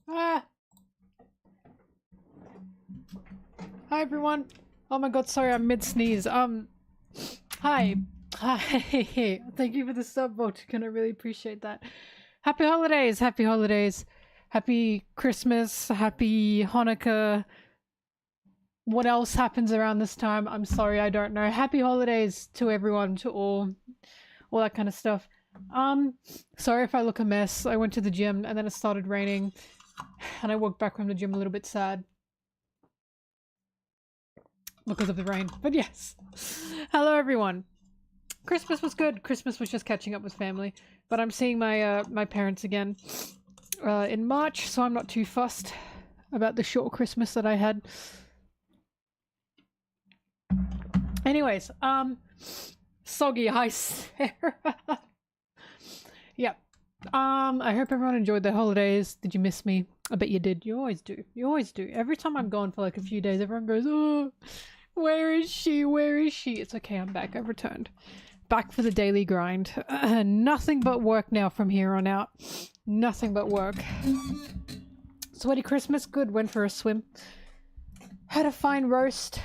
Ah! Hi everyone! Oh my god, sorry, I'm mid-sneeze. Hi. Hi. Thank you for the sub, Voltican, I really appreciate that. Happy holidays! Happy holidays! Happy Christmas, happy Hanukkah. What else happens around this time? I'm sorry, I don't know. Happy holidays to everyone, to all that kind of stuff. Sorry if I look a mess. I went to the gym and then it started raining and I walked back from the gym a little bit sad because of the rain. But yes. Hello everyone. Christmas was good. Christmas was just catching up with family. But I'm seeing my my parents again in March, so I'm not too fussed about the short Christmas that I had. Anyways, Soggy, hi Sarah. Yeah. I hope everyone enjoyed their holidays. Did you miss me? I bet you did. You always do. You always do. Every time I'm gone for like a few days, everyone goes, oh, where is she? Where is she? It's okay, I'm back. I've returned. Back for the daily grind. Nothing but work now from here on out. Nothing but work. Sweaty Christmas, good. Went for a swim. Had a fine roast.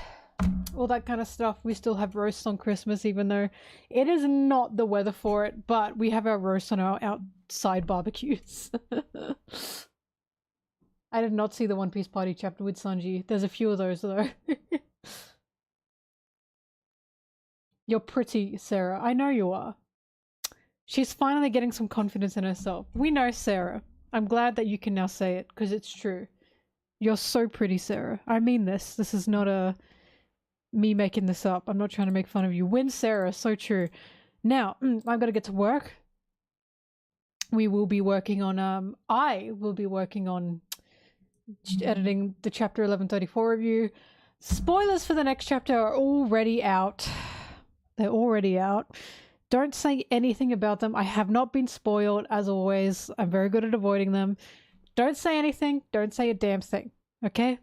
All that kind of stuff. We still have roasts on Christmas, even though it is not the weather for it, but we have our roasts on our outside barbecues. I did not see the One Piece Party chapter with Sanji. There's a few of those though. You're pretty, Sarah. I know you are. She's finally getting some confidence in herself. We know, Sarah. I'm glad that you can now say it, because it's true. You're so pretty, Sarah. I mean this. This is not a... me making this up. I'm not trying to make fun of you. Win, Sarah. So true. Now, I'm gonna get to work. We will be working on, I will be working on editing the chapter 1134 review. Spoilers for the next chapter are already out. They're already out. Don't say anything about them. I have not been spoiled, as always. I'm very good at avoiding them. Don't say anything. Don't say a damn thing. Okay?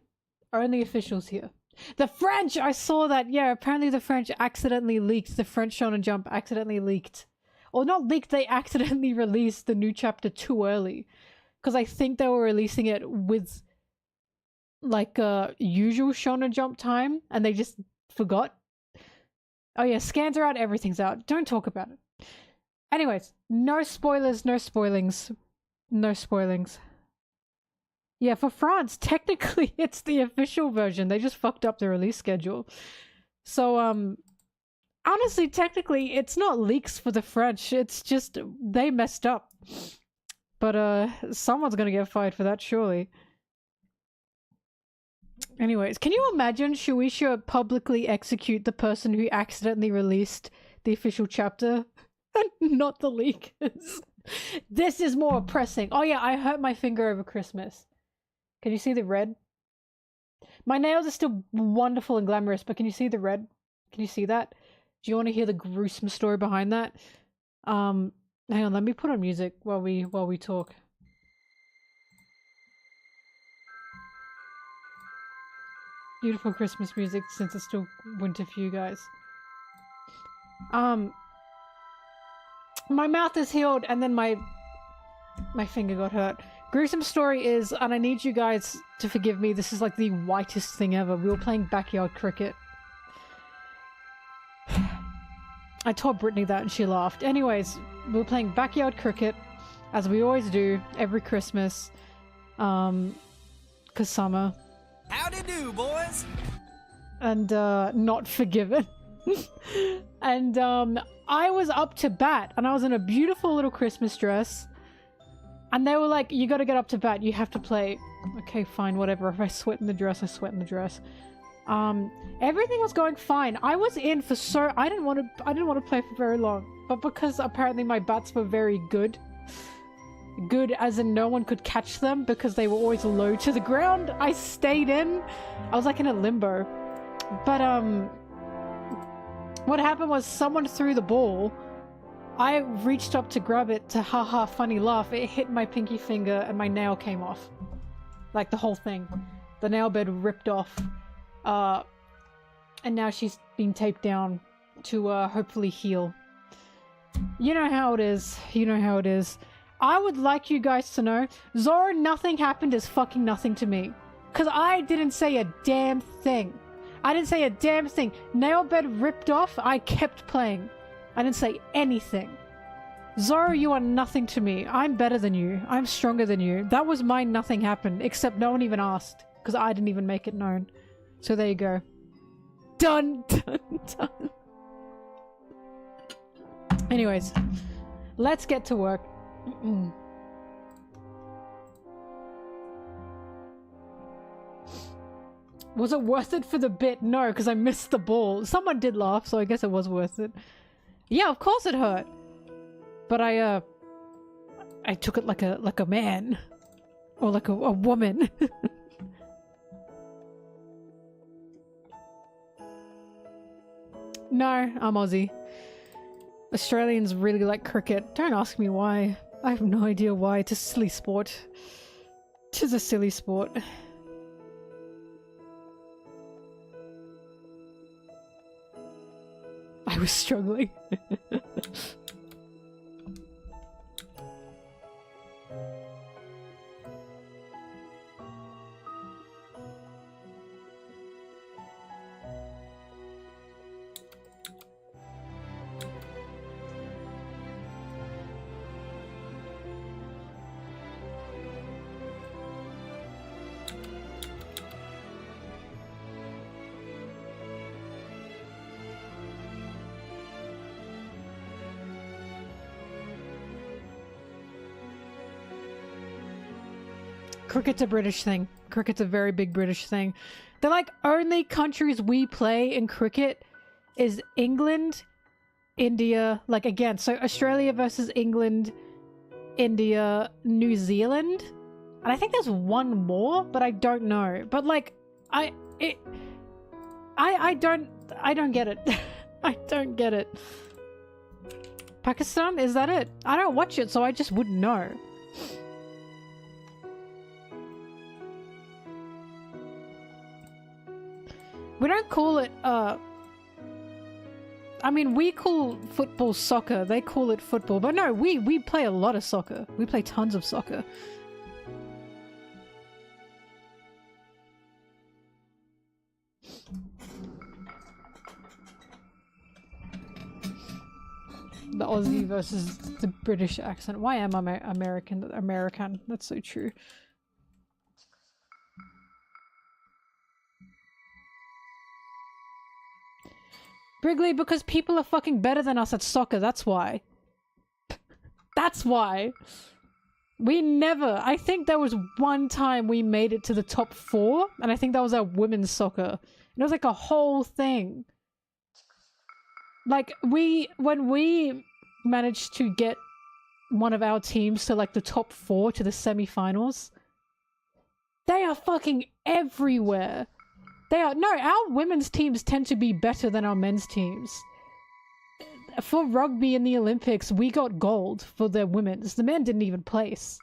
Only officials here. The French! I saw that. Yeah, apparently the French accidentally leaked. The French Shonen Jump accidentally leaked. Or not leaked, they accidentally released the new chapter too early. Because I think they were releasing it with like usual Shonen Jump time and they just forgot. Oh yeah, scans are out, everything's out. Don't talk about it. Anyways, no spoilers, no spoilings. No spoilings. Yeah, for France, technically it's the official version. They just fucked up the release schedule. So, honestly, technically, it's not leaks for the French. It's just, they messed up. But, someone's gonna get fired for that, surely. Anyways, can you imagine Shueisha publicly execute the person who accidentally released the official chapter? And not the leakers. This is more pressing. Oh yeah, I hurt my finger over Christmas. Can you see the red? My nails are still wonderful and glamorous, but can you see the red? Can you see that? Do you want to hear the gruesome story behind that? Hang on, let me put on music while we talk. Beautiful Christmas music since it's still winter for you guys. My mouth is healed and then my finger got hurt. Gruesome story is, and I need you guys to forgive me, this is like the whitest thing ever. We were playing backyard cricket. I told Brittany that and she laughed. Anyways, we were playing backyard cricket, as we always do, every Christmas. 'Cause summer. Howdy do, boys! And, not forgiven. And, I was up to bat, and I was in a beautiful little Christmas dress. And they were like, you gotta get up to bat, you have to play. Okay, fine, whatever. If I sweat in the dress, I sweat in the dress. Everything was going fine. I was in for I didn't want to play for very long. But because apparently my bats were very good. Good as in no one could catch them because they were always low to the ground, I stayed in. I was like in a limbo. But, what happened was someone threw the ball. I reached up to grab it to haha funny laugh. It hit my pinky finger and my nail came off. Like the whole thing. The nail bed ripped off. And now she's been taped down to hopefully heal. You know how it is. You know how it is. I would like you guys to know, Zoro, nothing happened is fucking nothing to me. Because I didn't say a damn thing. I didn't say a damn thing. Nail bed ripped off, I kept playing. I didn't say anything. Zoro, you are nothing to me. I'm better than you. I'm stronger than you. That was my nothing happened, except no one even asked. Because I didn't even make it known. So there you go. Done, done, done. Anyways, let's get to work. Was it worth it for the bit? No, because I missed the ball. Someone did laugh, so I guess it was worth it. Yeah, of course it hurt. But I took it like a man. Or like a woman. No, I'm Aussie. Australians really like cricket. Don't ask me why. I have no idea why. It's a silly sport. Tis a silly sport. I was struggling. Cricket's a British thing. Cricket's a very big British thing. The like only countries we play in cricket is England, India, like again, so Australia versus England, India, New Zealand. And I think there's one more, but I don't know. But like I don't get it. I don't get it. Pakistan, is that it? I don't watch it, so I just wouldn't know. We don't call it, I mean, we call football soccer, they call it football, but no, we play a lot of soccer. We play tons of soccer. The Aussie versus the British accent. Why am I American? That's so true. Brigley, because people are fucking better than us at soccer, that's why. That's why. We never... I think there was one time we made it to the top 4, and I think that was our women's soccer. And it was like a whole thing. Like, when we managed to get one of our teams to like the top 4 to the semi-finals, they are fucking everywhere. They are- no, our women's teams tend to be better than our men's teams. For rugby in the Olympics, we got gold for the women's. The men didn't even place.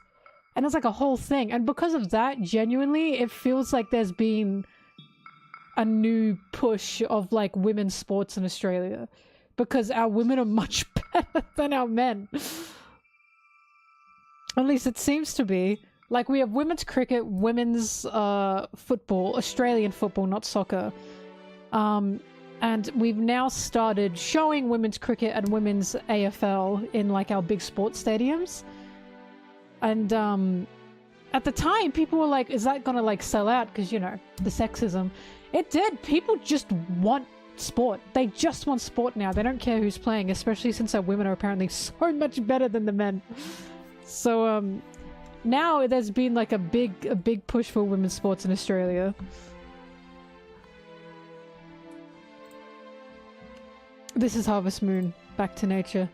And it's like a whole thing. And because of that, genuinely, it feels like there's been a new push of like women's sports in Australia. Because our women are much better than our men. At least it seems to be. Like, we have women's cricket, women's football, Australian football, not soccer. And we've now started showing women's cricket and women's AFL in, like, our big sports stadiums. And at the time, people were like, is that gonna, like, sell out? Because, you know, the sexism. It did. People just want sport. They just want sport now. They don't care who's playing, especially since our women are apparently so much better than the men. So, now there's been like a big push for women's sports in Australia. This is Harvest Moon. Back to nature.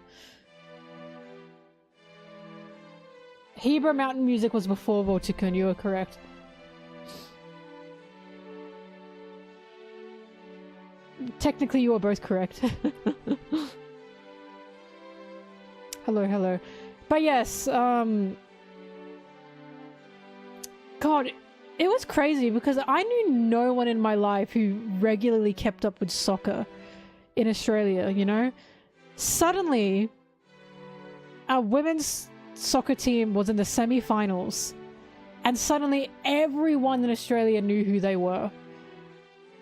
Hebra Mountain Music was before Vorticun, you are correct. Technically you are both correct. Hello, hello. But yes, God, it was crazy because I knew no one in my life who regularly kept up with soccer in Australia, you know? Suddenly, our women's soccer team was in the semi-finals, and suddenly everyone in Australia knew who they were.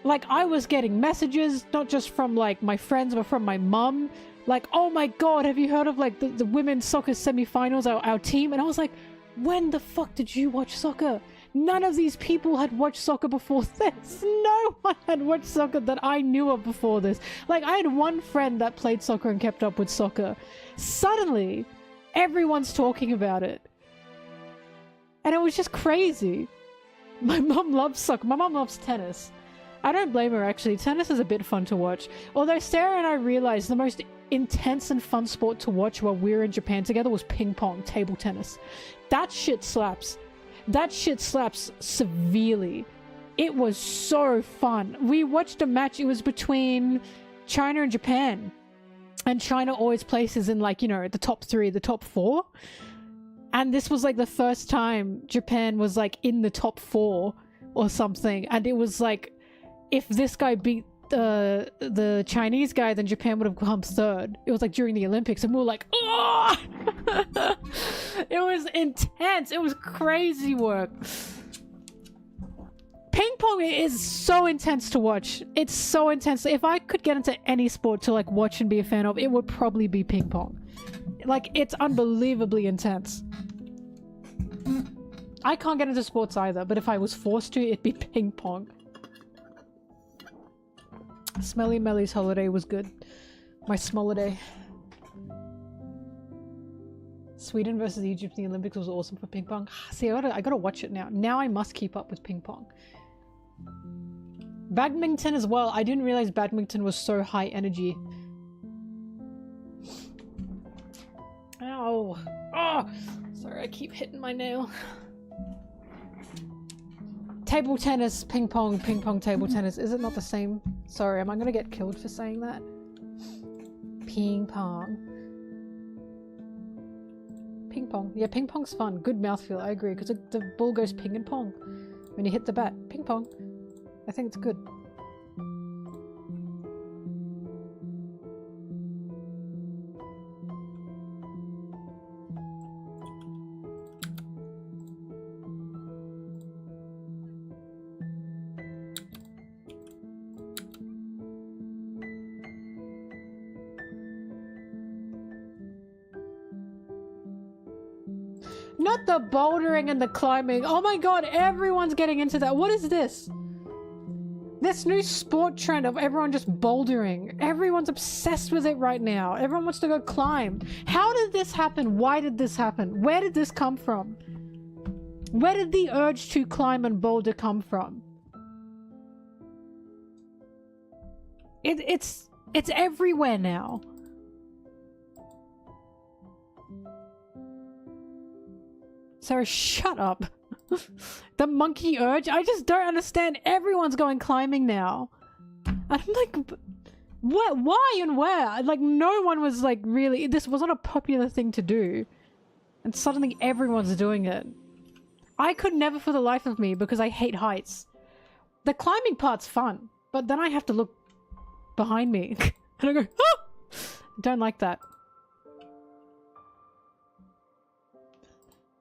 Like, I was getting messages, not just from, like, my friends, but from my mum. Like, oh my god, have you heard of, like, the women's soccer semi-finals, our team? And I was like, when the fuck did you watch soccer? None of these people had watched soccer before this. No one had watched soccer that I knew of before this. Like, I had one friend that played soccer and kept up with soccer. Suddenly, everyone's talking about it. And it was just crazy. My mum loves soccer. My mum loves tennis. I don't blame her, actually. Tennis is a bit fun to watch. Although Sarah and I realized the most intense and fun sport to watch while we were in Japan together was ping pong, table tennis. That shit slaps. That shit slaps severely. It was so fun. We watched a match. It was between China and Japan. And China always places in, like, you know, the top 3, the top 4. And this was, like, the first time Japan was, like, in the top 4 or something. And it was, like, if this guy beat the Chinese guy, then Japan would have come 3rd. It was like during the Olympics, and we were like, oh! It was intense. It was crazy work. Ping pong is so intense to watch. It's so intense. If I could get into any sport to, like, watch and be a fan of, it would probably be ping pong. Like, it's unbelievably intense. I can't get into sports either, but if I was forced to, it'd be ping pong. Smelly Melly's holiday was good. My smoliday. Sweden versus Egypt in the Olympics was awesome for ping pong. See, I gotta watch it now. Now I must keep up with ping pong. Badminton as well. I didn't realize badminton was so high energy. Ow. Oh! Sorry, I keep hitting my nail. Table tennis, ping pong, table tennis. Is it not the same? Sorry, am I gonna get killed for saying that? Ping pong. Ping pong. Yeah, ping pong's fun. Good mouthfeel, I agree. Because the ball goes ping and pong. When you hit the bat. Ping pong. I think it's good. Not the bouldering and the climbing. Oh my god, everyone's getting into that. What is this? This new sport trend of everyone just bouldering. Everyone's obsessed with it right now. Everyone wants to go climb. How did this happen? Why did this happen? Where did this come from? Where did the urge to climb and boulder come from? It's everywhere now. Sarah, shut up. The monkey urge? I just don't understand. Everyone's going climbing now. And I'm like, what? Why and where? Like, no one was like really... This was not a popular thing to do. And suddenly everyone's doing it. I could never for the life of me because I hate heights. The climbing part's fun, but then I have to look behind me. And I go, ah! Don't like that.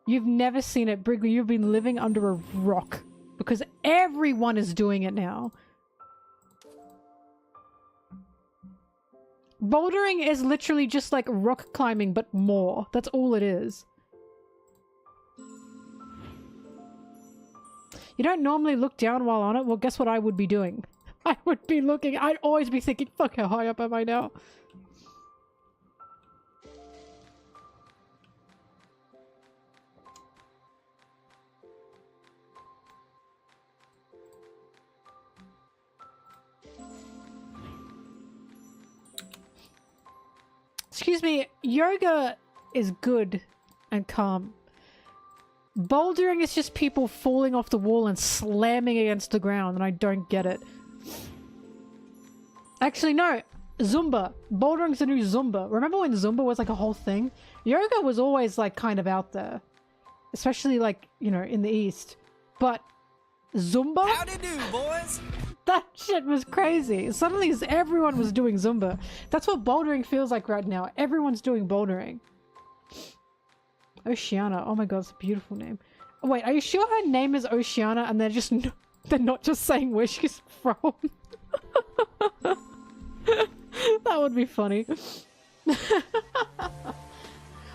You've never seen it, Brigley. You've been living under a rock. Because everyone is doing it now. Bouldering is literally just like rock climbing, but more. That's all it is. You don't normally look down while on it? Well, guess what I would be doing? I would be looking... I'd always be thinking, fuck, how high up am I now? Excuse me, yoga is good and calm. Bouldering is just people falling off the wall and slamming against the ground, and I don't get it. Actually, no. Zumba. Bouldering's the new Zumba. Remember when Zumba was like a whole thing? Yoga was always like kind of out there. Especially like, you know, in the East. But Zumba? Howdy do, boys! That shit was crazy. Suddenly everyone was doing Zumba. That's what bouldering feels like right now. Everyone's doing bouldering. Oceana. Oh my god, it's a beautiful name. Oh, wait, are you sure her name is Oceana and they're just they're not just saying where she's from? That would be funny.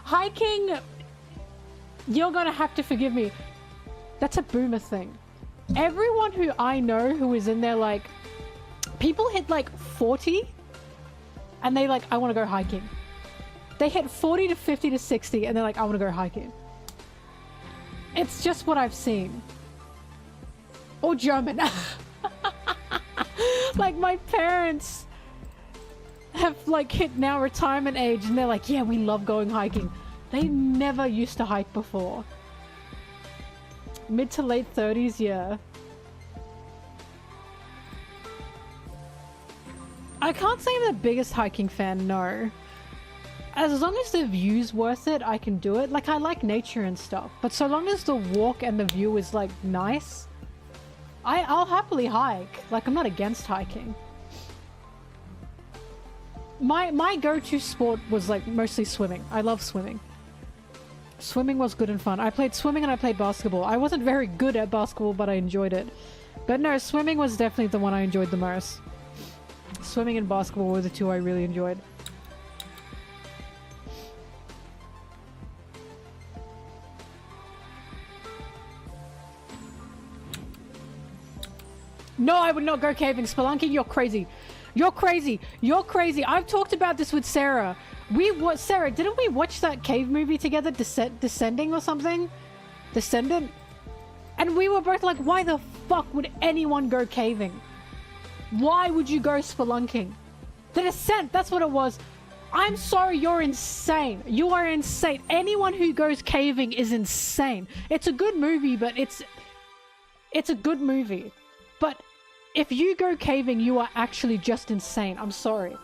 Hiking, you're gonna have to forgive me. That's a boomer thing. Everyone who I know who is in there, like, people hit like 40 and they like, I want to go hiking. They hit 40 to 50 to 60 and they're like, I want to go hiking. It's just what I've seen. Or German. Like, my parents have like hit now retirement age and they're like, yeah, we love going hiking. They never used to hike before. Mid to late 30s, yeah. I can't say I'm the biggest hiking fan, no. As long as the view's worth it, I can do it. Like, I like nature and stuff, but so long as the walk and the view is like nice, I'll happily hike. Like, I'm not against hiking. My go-to sport was like mostly swimming. I love swimming. Swimming was good and fun. I played swimming and I played basketball. I wasn't very good at basketball, but I enjoyed it. But no, swimming was definitely the one I enjoyed the most. Swimming and basketball were the two I really enjoyed. No, I would not go caving. Spelunking, you're crazy. You're crazy. You're crazy. I've talked about this with Sarah. Sarah, didn't we watch that cave movie together? Descending or something? Descendant? And we were both like, why the fuck would anyone go caving? Why would you go spelunking? The Descent, that's what it was. I'm sorry, you're insane. You are insane. Anyone who goes caving is insane. It's a good movie, but it's a good movie. But if you go caving, you are actually just insane. I'm sorry.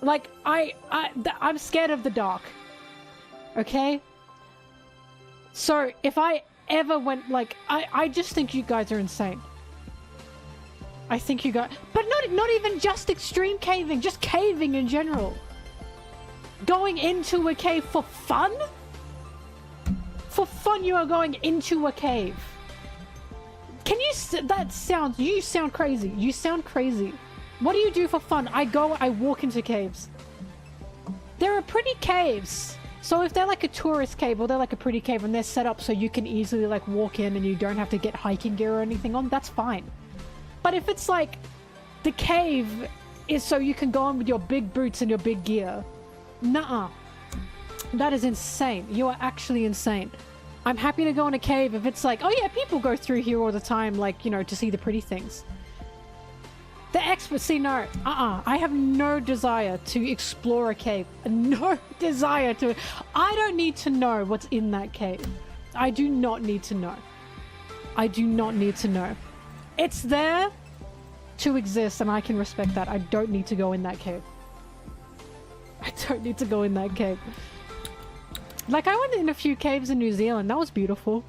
Like, I'm scared of the dark. Okay? So, if I ever went, like, I just think you guys are insane. I think you guys... But not even just extreme caving, just caving in general. Going into a cave for fun? For fun, you are going into a cave. Can you... You sound crazy. You sound crazy. What do you do for fun? I walk into caves. There are pretty caves. So if they're like a tourist cave or they're like a pretty cave and they're set up so you can easily like walk in and you don't have to get hiking gear or anything on, that's fine. But if it's like the cave is so you can go in with your big boots and your big gear, nuh-uh. That is insane. You are actually insane. I'm happy to go in a cave if it's like, oh yeah, people go through here all the time, like, you know, to see the pretty things. The experts, see, no, I have no desire to explore a cave. No desire to. I don't need to know what's in that cave. I do not need to know. I do not need to know. It's there to exist and I can respect that. I don't need to go in that cave. I don't need to go in that cave. Like, I went in a few caves in New Zealand. That was beautiful.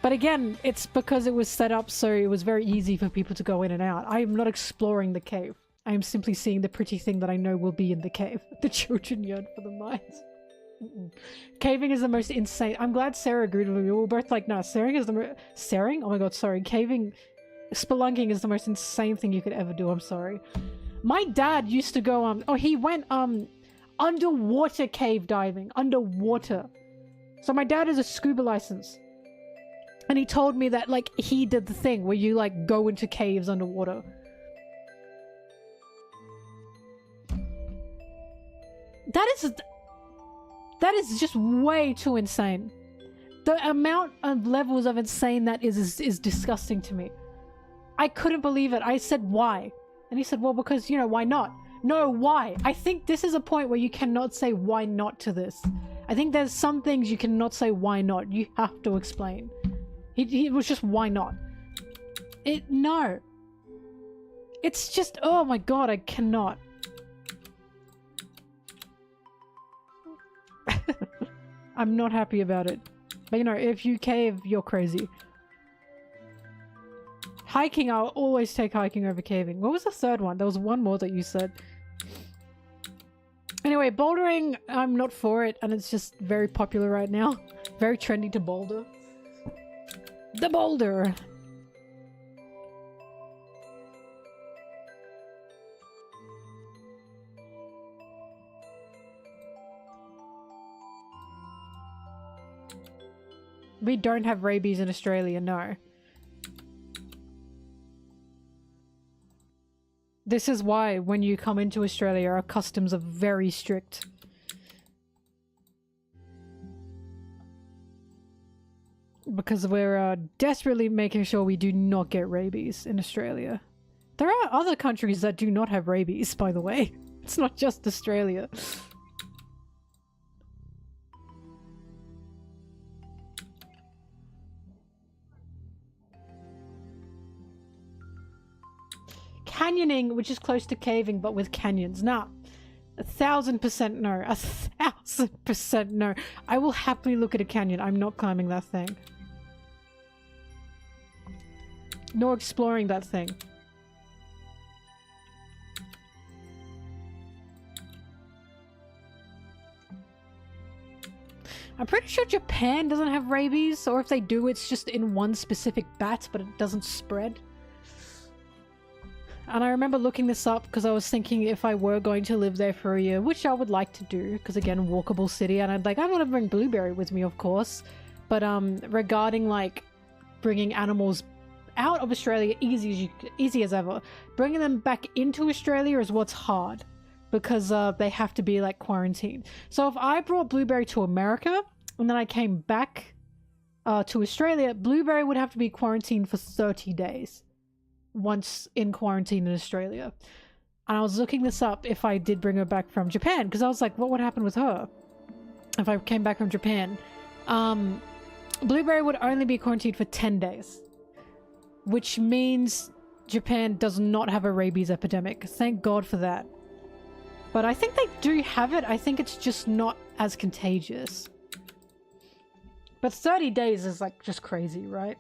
But again, it's because it was set up so it was very easy for people to go in and out. I am not exploring the cave. I am simply seeing the pretty thing that I know will be in the cave. The children yearn for the mines. Caving is the most insane. I'm glad Sarah agreed with me. We were both like, no, Saring is the most... Saring? Oh my god, sorry. Caving... Spelunking is the most insane thing you could ever do. I'm sorry. My dad used to go, he went, underwater cave diving. Underwater. So my dad has a scuba license. And he told me that, like, he did the thing where you, like, go into caves underwater. That is just way too insane. The amount of levels of insane that is disgusting to me. I couldn't believe it. I said, why? And he said, well, because, you know, why not? No, why? I think this is a point where you cannot say why not to this. I think there's some things you cannot say why not. You have to explain. He was just, why not? No. It's just, oh my god, I cannot. I'm not happy about it. But you know, if you cave, you're crazy. Hiking, I'll always take hiking over caving. What was the third one? There was one more that you said. Anyway, bouldering, I'm not for it, and it's just very popular right now. Very trendy to boulder. The boulder. We don't have rabies in Australia, no. This is why when you come into Australia, our customs are very strict. Because we're desperately making sure we do not get rabies in Australia. There are other countries that do not have rabies, by the way. It's not just Australia. Canyoning, which is close to caving, but with canyons. Nah, 1000% no. 1000% no. I will happily look at a canyon. I'm not climbing that thing. Nor exploring that thing. I'm pretty sure Japan doesn't have rabies, or if they do, it's just in one specific bat, but it doesn't spread. And I remember looking this up because I was thinking if I were going to live there for a year, which I would like to do, because again, walkable city, and I want to bring Blueberry with me, of course. But regarding like bringing animals out of Australia easy as ever, bringing them back into Australia is what's hard, because they have to be like quarantined. So if I brought Blueberry to America and then I came back to Australia, Blueberry would have to be quarantined for 30 days. Once in quarantine in Australia. And I was looking this up if I did bring her back from Japan, because I was like, what would happen with her if I came back from Japan? Blueberry would only be quarantined for 10 days, which means Japan does not have a rabies epidemic. Thank God for that. But I think they do have it. I think it's just not as contagious. But 30 days is like just crazy, right?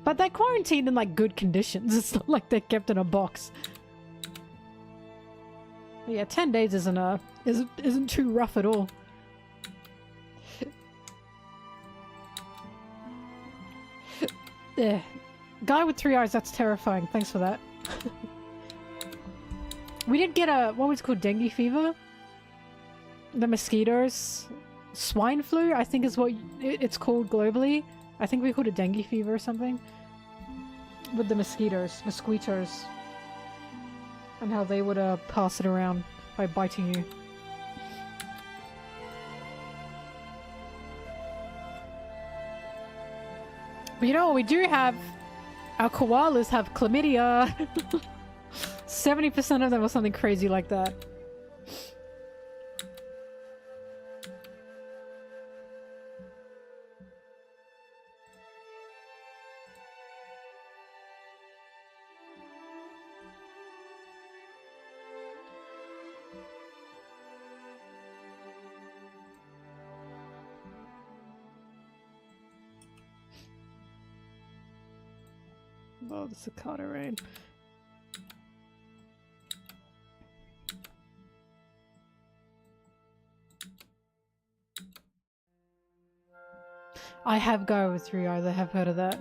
But they're quarantined in like good conditions. It's not like they're kept in a box. But yeah, 10 days isn't too rough at all. Yeah. Guy with 3 eyes, that's terrifying. Thanks for that. We did get a, what was it called, dengue fever? The mosquitoes. Swine flu, I think is what it's called globally. I think we called it dengue fever or something. With the mosquitoes. And how they would pass it around by biting you. But you know what we do have? Our koalas have chlamydia. 70% of them or something crazy like that. Oh, the cicada rain. I have Guy with 3 eyes, I have heard of that.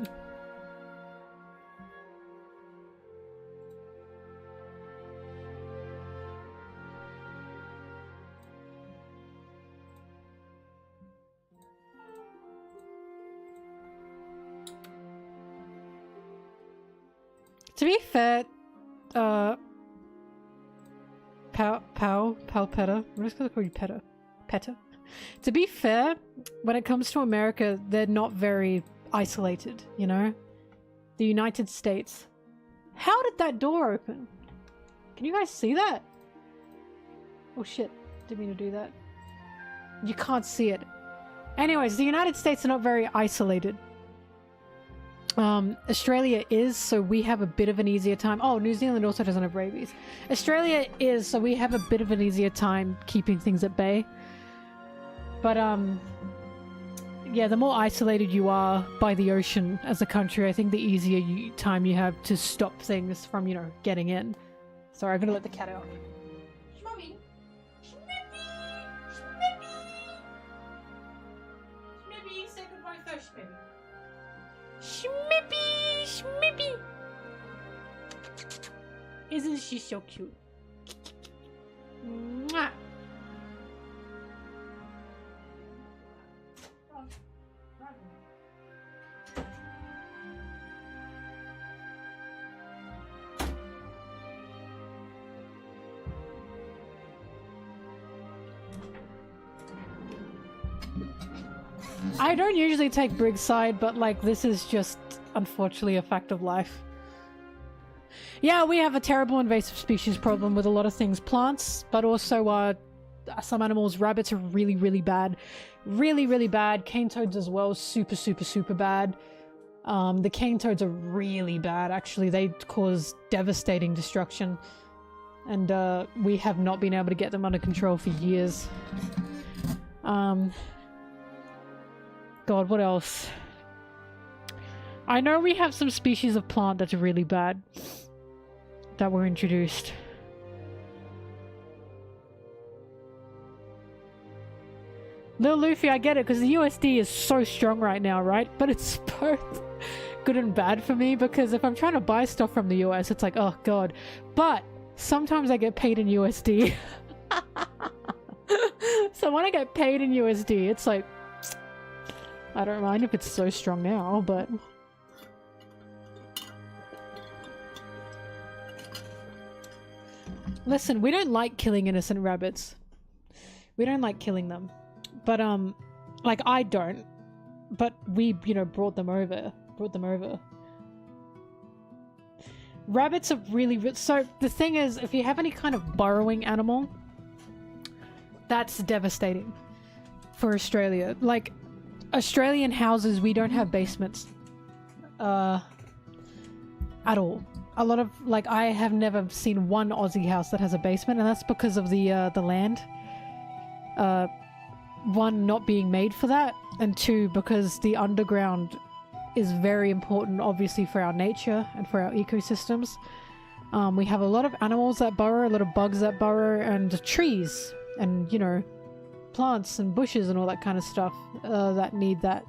To be fair, Palpetta. I'm just gonna call you Petta. To be fair, when it comes to America, they're not very isolated, you know? The United States. How did that door open? Can you guys see that? Oh shit, didn't mean to do that. You can't see it. Anyways, the United States are not very isolated. Australia is, so we have a bit of an easier time. Oh, New Zealand also doesn't have rabies. Australia is, so we have a bit of an easier time keeping things at bay. But, yeah, the more isolated you are by the ocean as a country, I think the easier time you have to stop things from, you know, getting in. Sorry, I'm gonna let the cat out. Schmippy! Isn't she so cute? Mwah. I don't usually take Brig's side, but like this is just unfortunately a fact of life. Yeah, we have a terrible invasive species problem with a lot of things. Plants, but also some animals. Rabbits are really, really bad. Really, really bad. Cane toads as well. Super, super, super bad. The cane toads are really bad, actually. They cause devastating destruction. And we have not been able to get them under control for years. God, what else? I know we have some species of plant that's really bad that were introduced. Lil Luffy, I get it, because the USD is so strong right now, right? But it's both good and bad for me, because if I'm trying to buy stuff from the US, it's like, oh god. But sometimes I get paid in USD. So when I get paid in USD, it's like, I don't mind if it's so strong now, but... Listen, we don't like killing innocent rabbits. We don't like killing them. But, like, I don't. But we, you know, brought them over. Rabbits are really... So, the thing is, if you have any kind of burrowing animal, that's devastating for Australia. Like, Australian houses, we don't have basements. At all. A lot of, like, I have never seen one Aussie house that has a basement, and that's because of the land. One, not being made for that, and two, because the underground is very important, obviously, for our nature and for our ecosystems. We have a lot of animals that burrow, a lot of bugs that burrow, and trees, and, you know, plants and bushes and all that kind of stuff that need that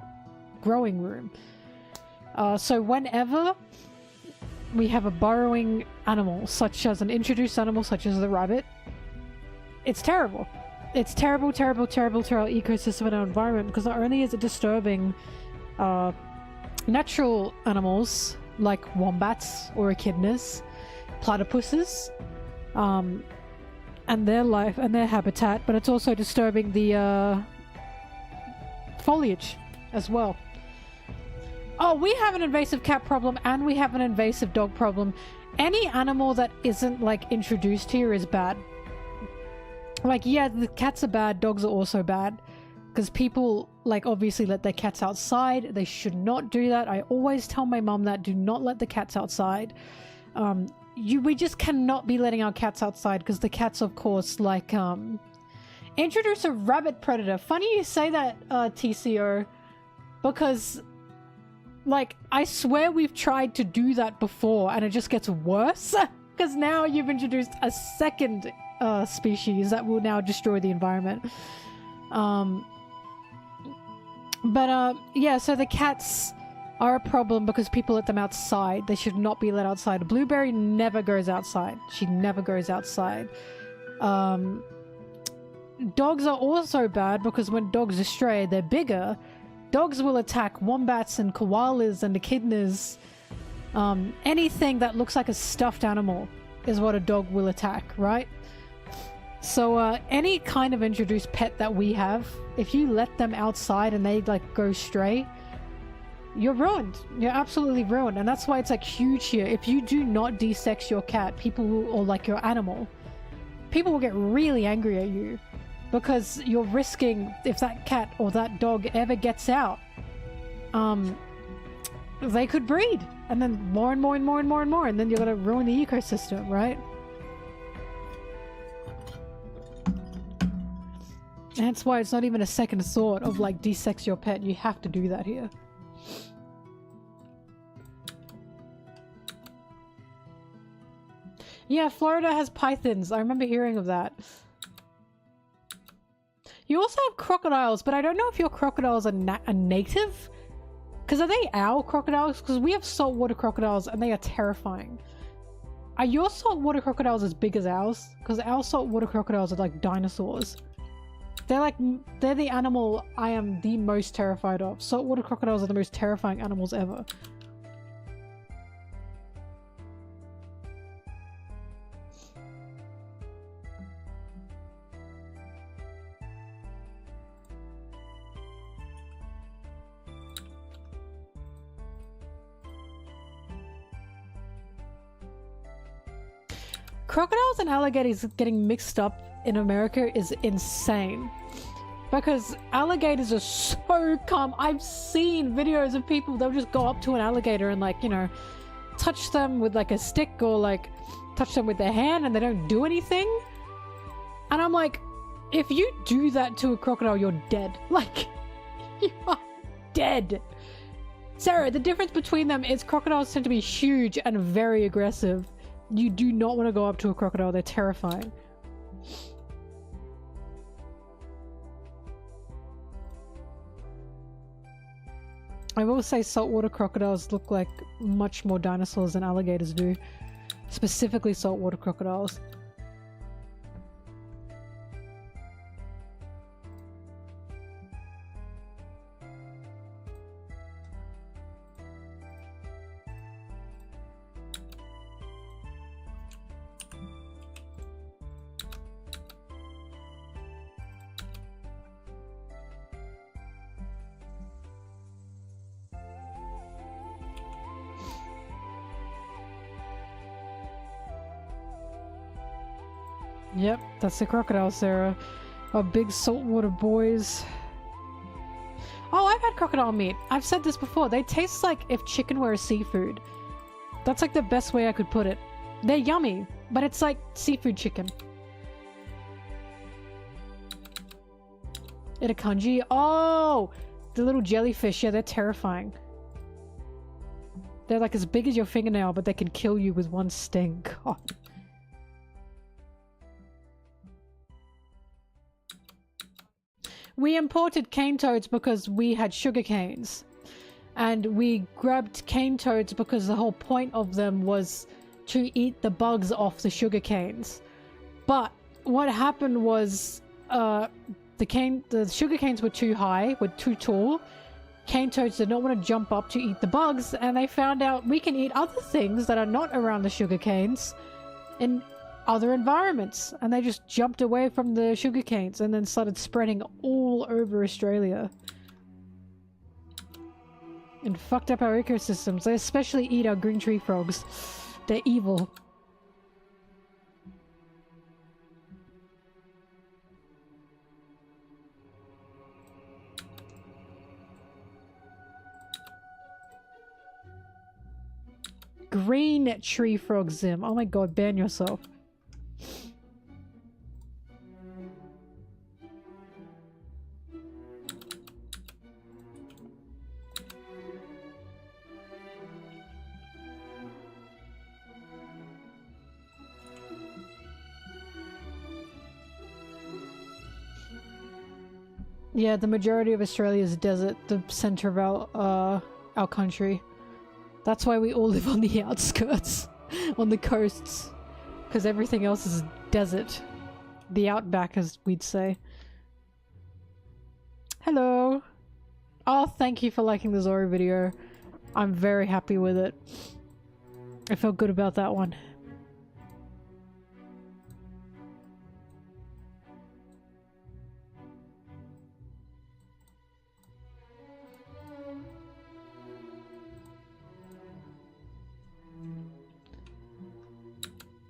growing room. So whenever we have a burrowing animal, such as an introduced animal such as the rabbit, it's terrible. It's terrible, terrible, terrible to our ecosystem and our environment, because not only is it disturbing natural animals like wombats or echidnas, platypuses, and their life and their habitat, but it's also disturbing the foliage as well. Oh, we have an invasive cat problem and we have an invasive dog problem. Any animal that isn't, like, introduced here is bad. Like, yeah, the cats are bad, dogs are also bad. Because people, like, obviously let their cats outside. They should not do that. I always tell my mum that, do not let the cats outside. We just cannot be letting our cats outside, because the cats, of course, like, introduce a rabbit predator. Funny you say that, TCO, because... like, I swear we've tried to do that before and it just gets worse. Because now you've introduced a second species that will now destroy the environment. Yeah, so the cats are a problem because people let them outside. They should not be let outside. Blueberry never goes outside. She never goes outside. Dogs are also bad because when dogs are stray, they're bigger. Dogs will attack wombats and koalas and echidnas. Anything that looks like a stuffed animal is what a dog will attack, right? So any kind of introduced pet that we have, if you let them outside and they, like, go stray, you're ruined. You're absolutely ruined. And that's why it's, like, huge here. If you do not de-sex your cat, people will, or like your animal, people will get really angry at you. Because you're risking, if that cat or that dog ever gets out, they could breed. And then more and more and more and more and more. And then you're going to ruin the ecosystem, right? And that's why it's not even a second thought of, like, de-sex your pet. You have to do that here. Yeah, Florida has pythons. I remember hearing of that. You also have crocodiles, but I don't know if your crocodiles are a native. Because are they our crocodiles? Because we have saltwater crocodiles and they are terrifying. Are your saltwater crocodiles as big as ours? Because our saltwater crocodiles are like dinosaurs. They're the animal I am the most terrified of. Saltwater crocodiles are the most terrifying animals ever. Crocodiles and alligators getting mixed up in America is insane. Because alligators are so calm. I've seen videos of people, they'll just go up to an alligator and like, you know, touch them with like a stick or like touch them with their hand and they don't do anything. And I'm like, if you do that to a crocodile, you're dead. Like, you are dead. Sarah, the difference between them is crocodiles tend to be huge and very aggressive. You do not want to go up to a crocodile, they're terrifying. I will say saltwater crocodiles look like much more dinosaurs than alligators do. Specifically saltwater crocodiles. Yep, that's the crocodile, Sarah. Our big saltwater boys. Oh, I've had crocodile meat. I've said this before. They taste like if chicken were a seafood. That's like the best way I could put it. They're yummy, but it's like seafood chicken. Itakunji. Oh! The little jellyfish. Yeah, they're terrifying. They're like as big as your fingernail, but they can kill you with one sting. God. We imported cane toads because we had sugar canes. And we grabbed cane toads because the whole point of them was to eat the bugs off the sugar canes. But what happened was the sugar canes were too high, were too tall. Cane toads did not want to jump up to eat the bugs, and they found out we can eat other things that are not around the sugar canes in other environments, and they just jumped away from the sugar canes and then started spreading all over Australia and fucked up our ecosystems. They especially eat our green tree frogs. They're evil. Green tree frog, Zim. Oh my god, ban yourself. Yeah, the majority of Australia is desert, the center of our country. That's why we all live on the outskirts, on the coasts, because everything else is desert. The outback, as we'd say. Hello! Oh, thank you for liking the Zoro video. I'm very happy with it. I felt good about that one.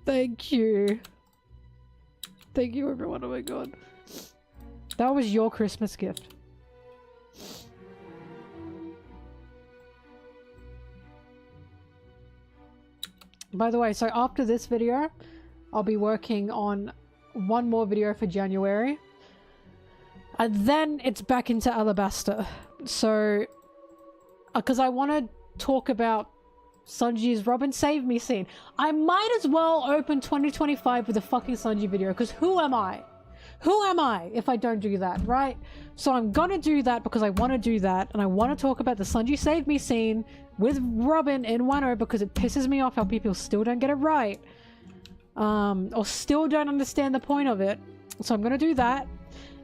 Thank you. Thank you, everyone. Oh my god. That was your Christmas gift. By the way, so after this video, I'll be working on one more video for January. And then it's back into Alabaster. So, because I want to talk about Sanji's Robin Save Me scene. I might as well open 2025 with a fucking Sanji video, because who am I? Who am I if I don't do that, right? So I'm gonna do that because I want to do that, and I want to talk about the Sanji Save Me scene with Robin in Wano because it pisses me off how people still don't get it right. Or still don't understand the point of it. So I'm gonna do that.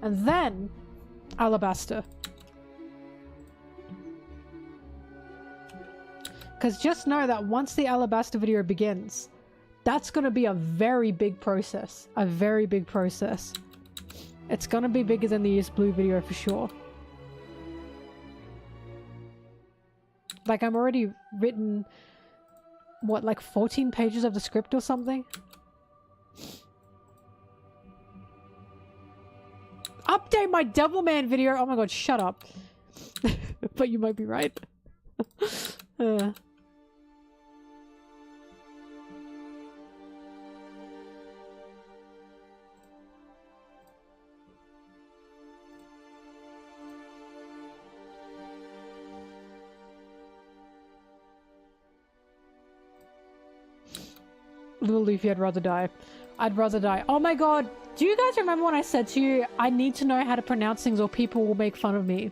And then Alabaster. Because just know that once the Alabaster video begins, that's gonna be a very big process. A very big process. It's gonna be bigger than the East Blue video for sure. Like, I'm already written, what, like 14 pages of the script or something? Update my Devilman video! Oh my god, shut up. But you might be right. Little Leafy, I'd rather die. I'd rather die. Oh my god! Do you guys remember when I said to you, I need to know how to pronounce things or people will make fun of me?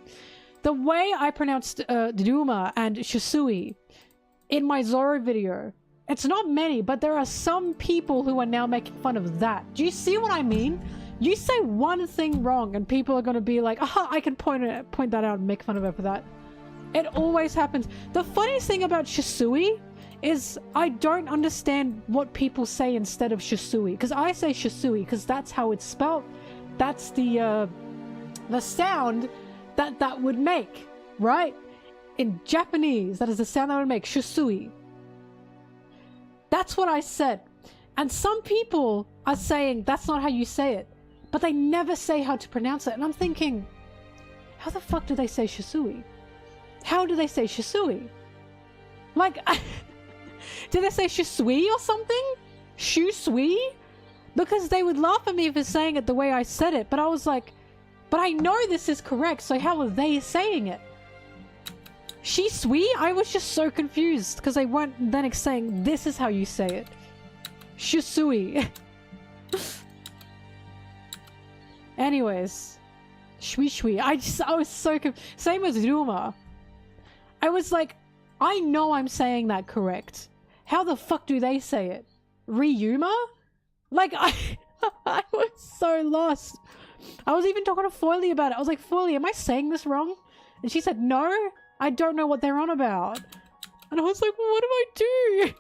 The way I pronounced Duma and Shisui in my Zoro video, it's not many, but there are some people who are now making fun of that. Do you see what I mean? You say one thing wrong and people are going to be like, aha, I can point that out and make fun of it for that. It always happens. The funniest thing about Shisui is I don't understand what people say instead of Shisui. Because I say Shisui because that's how it's spelled. That's the sound that would make, right? In Japanese, that is the sound that would make. Shisui. That's what I said. And some people are saying that's not how you say it. But they never say how to pronounce it. And I'm thinking, how the fuck do they say Shisui? How do they say Shisui? Like, did they say Shisui or something? Shusui? Because they would laugh at me for saying it the way I said it. But I was like, but I know this is correct, so how are they saying it? Shisui? I was just so confused because they weren't then saying this is how you say it. Shisui. Anyways. Shui shui. I was so confused. Same as Ruma. I was like, I know I'm saying that correct. How the fuck do they say it? Ryuma? Like, I was so lost. I was even talking to Foily about it. I was like, Foily, am I saying this wrong? And she said, no, I don't know what they're on about. And I was like, what do I do?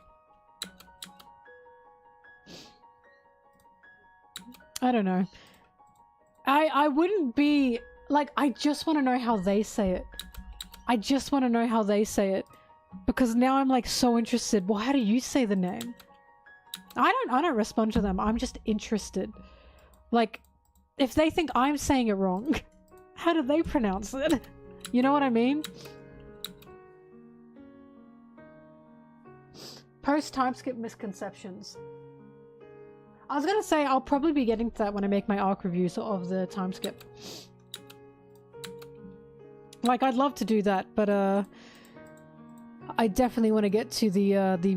I don't know. I wouldn't be... Like, I just want to know how they say it. I just want to know how they say it. Because now I'm like so interested. Well, how do you say the name? I don't respond to them. I'm just interested. Like, if they think I'm saying it wrong, how do they pronounce it? You know what I mean? Post-time skip misconceptions. I was gonna say I'll probably be getting to that when I make my arc reviews of the time skip. Like, I'd love to do that, but I definitely want to get to the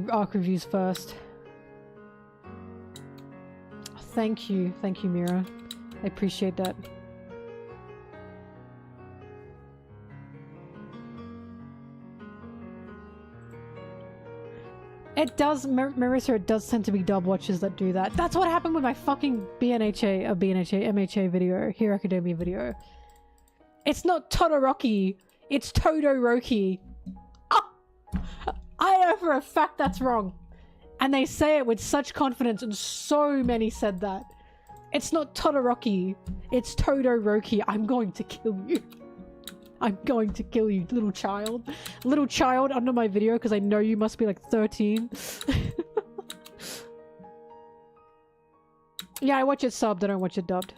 arc reviews first. Thank you, Mira. I appreciate that. It does, Marissa, it does tend to be dub watchers that do that. That's what happened with my fucking MHA video, Hero Academia video. It's not Todoroki, it's Todoroki. Oh! I know for a fact that's wrong. And they say it with such confidence, and so many said that. It's not Todoroki, it's Todoroki. I'm going to kill you. I'm going to kill you, little child. Little child under my video, because I know you must be like 13. Yeah, I watch it subbed, I don't watch it dubbed.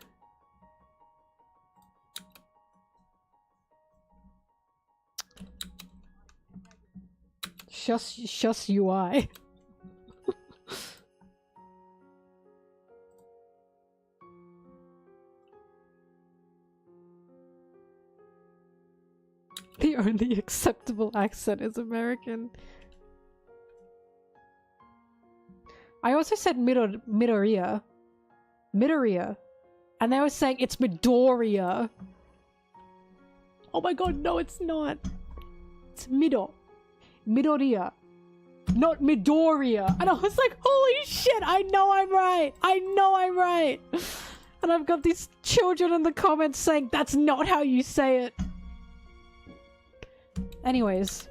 Shus UI. The only acceptable accent is American. I also said Midoriya. Midoriya. And they were saying it's Midoriya. Oh my god, no it's not. It's Midoriya. Not Midoriya. And I was like, holy shit, I know I'm right. I know I'm right. And I've got these children in the comments saying, that's not how you say it. Anyways.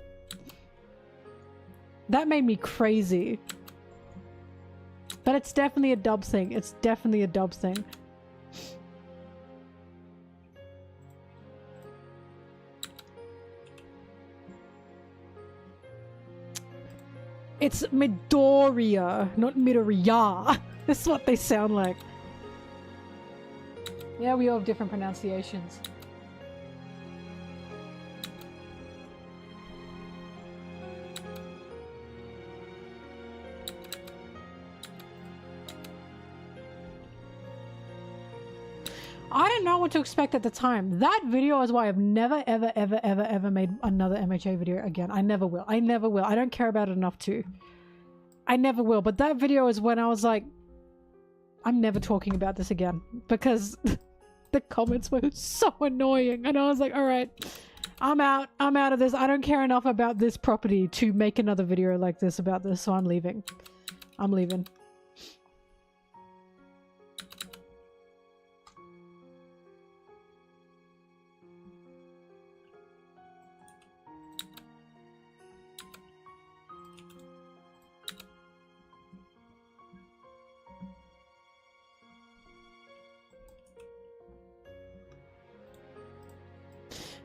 That made me crazy. But it's definitely a dub thing. It's definitely a dub thing. It's Midoriya, not Midoriya. That's what they sound like. Yeah, we all have different pronunciations. I didn't know what to expect at the time. That video is why I've never, ever, ever, ever, ever made another MHA video again. I never will. I never will. I don't care about it enough to. I never will. But that video is when I was like, I'm never talking about this again. Because the comments were so annoying. And I was like, alright, I'm out. I'm out of this. I don't care enough about this property to make another video like this about this. So I'm leaving. I'm leaving.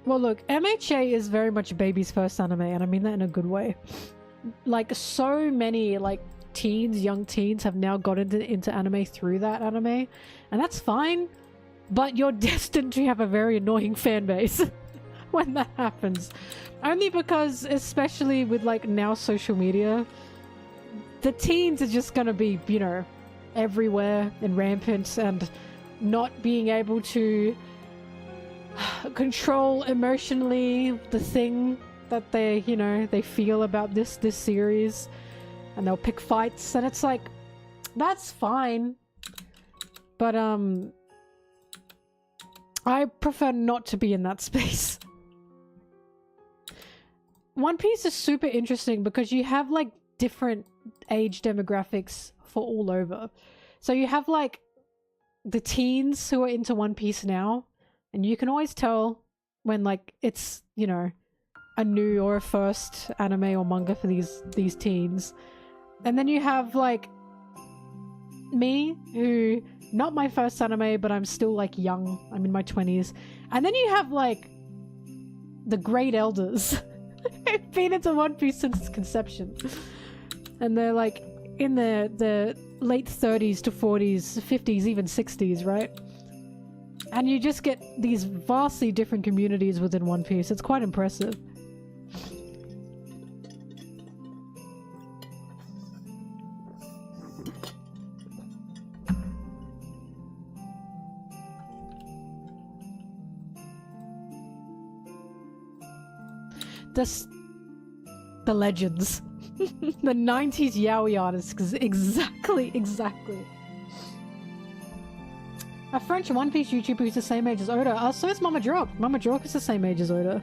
Well, look, MHA is very much baby's first anime, and I mean that in a good way. Like, so many, like, teens, young teens have now got into anime through that anime, and that's fine, but you're destined to have a very annoying fan base when that happens. Only because, especially with, like, now social media, the teens are just gonna be, you know, everywhere and rampant, and not being able to control emotionally the thing that they, you know, they feel about this series, and they'll pick fights, and it's like, that's fine, but I prefer not to be in that space. One Piece is super interesting because you have like different age demographics for all over. So you have like the teens who are into One Piece now, and you can always tell when, like, it's, you know, a new or a first anime or manga for these teens. And then you have, like, me, who, not my first anime, but I'm still, like, young. I'm in my 20s. And then you have, like, the great elders who've been into One Piece since its conception. And they're, like, in the late 30s to 40s, 50s, even 60s, right? And you just get these vastly different communities within One Piece. It's quite impressive. The legends. The 90s yaoi artists. Exactly. A French One Piece YouTuber who's the same age as Oda. So is Mama Jock. Mama Jock is the same age as Oda.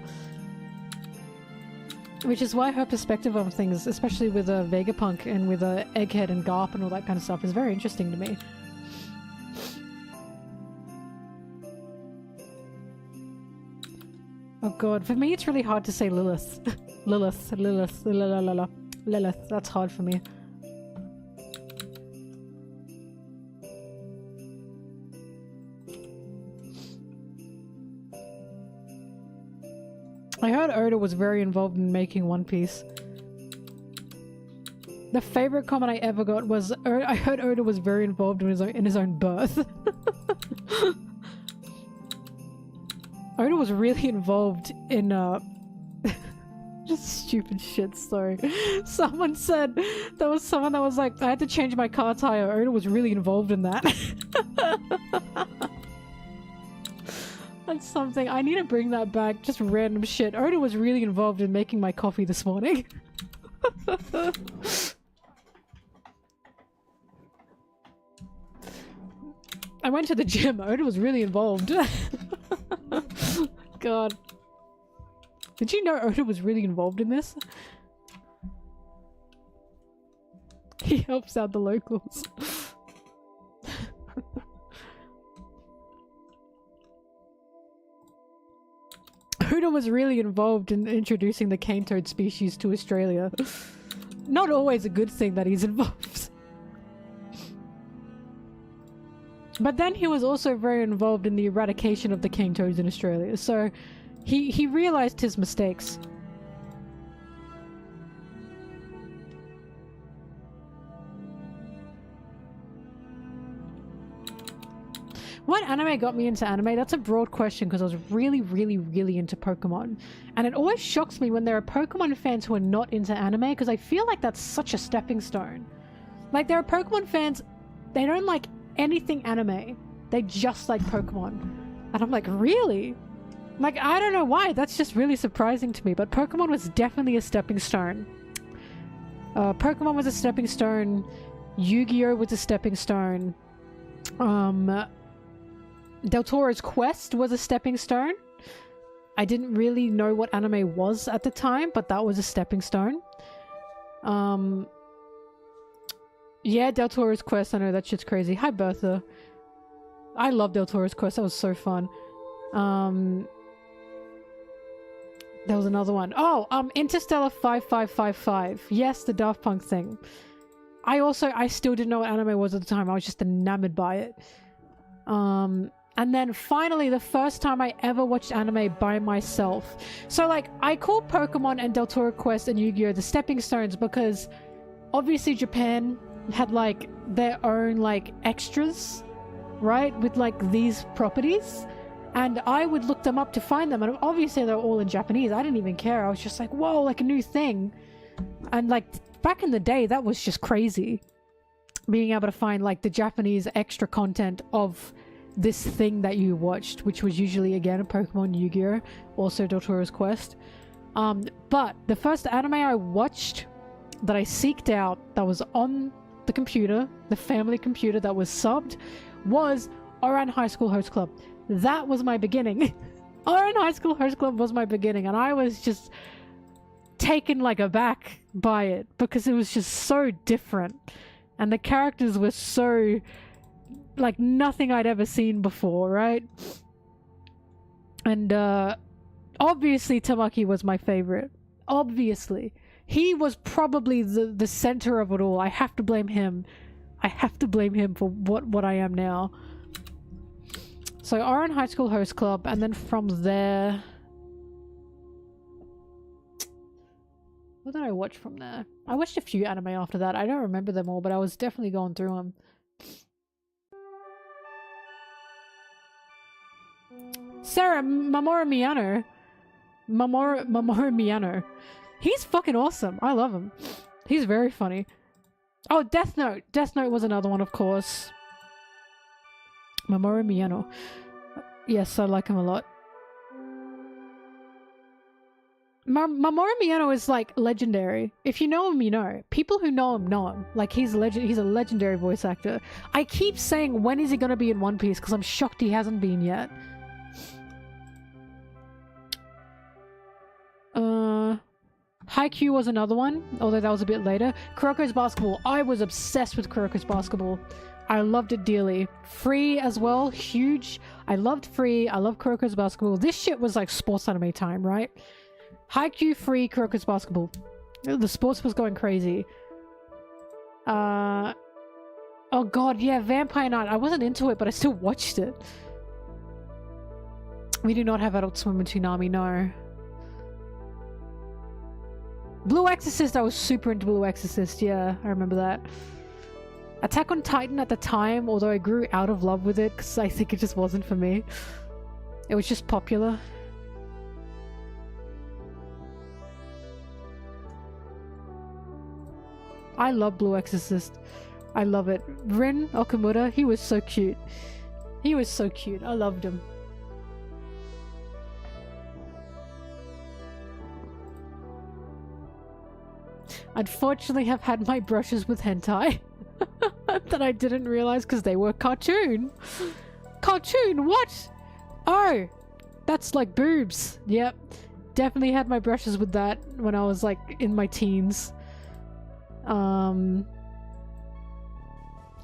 Which is why her perspective on things, especially with Vegapunk and with Egghead and Garp and all that kind of stuff, is very interesting to me. Oh god, for me it's really hard to say Lilith. Lilith. That's hard for me. I heard Oda was very involved in making One Piece. The favorite comment I ever got was, I heard Oda was very involved in his own birth. Oda was really involved in, just stupid shit, sorry. Someone said, there was someone that was like, I had to change my car tire. Oda was really involved in that. That's something, I need to bring that back, just random shit. Oda was really involved in making my coffee this morning. I went to the gym. Oda was really involved. God. Did you know Oda was really involved in this? He helps out the locals. Oda was really involved in introducing the cane toad species to Australia. Not always a good thing that he's involved. But then he was also very involved in the eradication of the cane toads in Australia, so he realized his mistakes. What anime got me into anime? That's a broad question because I was really, really, really into Pokemon. And it always shocks me when there are Pokemon fans who are not into anime because I feel like that's such a stepping stone. Like, there are Pokemon fans, they don't like anything anime. They just like Pokemon. And I'm like, really? Like, I don't know why. That's just really surprising to me. But Pokemon was definitely a stepping stone. Pokemon was a stepping stone. Yu-Gi-Oh! Was a stepping stone. Del Toro's Quest was a stepping stone. I didn't really know what anime was at the time, but that was a stepping stone. Yeah, Del Toro's Quest, I know that shit's crazy. Hi, Bertha. I love Del Toro's Quest, that was so fun. There was another one. Oh, Interstellar 5555. Yes, the Daft Punk thing. I still didn't know what anime was at the time. I was just enamored by it. And then finally, the first time I ever watched anime by myself. So, like, I call Pokemon and Del Toro Quest and Yu-Gi-Oh! The stepping stones because obviously Japan had, like, their own, like, extras, right? With, like, these properties. And I would look them up to find them. And obviously they're all in Japanese. I didn't even care. I was just like, whoa, like a new thing. And, like, back in the day, that was just crazy. Being able to find, like, the Japanese extra content of this thing that you watched, which was usually, again, Pokemon, Yu-Gi-Oh! Also Del Toro's Quest. But the first anime I watched that I seeked out that was on the computer, the family computer that was subbed, was Ouran High School Host Club. That was my beginning. Ouran High School Host Club was my beginning, and I was just taken, like, aback by it because it was just so different. And the characters were so, like, nothing I'd ever seen before, right? And, obviously Tamaki was my favorite. Obviously. He was probably the center of it all. I have to blame him. I have to blame him for what I am now. So, Ouran High School Host Club, and then from there... What did I watch from there? I watched a few anime after that. I don't remember them all, but I was definitely going through them. Sarah, Mamoru Miyano. Mamoru Miyano. He's fucking awesome. I love him. He's very funny. Oh, Death Note. Death Note was another one, of course. Mamoru Miyano. Yes, I like him a lot. Mamoru Miyano is, like, legendary. If you know him, you know. People who know him know him. Like, he's a legendary voice actor. I keep saying, when is he gonna be in One Piece? Because I'm shocked he hasn't been yet. Haikyuu was another one, although that was a bit later. Kuroko's Basketball. I was obsessed with Kuroko's Basketball. I loved it dearly. Free as well. Huge. I loved Free. I love Kuroko's Basketball. This shit was like sports anime time, right? Haikyuu, Free, Kuroko's Basketball. The sports was going crazy. Oh god, yeah, Vampire Knight. I wasn't into it, but I still watched it. We do not have Adult Swim in Toonami, no. Blue Exorcist, I was super into Blue Exorcist, yeah, I remember that. Attack on Titan at the time, although I grew out of love with it because I think it just wasn't for me. It was just popular. I love Blue Exorcist. I love it. Rin Okamura, he was so cute. He was so cute. I loved him. Unfortunately, have had my brushes with hentai. that I didn't realize because they were cartoon. Cartoon, what? Oh, that's like boobs. Yep. Definitely had my brushes with that when I was like in my teens. Oh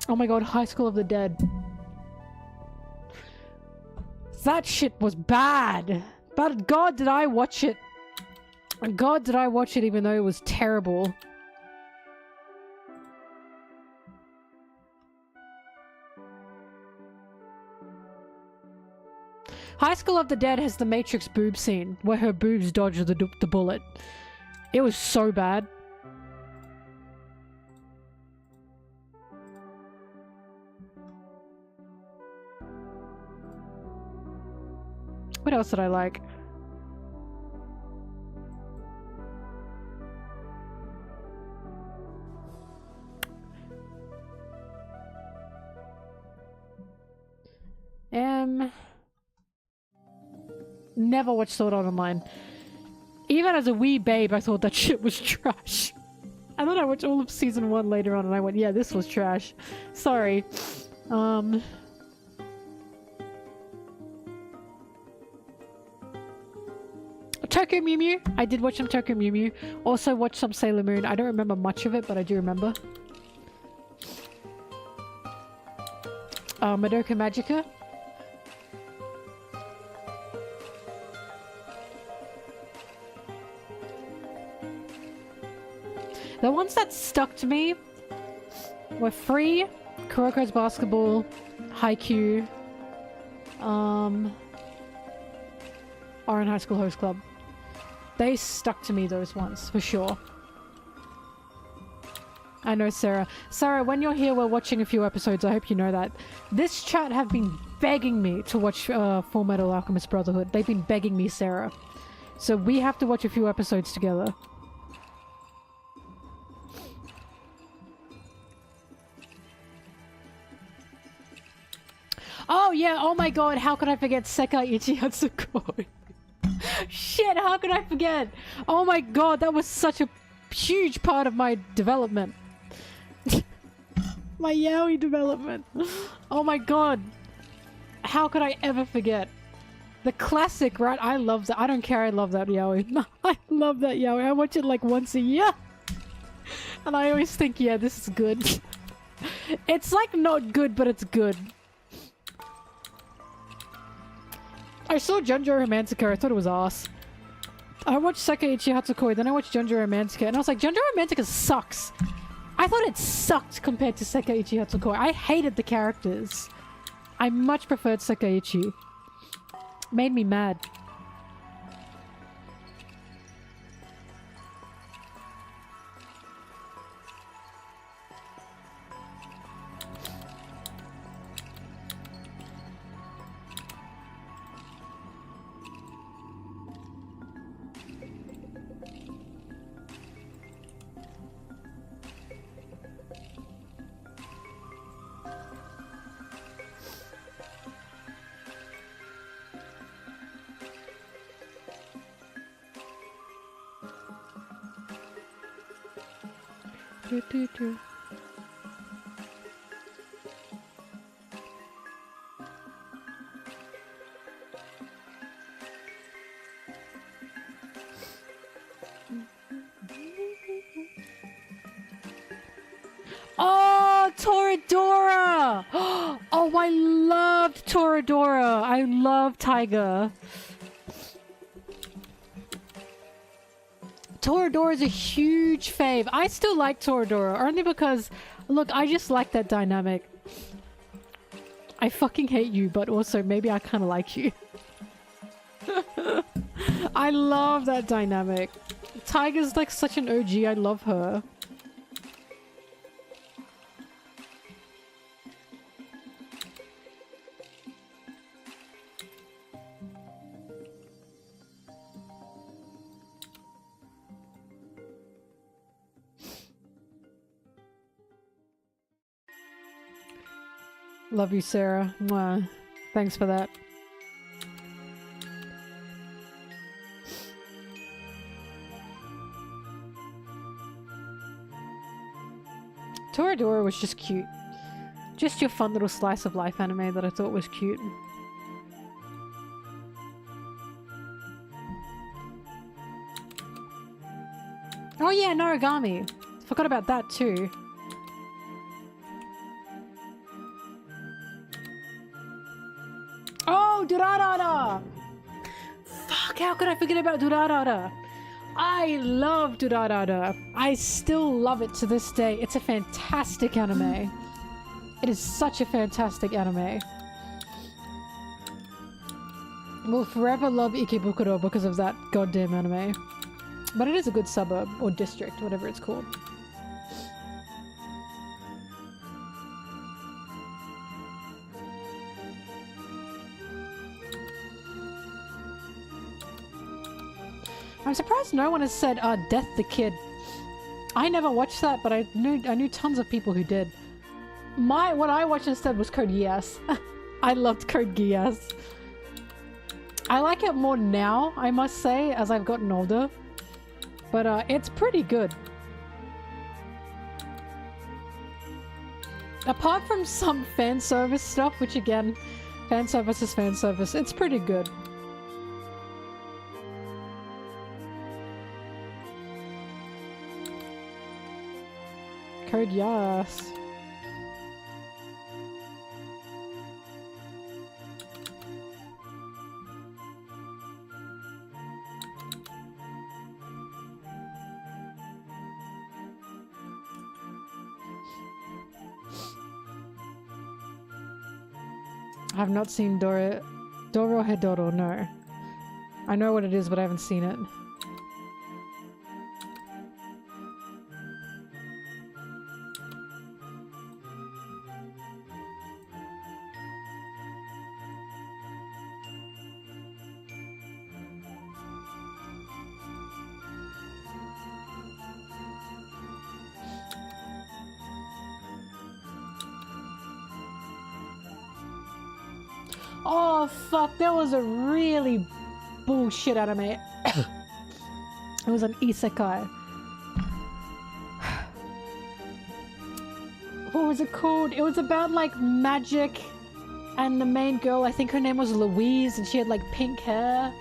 my god, High School of the Dead. That shit was bad. But god did I watch it. God did I watch it even though it was terrible. High School of the Dead has the Matrix boob scene where her boobs dodge the bullet. It was so bad. What else did I like? Never watched Sword Art Online. Even as a wee babe, I thought that shit was trash. And then I watched all of season 1 later on and I went, yeah, this was trash. Sorry. Tokyo Mew Mew. I did watch some Tokyo Mew Mew. Also watched some Sailor Moon. I don't remember much of it, but I do remember. Madoka Magica. The ones that stuck to me were Free, Kuroko's Basketball, Haikyuu, Oran High School Host Club. They stuck to me, those ones, for sure. I know, Sarah. Sarah, when you're here, we're watching a few episodes. I hope you know that. This chat have been begging me to watch Full Metal Alchemist Brotherhood. They've been begging me, Sarah. So we have to watch a few episodes together. Oh yeah, oh my god, how could I forget Sekai Ichi Hatsukoi? Shit, how could I forget? Oh my god, that was such a huge part of my development. My yaoi development. Oh my god. How could I ever forget? The classic, right? I love that. I don't care, I love that yaoi. I love that yaoi. I watch it like once a year. And I always think, yeah, this is good. It's like not good, but it's good. I saw Junjo Romantica, I thought it was ass. I watched Sekaiichi Hatsukoi, then I watched Junjo Romantica, and I was like, Junjo Romantica sucks. I thought it sucked compared to Sekaiichi Hatsukoi. I hated the characters. I much preferred Sekaiichi. Made me mad. Oh, Toradora! Oh, I loved Toradora. I love Tiger. Toradora is a huge fave. I still like Toradora, only because, look, I just like that dynamic. I fucking hate you, but also maybe I kind of like you. I love that dynamic. Tiger's like such an OG. I love her. Love you, Sarah. Mwah. Thanks for that. Toradora was just cute. Just your fun little slice of life anime that I thought was cute. Oh yeah, Noragami. Forgot about that too. Oh, Durarara! Fuck, how could I forget about Durarara? I love Durarara. I still love it to this day. It's a fantastic anime. It is such a fantastic anime. We'll forever love Ikebukuro because of that goddamn anime. But it is a good suburb, or district, whatever it's called. I'm surprised no one has said, Death the Kid. I never watched that, but I knew tons of people who did. What I watched instead was Code Geass. I loved Code Geass. I like it more now, I must say, as I've gotten older. But it's pretty good. Apart from some fan service stuff, which again, fan service is fan service, it's pretty good. Code Geass. I have not seen Dorohedoro, no. I know what it is, but I haven't seen it. Oh fuck, that was a really bullshit anime. It was an isekai. What was it called? It was about like magic and the main girl, I think her name was Louise, and she had like pink hair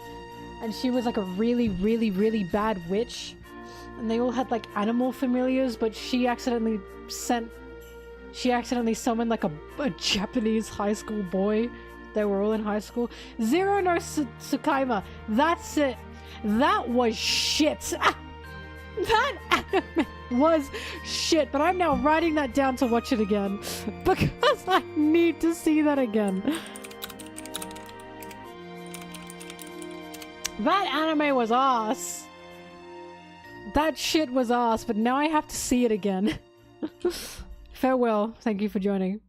and she was like a really bad witch, and they all had like animal familiars, but she accidentally summoned like a Japanese high school boy. They were all in high school. Zero no Tsukaima. That's it. That was shit. That anime was shit. But I'm now writing that down to watch it again. Because I need to see that again. That anime was ass. That shit was ass. But now I have to see it again. Farewell. Thank you for joining.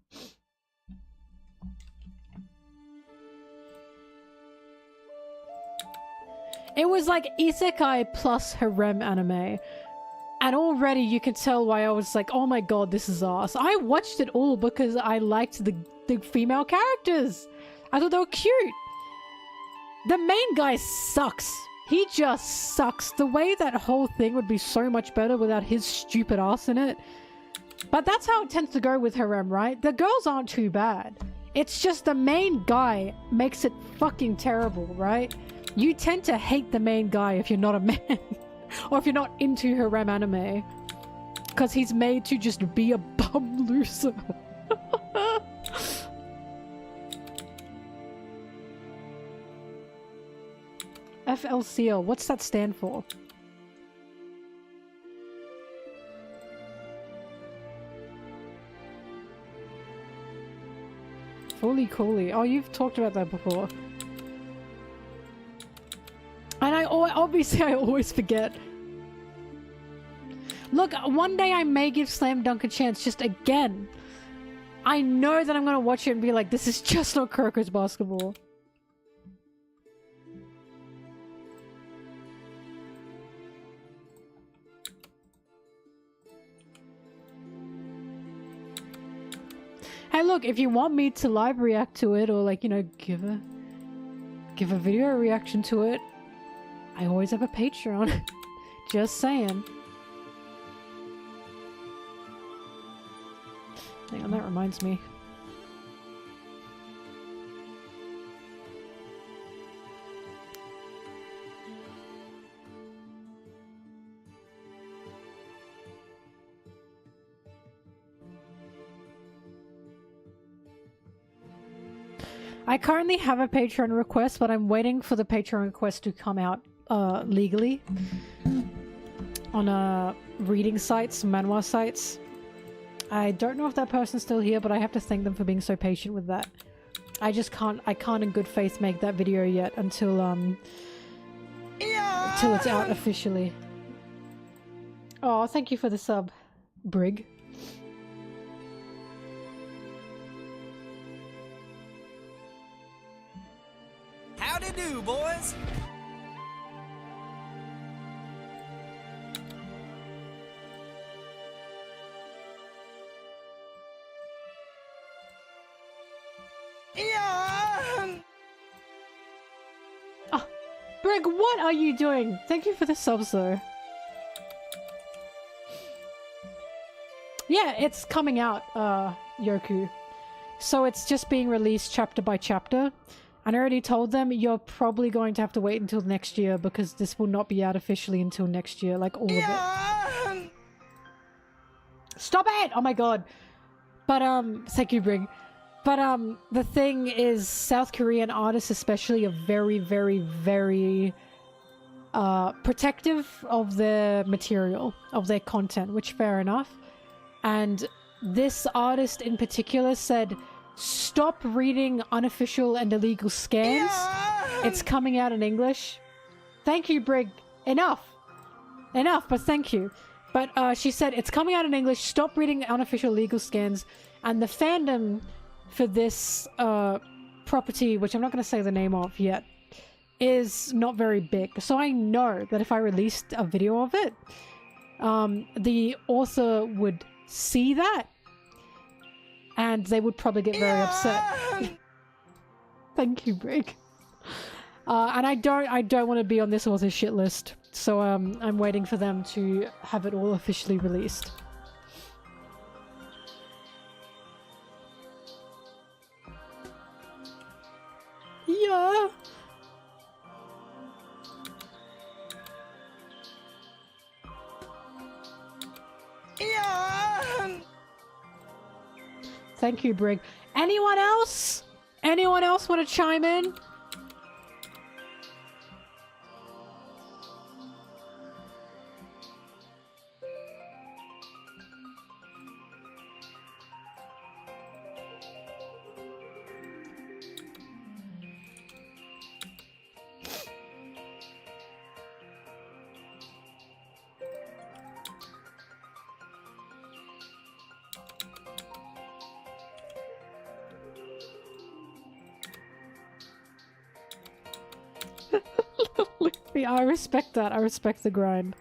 It was like isekai plus harem anime. And already you can tell why I was like, oh my god, this is ass. I watched it all because I liked the female characters. I thought they were cute. The main guy sucks. He just sucks. The way that whole thing would be so much better without his stupid ass in it. But that's how it tends to go with harem, right? The girls aren't too bad. It's just the main guy makes it fucking terrible, right? You tend to hate the main guy if you're not a man. Or if you're not into harem anime. Because he's made to just be a bum loser. FLCL, what's that stand for? Fully Coolly. Oh, you've talked about that before. And obviously I always forget. Look, one day I may give Slam Dunk a chance, just again. I know that I'm gonna watch it and be like, this is just not Croco's basketball. Hey look, if you want me to live react to it, or like, you know, give a video reaction to it, I always have a Patreon. Just saying. Hang on, that reminds me. I currently have a Patreon request, but I'm waiting for the Patreon request to come out legally on reading sites, manhwa sites. I don't know if that person's still here, but I have to thank them for being so patient with that. I can't in good faith make that video yet until it's out officially. Oh, thank you for the sub, Brig. Howdy do, boys. Oh, Brig, what are you doing? Thank you for the subs, though. Yeah, it's coming out, Yoku. So it's just being released chapter by chapter. And I already told them you're probably going to have to wait until next year because this will not be out officially until next year, like all of it. Stop it! Oh my god. But, thank you, Brig. But, the thing is, South Korean artists especially are very, very, very, protective of their material, of their content, which fair enough. And this artist in particular said, stop reading unofficial and illegal scans. It's coming out in English. Thank you, Brig. Enough. Enough, but thank you. But she said, it's coming out in English. Stop reading unofficial legal scans. And the fandom for this property, which I'm not going to say the name of yet, is not very big. So I know that if I released a video of it, the author would see that and they would probably get very upset. Thank you, Brig. And I don't want to be on this author's shit list, so I'm waiting for them to have it all officially released. Yeah. Thank you, Brig. Anyone else? Anyone else want to chime in? I respect that. I respect the grind.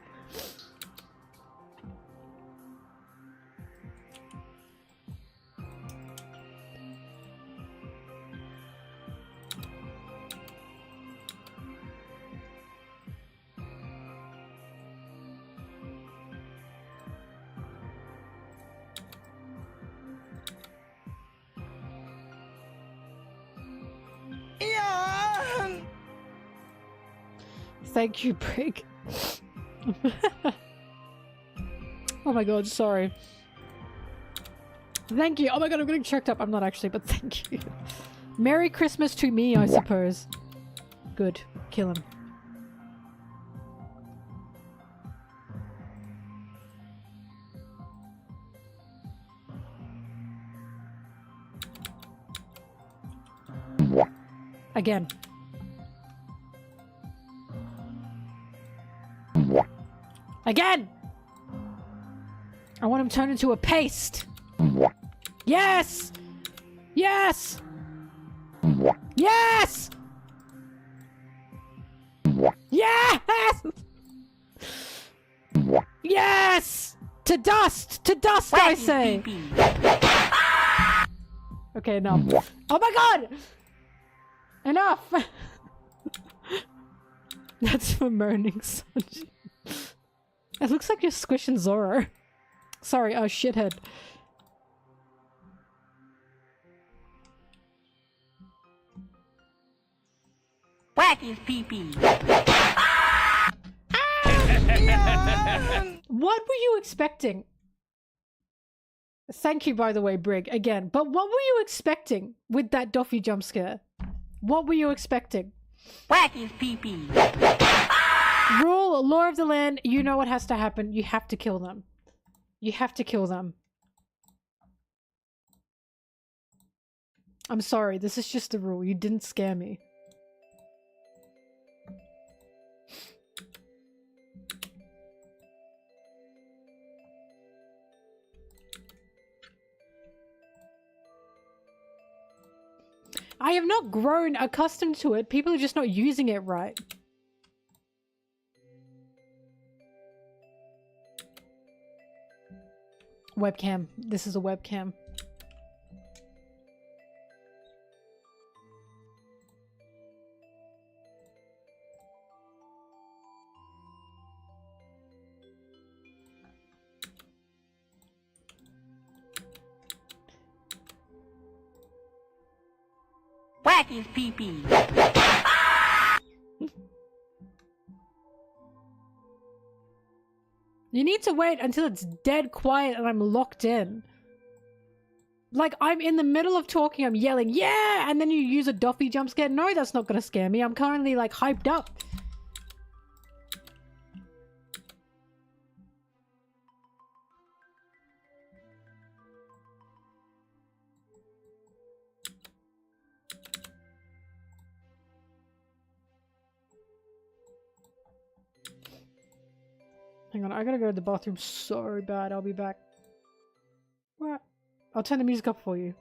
Thank you, Brig. Oh my god, sorry. Thank you. Oh my god, I'm getting choked up. I'm not actually, but thank you. Merry Christmas to me, I suppose. Good. Kill him. Again. Again! I want him turned into a paste! Yes! Yes! Yes! Yes! Yes! To dust! To dust, I say! Okay, enough. Oh my god! Enough! That's for moaning such. It looks like you're squishing Zoro. Sorry, shithead. Whack his pee-pee. What were you expecting? Thank you, by the way, Brig, again. But what were you expecting with that Doffy jump scare? What were you expecting? Whack his pee-pee. Rule, law of the land, you know what has to happen. You have to kill them. You have to kill them. I'm sorry, this is just the rule. You didn't scare me. I have not grown accustomed to it. People are just not using it right. Webcam. This is a webcam. Whack his pee-pee. You need to wait until it's dead quiet and I'm locked in. Like, I'm in the middle of talking, I'm yelling, yeah! And then you use a Doffy jump scare. No, that's not gonna scare me. I'm currently, like, hyped up. Hang on, I gotta go to the bathroom so bad. I'll be back. What? I'll turn the music up for you.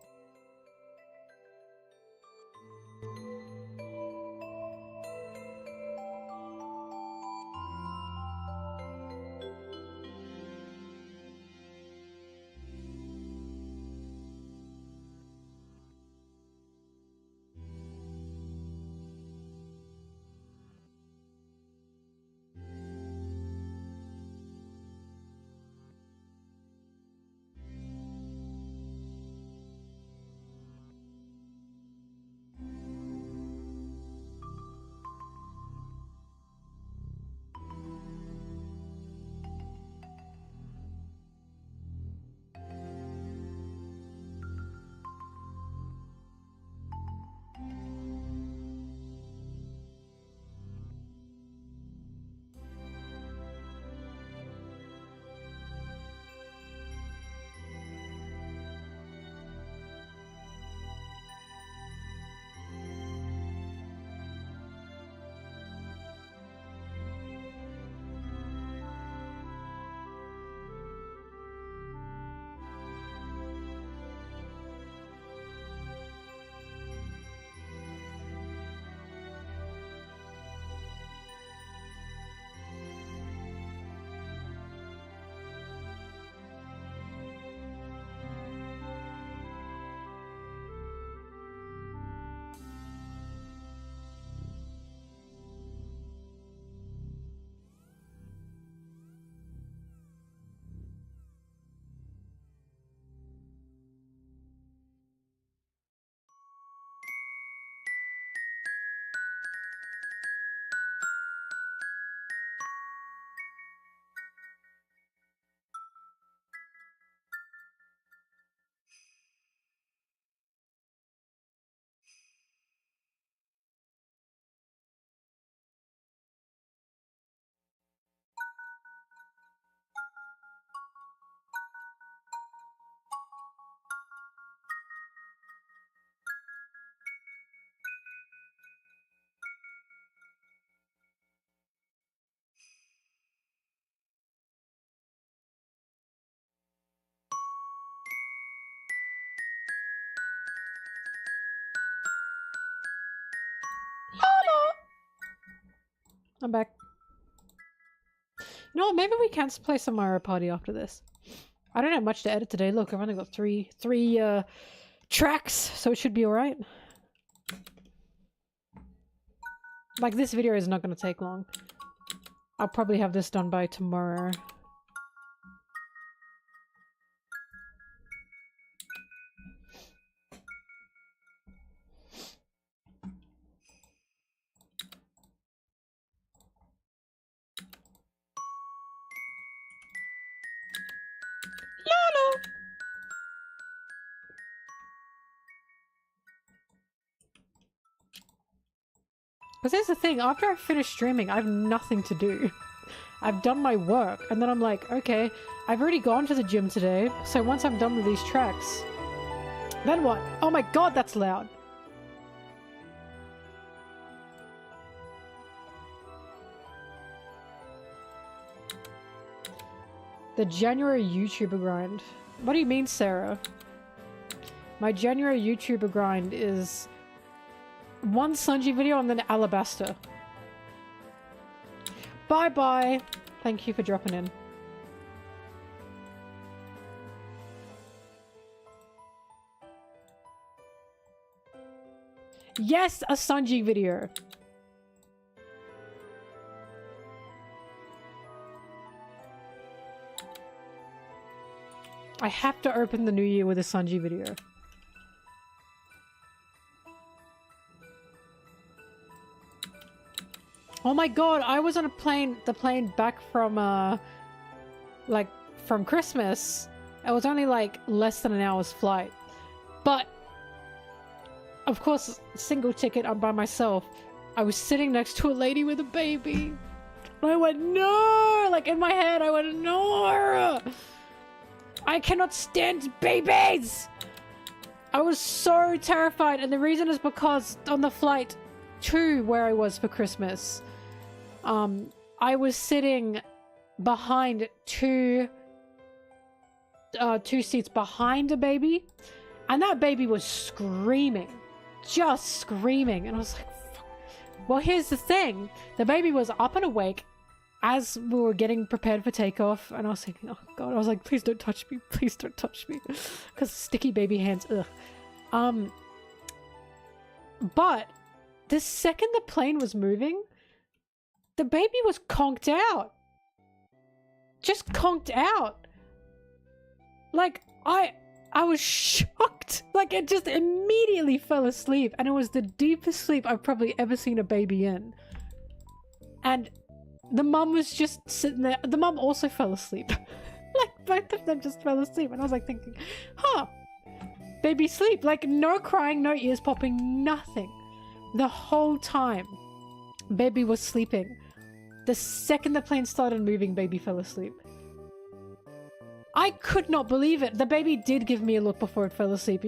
I'm back. You know what? Maybe we can play some Mario Party after this. I don't have much to edit today. Look, I've only got three tracks, so it should be alright. Like, this video is not going to take long. I'll probably have this done by tomorrow. Because here's the thing, after I finish streaming, I have nothing to do. I've done my work, and then I'm like, okay, I've already gone to the gym today, so once I'm done with these tracks, then what? Oh my god, that's loud. The January YouTuber grind. What do you mean, Sarah? My January YouTuber grind is one Sanji video and then Alabaster. Bye-bye. Thank you for dropping in. Yes, a Sanji video. I have to open the new year with a Sanji video. Oh my god, I was on the plane back from, like, from Christmas. It was only, like, less than an hour's flight. But, of course, single ticket, I'm by myself. I was sitting next to a lady with a baby. And I went, no! Like, in my head, I went, no! I cannot stand babies! I was so terrified, and the reason is because on the flight to where I was for Christmas, I was sitting behind two seats behind a baby, and that baby was screaming, just screaming, and I was like, fuck. Well, here's the thing, the baby was up and awake as we were getting prepared for takeoff, and I was thinking, oh god, I was like, please don't touch me, please don't touch me, because sticky baby hands, ugh. But the second the plane was moving, the baby was conked out. Just conked out. Like, I was shocked. Like, it just immediately fell asleep. And it was the deepest sleep I've probably ever seen a baby in. And the mum was just sitting there. The mum also fell asleep. Like, both of them just fell asleep. And I was like thinking, huh, baby sleep. Like, no crying, no ears popping, nothing. The whole time, baby was sleeping. The second the plane started moving, baby fell asleep. I could not believe it. The baby did give me a look before it fell asleep.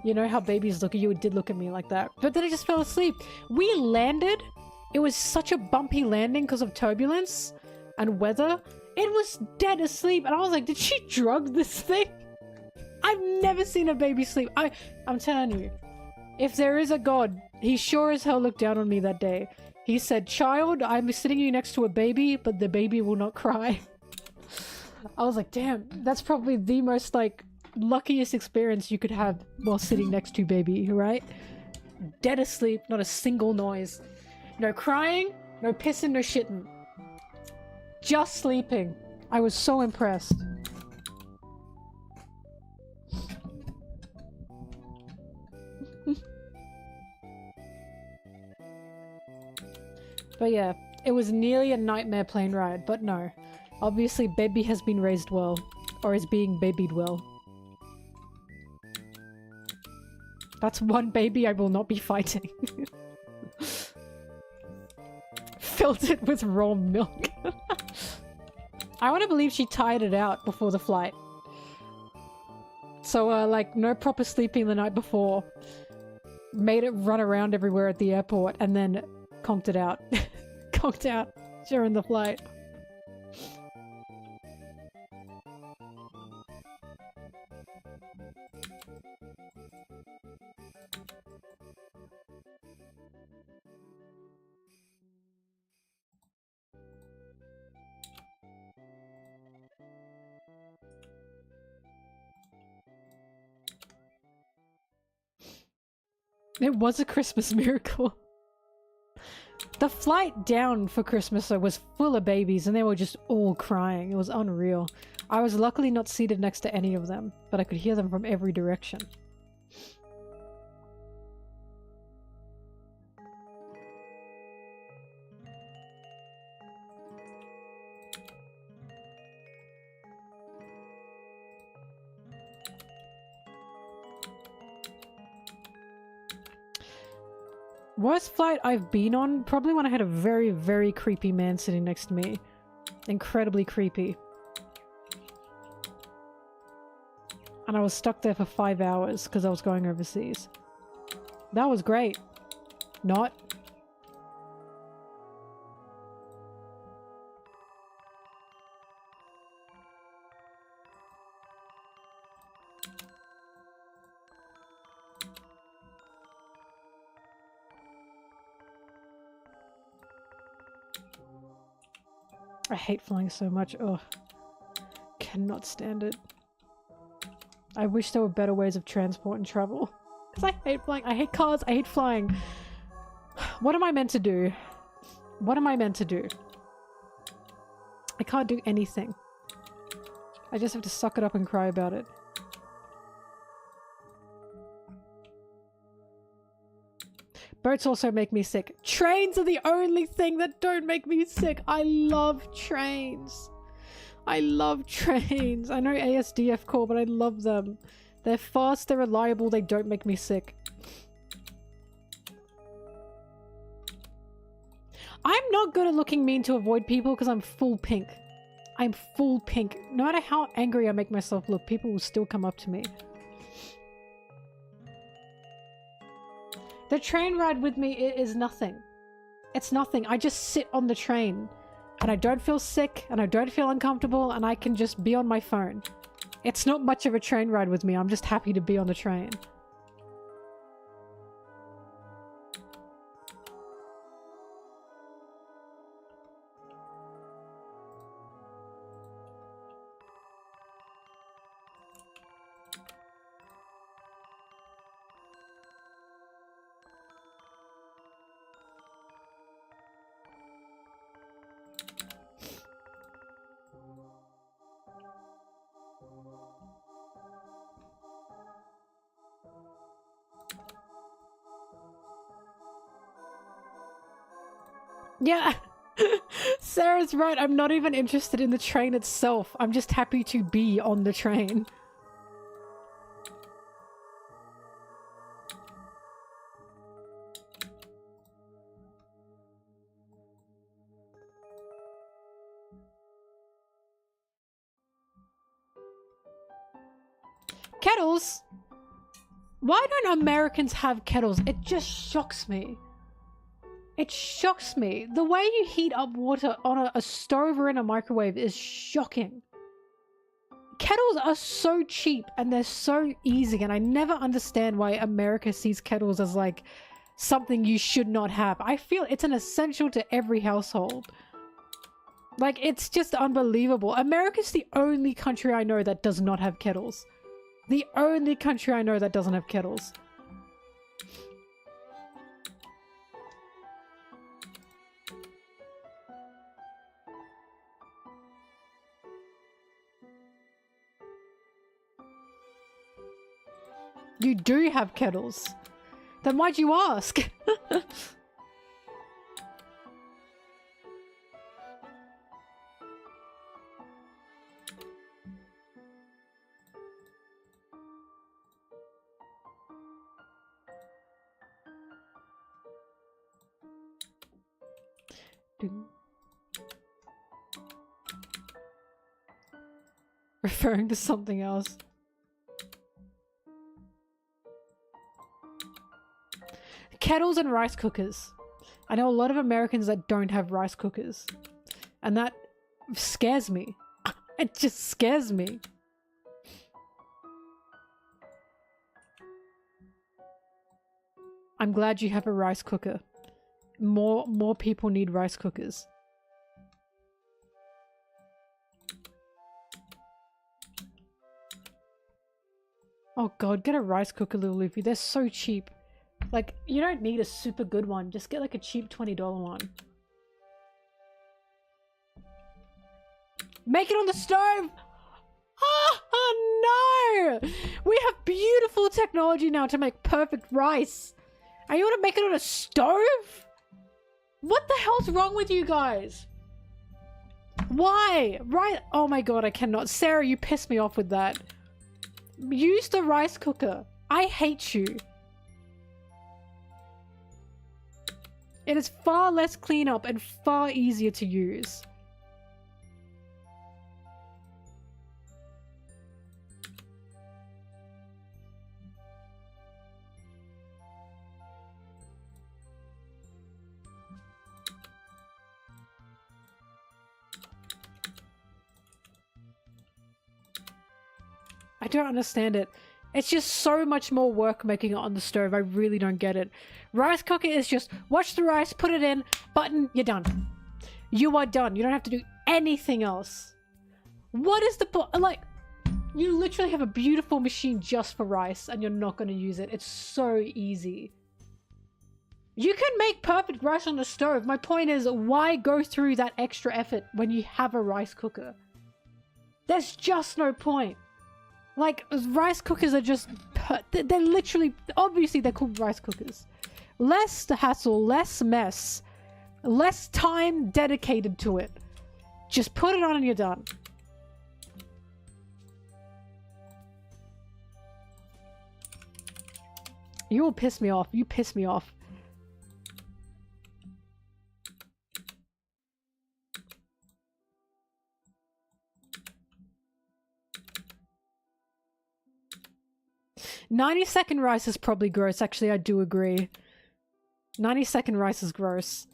You know how babies look at you? It did look at me like that. But then it just fell asleep. We landed. It was such a bumpy landing because of turbulence and weather. It was dead asleep. And I was like, did she drug this thing? I've never seen a baby sleep. I'm telling you, if there is a God, he sure as hell looked down on me that day. He said, child, I'm sitting you next to a baby, but the baby will not cry. I was like, damn, that's probably the most, like, luckiest experience you could have while sitting next to baby, right? Dead asleep, not a single noise. No crying, no pissing, no shitting. Just sleeping. I was so impressed. But yeah, it was nearly a nightmare plane ride, but no. Obviously, baby has been raised well, or is being babied well. That's one baby I will not be fighting. Filled it with raw milk. I want to believe she tired it out before the flight. So, like, no proper sleeping the night before. Made it run around everywhere at the airport, and then conked it out. Conked out during the flight. It was a Christmas miracle. The flight down for Christmas though was full of babies and they were just all crying. It was unreal. I was luckily not seated next to any of them, but I could hear them from every direction. Worst flight I've been on? Probably when I had a very, very creepy man sitting next to me. Incredibly creepy. And I was stuck there for 5 hours because I was going overseas. That was great. Not. I hate flying so much. Ugh. Cannot stand it. I wish there were better ways of transport and travel. Because I hate flying. I hate cars. I hate flying. What am I meant to do? What am I meant to do? I can't do anything. I just have to suck it up and cry about it. Boats also make me sick. Trains are the only thing that don't make me sick. I love trains. I love trains. I know ASDF call, but I love them. They're fast, they're reliable, they don't make me sick. I'm not good at looking mean to avoid people because I'm full pink. I'm full pink. No matter how angry I make myself look, people will still come up to me. The train ride with me is nothing. It's nothing. I just sit on the train and I don't feel sick and I don't feel uncomfortable and I can just be on my phone. It's not much of a train ride with me. I'm just happy to be on the train. Yeah, Sarah's right. I'm not even interested in the train itself. I'm just happy to be on the train. Kettles? Why don't Americans have kettles? It just shocks me. It shocks me. The way you heat up water on a stove or in a microwave is shocking. Kettles are so cheap and they're so easy, and I never understand why America sees kettles as like something you should not have. I feel it's an essential to every household. Like, it's just unbelievable. America's the only country I know that does not have kettles. The only country I know that doesn't have kettles. You do have kettles. Then why'd you ask? Referring to something else. Kettles and rice cookers. I know a lot of Americans that don't have rice cookers. And that scares me. It just scares me. I'm glad you have a rice cooker. More people need rice cookers. Oh god, get a rice cooker, little Luffy. They're so cheap. Like, you don't need a super good one. Just get like a cheap $20 one. Make it on the stove! Oh no! We have beautiful technology now to make perfect rice. And you want to make it on a stove? What the hell's wrong with you guys? Why? Right? Oh my god, I cannot. Sarah, you pissed me off with that. Use the rice cooker. I hate you. It is far less cleanup and far easier to use. I don't understand it. It's just so much more work making it on the stove. I really don't get it. Rice cooker is just wash the rice, put it in, button, you're done. You are done. You don't have to do anything else. What is the point? Like, you literally have a beautiful machine just for rice and you're not going to use it. It's so easy. You can make perfect rice on the stove. My point is, why go through that extra effort when you have a rice cooker? There's just no point. Like, rice cookers are just... They're literally... Obviously, they're called rice cookers. Less hassle, less mess. Less time dedicated to it. Just put it on and you're done. You will piss me off. You piss me off. "90-second rice is probably gross." Actually, I do agree. 90-second rice is gross.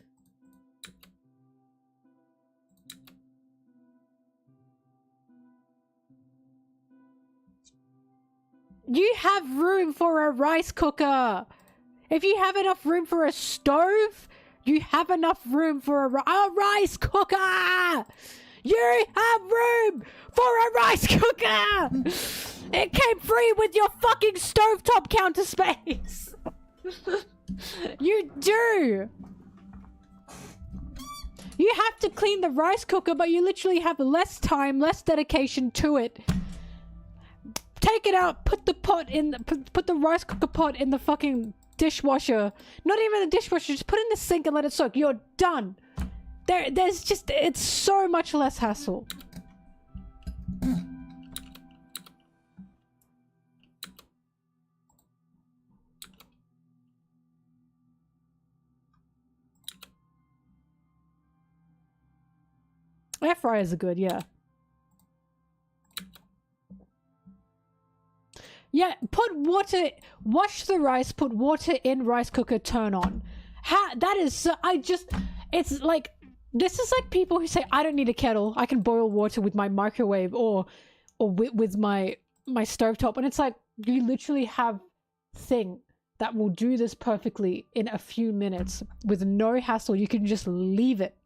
You have room for a rice cooker. If you have enough room for a stove, you have enough room for a rice cooker. You have room for a rice cooker. It came free with your fucking stovetop counter space. You do. You have to clean the rice cooker, but you literally have less time, less dedication to it. Take it out, put the pot in, put the rice cooker pot in the fucking dishwasher. Not even the dishwasher, just put it in the sink and let it soak. You're done. There's just, it's so much less hassle. Air fryers are good, yeah. Yeah, put water, wash the rice, put water in rice cooker, turn on. That is so, it's like, this is like people who say, I don't need a kettle, I can boil water with my microwave or with my stovetop. And it's like, you literally have thing that will do this perfectly in a few minutes with no hassle. You can just leave it.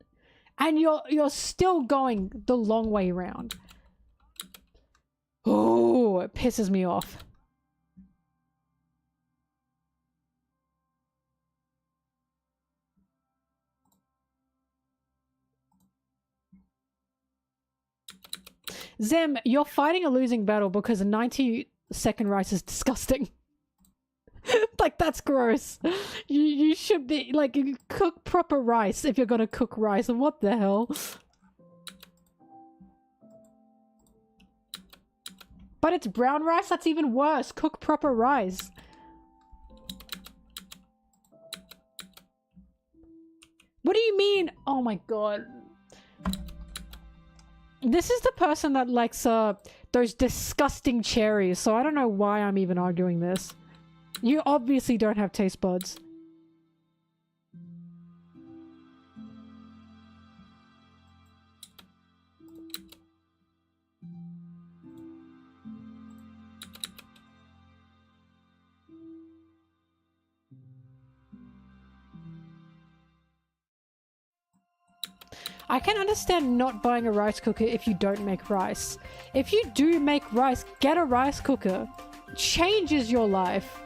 And you're still going the long way around. Oh, it pisses me off. Zem, you're fighting a losing battle because a 90-second rice is disgusting. Like, that's gross. You should be, like, you cook proper rice if you're gonna cook rice. What the hell? But it's brown rice? That's even worse. Cook proper rice. What do you mean? Oh my god. This is the person that likes those disgusting cherries, so I don't know why I'm even arguing this. You obviously don't have taste buds. I can understand not buying a rice cooker if you don't make rice. If you do make rice, get a rice cooker. Changes your life.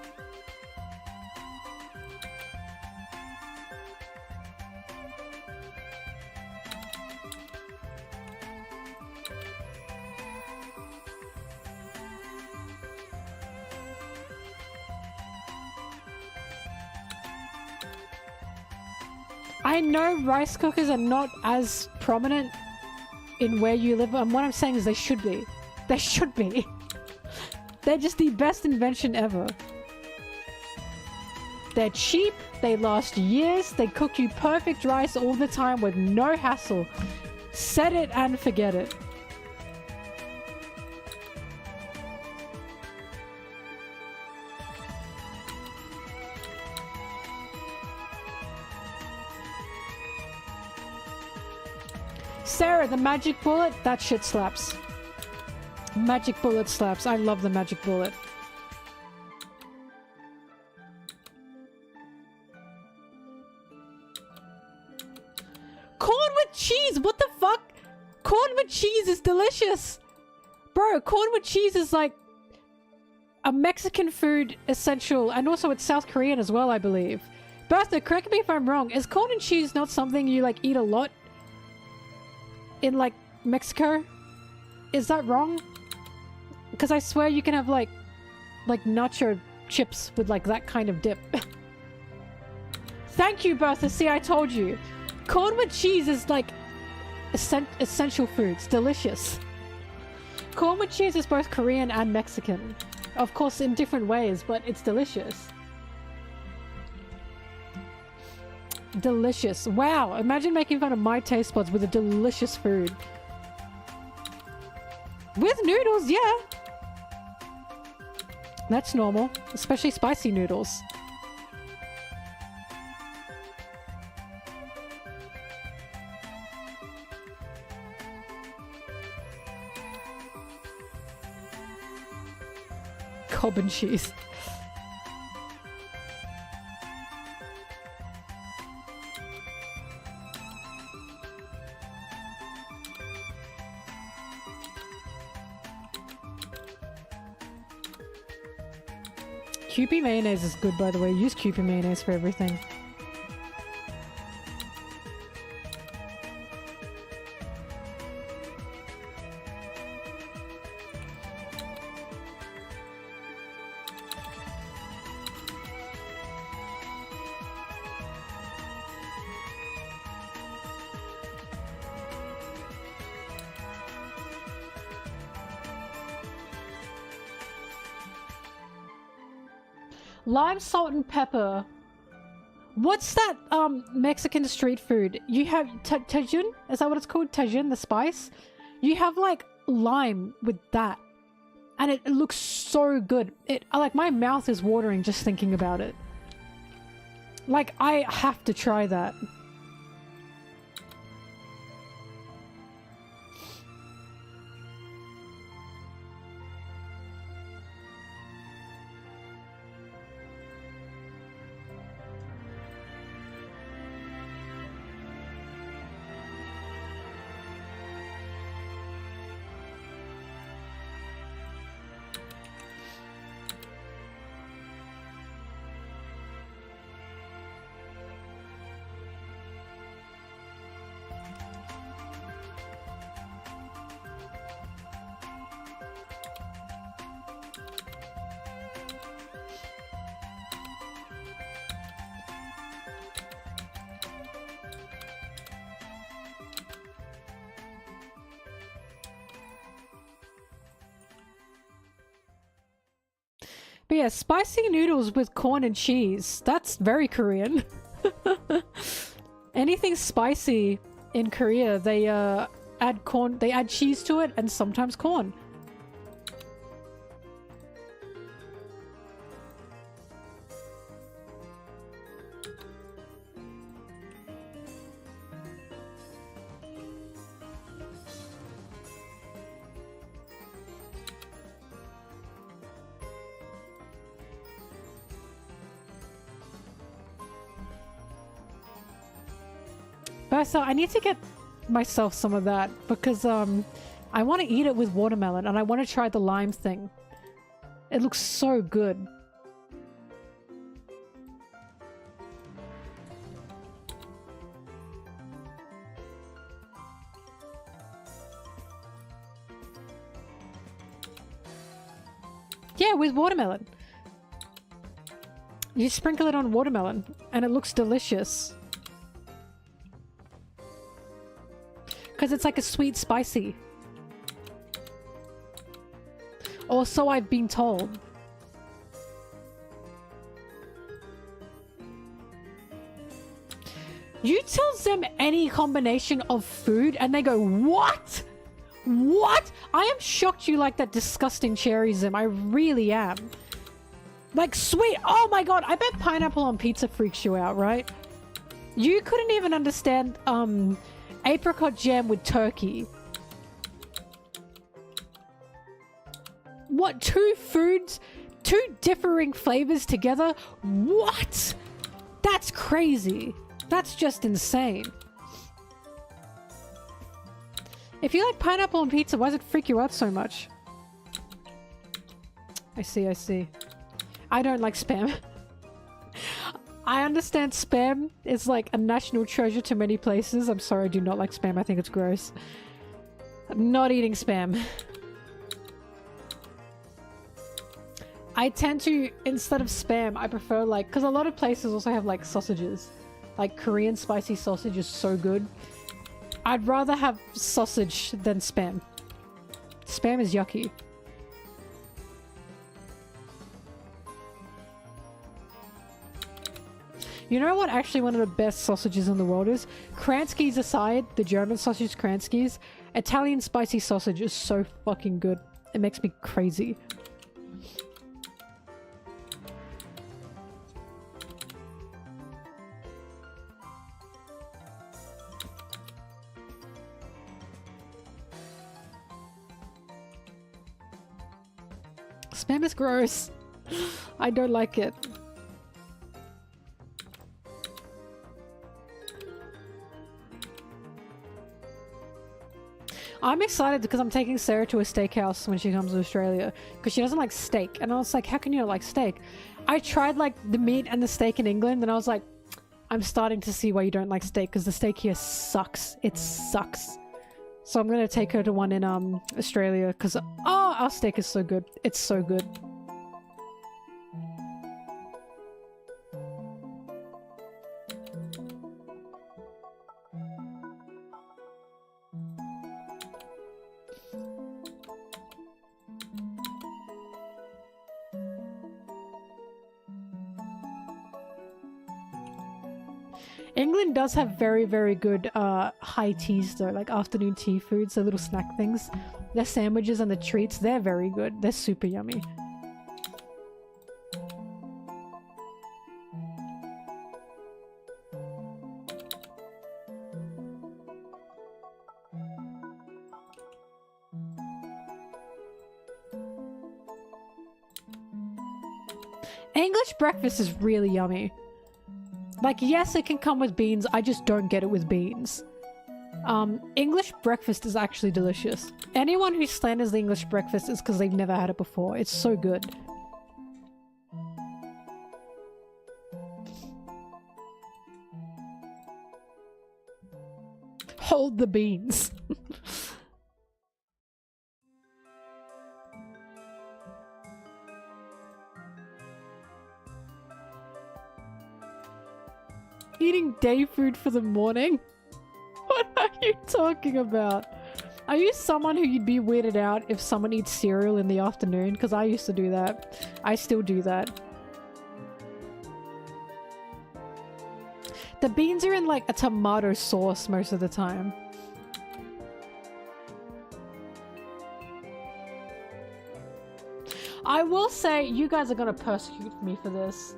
I know rice cookers are not as prominent in where you live, and what I'm saying is they should be. They should be. They're just the best invention ever. They're cheap, they last years, they cook you perfect rice all the time with no hassle. Set it and forget it. Sarah, the magic bullet, that shit slaps. Magic bullet slaps. I love the magic bullet. Corn with cheese! What the fuck? Corn with cheese is delicious! Bro, corn with cheese is like a Mexican food essential, and also it's South Korean as well, I believe. Bertha, correct me if I'm wrong. Is corn and cheese not something you like eat a lot in like Mexico? Is that wrong? Because I swear you can have like nacho chips with like that kind of dip. Thank you, Bertha. See, I told you. Corn with cheese is like essential foods. Delicious. Corn with cheese is both Korean and Mexican. Of course, in different ways, but it's delicious. Delicious. Wow, imagine making fun of my taste buds with a delicious food. With noodles, yeah. That's normal, especially spicy noodles. Cobb and cheese. Kewpie mayonnaise is good, by the way. Use Kewpie mayonnaise for everything. Lime, salt, and pepper. What's that Mexican street food? You have tajin? Is that what it's called? Tajin, the spice? You have like lime with that. And it looks so good. Like my mouth is watering just thinking about it. Like I have to try that. But yeah, spicy noodles with corn and cheese. That's very Korean. Anything spicy in Korea, they add corn, they add cheese to it and sometimes corn. So I need to get myself some of that because I want to eat it with watermelon and I want to try the lime thing. It looks so good. Yeah, with watermelon. You sprinkle it on watermelon and it looks delicious. Because it's like a sweet spicy. Or so I've been told. You tell them any combination of food and they go, what? What? I am shocked you like that disgusting cherry Zim. I really am. Like, sweet. Oh my god. I bet pineapple on pizza freaks you out, right? You couldn't even understand apricot jam with turkey. What? Two foods? Two differing flavors together? What? That's crazy. That's just insane. If you like pineapple on pizza, why does it freak you out so much? I see, I see. I don't like Spam. I understand Spam is like a national treasure to many places. I'm sorry, I do not like Spam. I think it's gross. I'm not eating Spam. I tend to, instead of Spam, I prefer like, because a lot of places also have like sausages. Like Korean spicy sausage is so good. I'd rather have sausage than Spam. Spam is yucky. You know what actually one of the best sausages in the world is? Kranskis aside, the German sausage Kranskis, Italian spicy sausage is so fucking good. It makes me crazy. Spam is gross. I don't like it. I'm excited because I'm taking Sarah to a steakhouse when she comes to Australia because she doesn't like steak. And I was like, how can you not like steak? I tried like the meat and the steak in England and I was like, I'm starting to see why you don't like steak because the steak here sucks. It sucks. So I'm going to take her to one in Australia because our steak is so good. It's so good. England does have very, very good high teas though, like afternoon tea foods, the little snack things. Their sandwiches and the treats, they're very good. They're super yummy. English breakfast is really yummy. Like, yes, it can come with beans. I just don't get it with beans. English breakfast is actually delicious. Anyone who slanders the English breakfast is because they've never had it before. It's so good. Hold the beans. Eating day food for the morning? What are you talking about? Are you someone who you'd be weirded out if someone eats cereal in the afternoon? Because I used to do that. I still do that. The beans are in like a tomato sauce most of the time. I will say, you guys are gonna persecute me for this.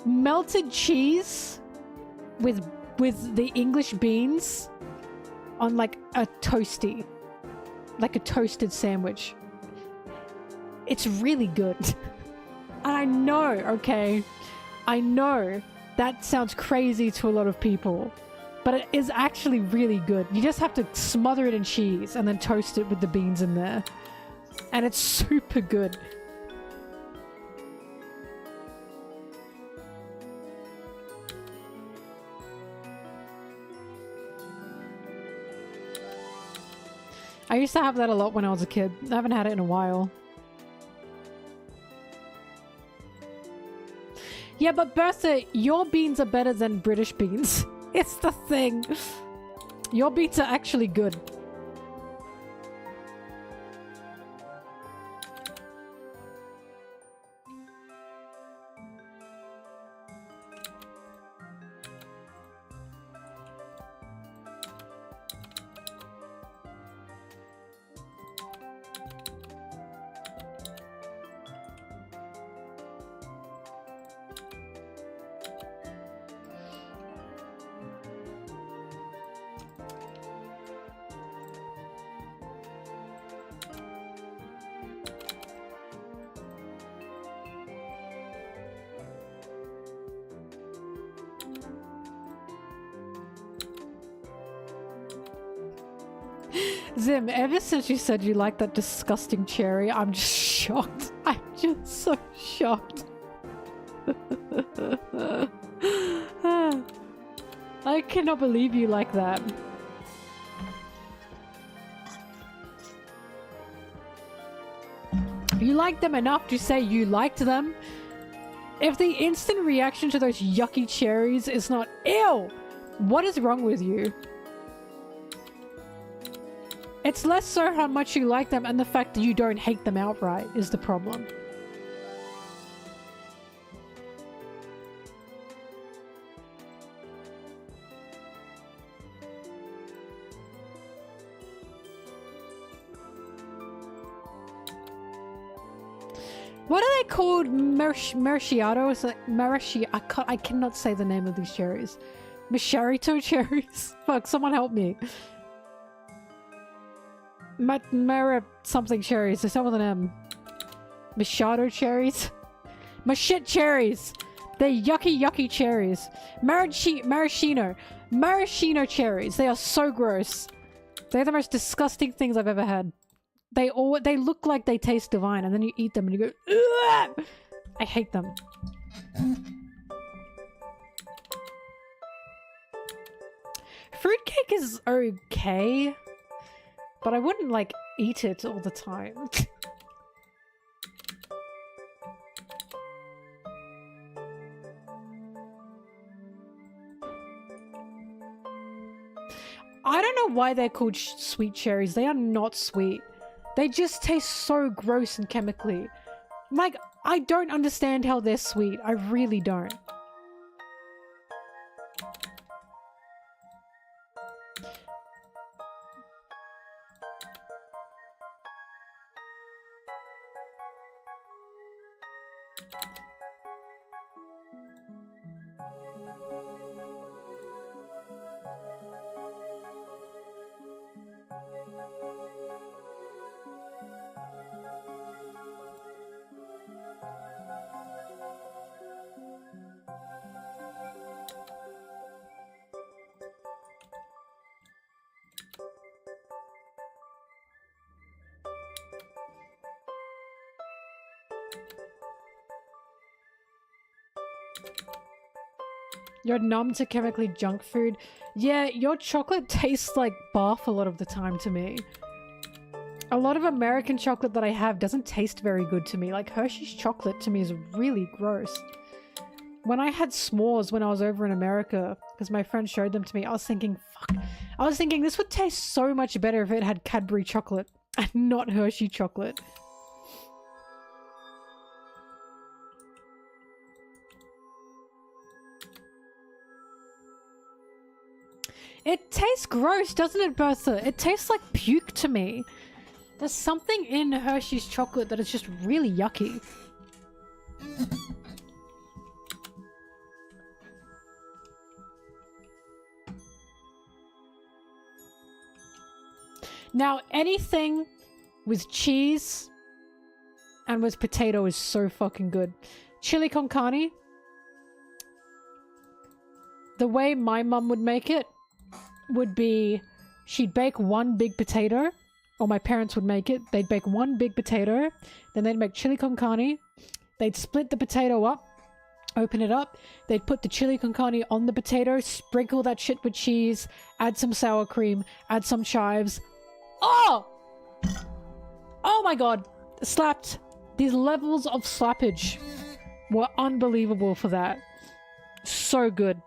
Melted cheese with the English beans on like a toasty, like a toasted sandwich. It's really good. And I know, okay, I know that sounds crazy to a lot of people, but it is actually really good. You just have to smother it in cheese and then toast it with the beans in there. And it's super good. I used to have that a lot when I was a kid. I haven't had it in a while. Yeah, but Bertha, your beans are better than British beans. It's the thing. Your beans are actually good. Zim, ever since you said you like that disgusting cherry, I'm just shocked. I'm just so shocked. I cannot believe you like that. You liked them enough to say you liked them. If the instant reaction to those yucky cherries is not ew, what is wrong with you? It's less so how much you like them and the fact that you don't hate them outright is the problem. What are they called? Maraschino? Is it Maraschino? I cannot say the name of these cherries. Maraschino cherries? Fuck, someone help me. Mara something cherries. They start with an M. Machado cherries? Mashit cherries! They're yucky cherries. Maraschino cherries. They are so gross. They're the most disgusting things I've ever had. They look like they taste divine, and then you eat them and you go, ugh! I hate them. Fruitcake is okay, but I wouldn't like eat it all the time. I don't know why they're called sweet cherries. They are not sweet. They just taste so gross and chemically. Like, I don't understand how they're sweet. I really don't. You're numb to chemically junk food. Yeah, your chocolate tastes like barf a lot of the time to me. A lot of American chocolate that I have doesn't taste very good to me. Like Hershey's chocolate to me is really gross. When I had s'mores when I was over in America, because my friend showed them to me, I was thinking, fuck. I was thinking this would taste so much better if it had Cadbury chocolate and not Hershey chocolate. It tastes gross, doesn't it, Bertha? It tastes like puke to me. There's something in Hershey's chocolate that is just really yucky. Now, anything with cheese and with potato is so fucking good. Chili con carne. The way my mum would make it would be she'd bake one big potato, or my parents would make it. They'd bake one big potato, then they'd make chili con carne. They'd split the potato up, open it up. They'd put the chili con carne on the potato, sprinkle that shit with cheese, add some sour cream, add some chives. Oh! Oh my god. Slapped. These levels of slappage were unbelievable for that. So good.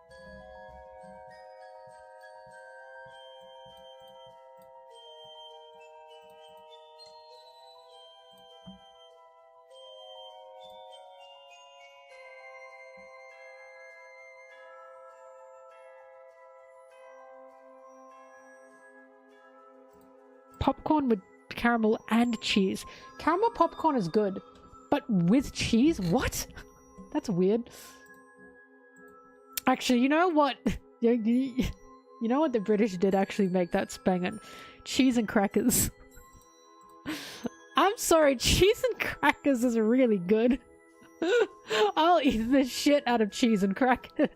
Popcorn with caramel and cheese. Caramel popcorn is good, but with cheese? What? That's weird. Actually, you know what? You know what the British did actually make that spangin'? Cheese and crackers. I'm sorry, cheese and crackers is really good. I'll eat the shit out of cheese and crackers.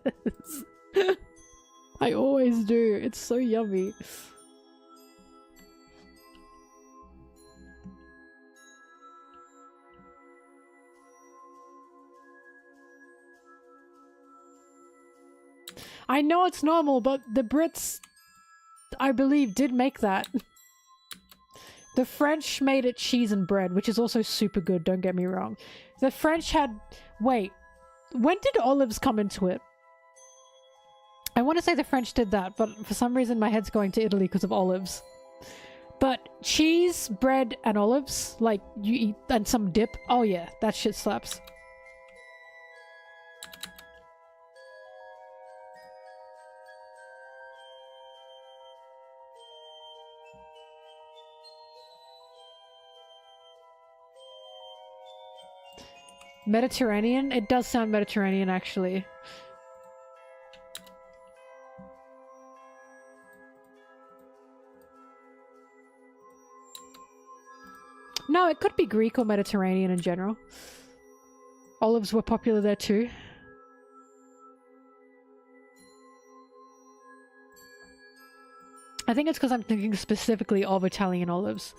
I always do. It's so yummy. I know it's normal, but the Brits, I believe, did make that. The French made it cheese and bread, which is also super good, don't get me wrong. The French had... Wait, when did olives come into it? I want to say the French did that, but for some reason my head's going to Italy because of olives. But cheese, bread, and olives, like, you eat, and some dip, oh yeah, that shit slaps. Mediterranean? It does sound Mediterranean, actually. No, it could be Greek or Mediterranean in general. Olives were popular there too. I think it's because I'm thinking specifically of Italian olives.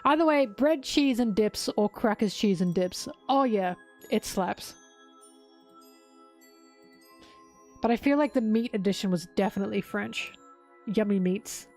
Either way, bread, cheese, and dips, or crackers, cheese, and dips. Oh yeah, it slaps. But I feel like the meat edition was definitely French. Yummy meats.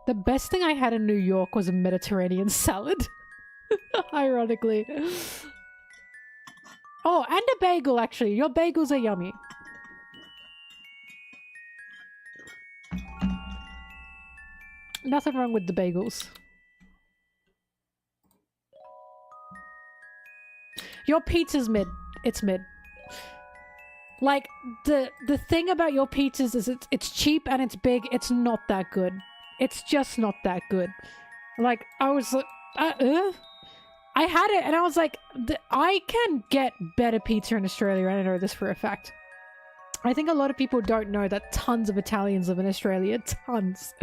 The best thing I had in New York was a Mediterranean salad. Ironically. Oh, and a bagel, actually. Your bagels are yummy. Nothing wrong with the bagels. Your pizza's mid. It's mid. Like, the thing about your pizzas is it's cheap and it's big. It's not that good. It's just not that good. Like, I was like, I had it and I was like, I can get better pizza in Australia, and I know this for a fact. I think a lot of people don't know that tons of Italians live in Australia. Tons.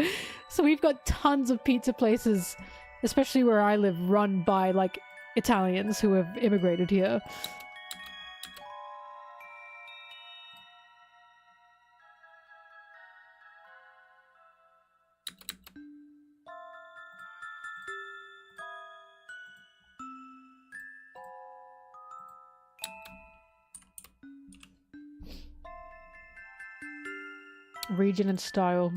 So we've got tons of pizza places, especially where I live, run by, like, Italians who have immigrated here. Region and style.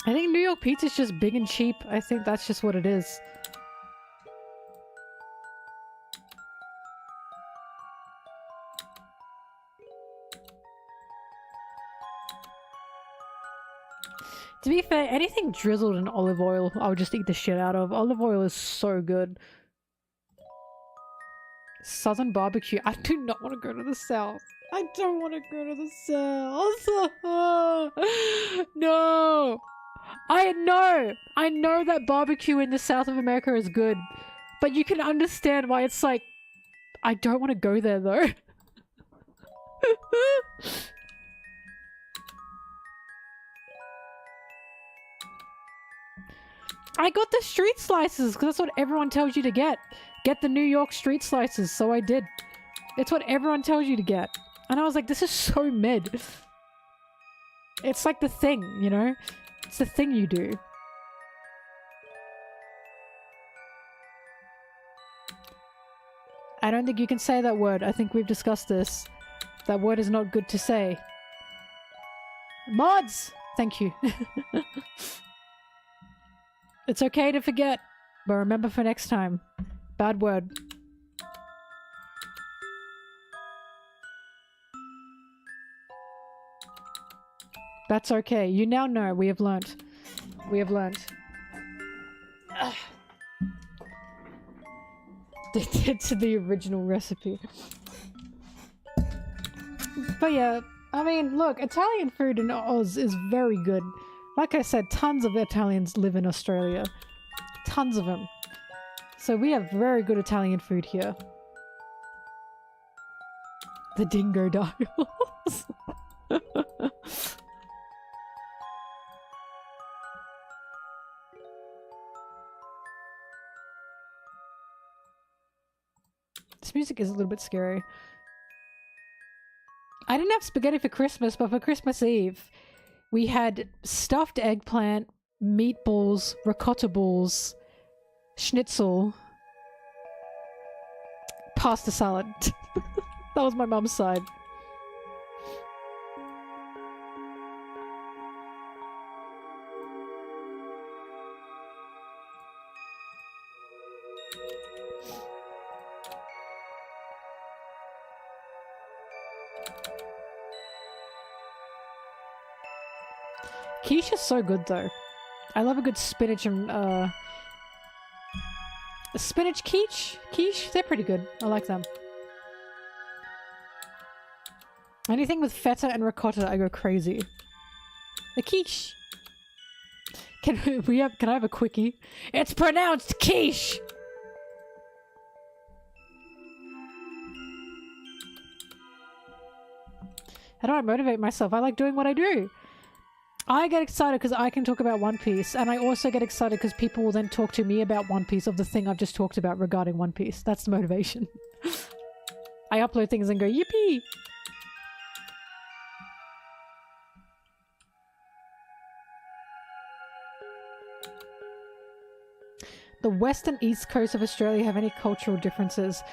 I think New York pizza's just big and cheap. I think that's just what it is. To be fair, anything drizzled in olive oil, I would just eat the shit out of. Olive oil is so good. Southern barbecue. I do not want to go to the south. I don't want to go to the south. No. I know that barbecue in the south of America is good. But you can understand why it's like, I don't want to go there though. I got the street slices because that's what everyone tells you to get. Get the New York street slices, so I did. It's what everyone tells you to get. And I was like, this is so mid. It's like the thing, you know? It's the thing you do. I don't think you can say that word. I think we've discussed this. That word is not good to say. Mods! Thank you. It's okay to forget, but remember for next time. Bad word. That's okay. You now know. We have learnt. We have learnt. They did to the original recipe. But yeah, I mean, look, Italian food in Oz is very good. Like I said, tons of Italians live in Australia. Tons of them. So we have very good Italian food here. The dingo dials. This music is a little bit scary. I didn't have spaghetti for Christmas, but for Christmas Eve, we had stuffed eggplant, meatballs, ricotta balls, schnitzel, pasta salad. That was my mum's side. Quiche is so good though. I love a good spinach and spinach quiche, they're pretty good. I like them. Anything with feta and ricotta, I go crazy. The quiche. Can I have a quickie? It's pronounced quiche. How do I motivate myself? I like doing what I do. I get excited because I can talk about One Piece, and I also get excited because people will then talk to me about One Piece of the thing I've just talked about regarding One Piece. That's the motivation. I upload things and go, yippee! The west and east coast of Australia have any cultural differences?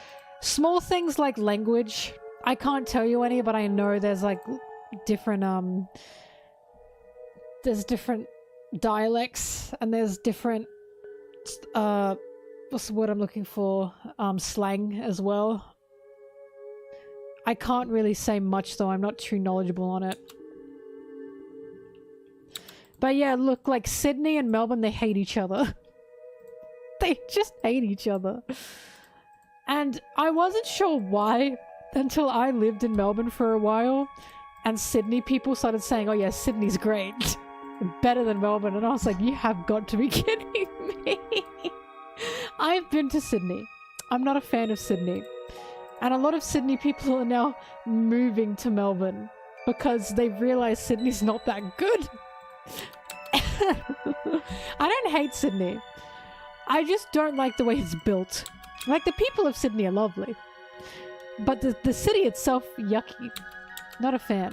Small things like language. I can't tell you any, but I know there's like different, there's different dialects and there's different what's the word I'm looking for, slang as well. I can't really say much though, I'm not too knowledgeable on it. But yeah, look, like Sydney and Melbourne, they hate each other. They just hate each other. And I wasn't sure why until I lived in Melbourne for a while and Sydney people started saying, oh yeah, Sydney's great. Better than Melbourne. And I was like, you have got to be kidding me. I've been to Sydney. I'm not a fan of Sydney. And a lot of Sydney people are now moving to Melbourne because they've realized Sydney's not that good. I don't hate Sydney. I just don't like the way it's built. Like, the people of Sydney are lovely. But the city itself, yucky. Not a fan.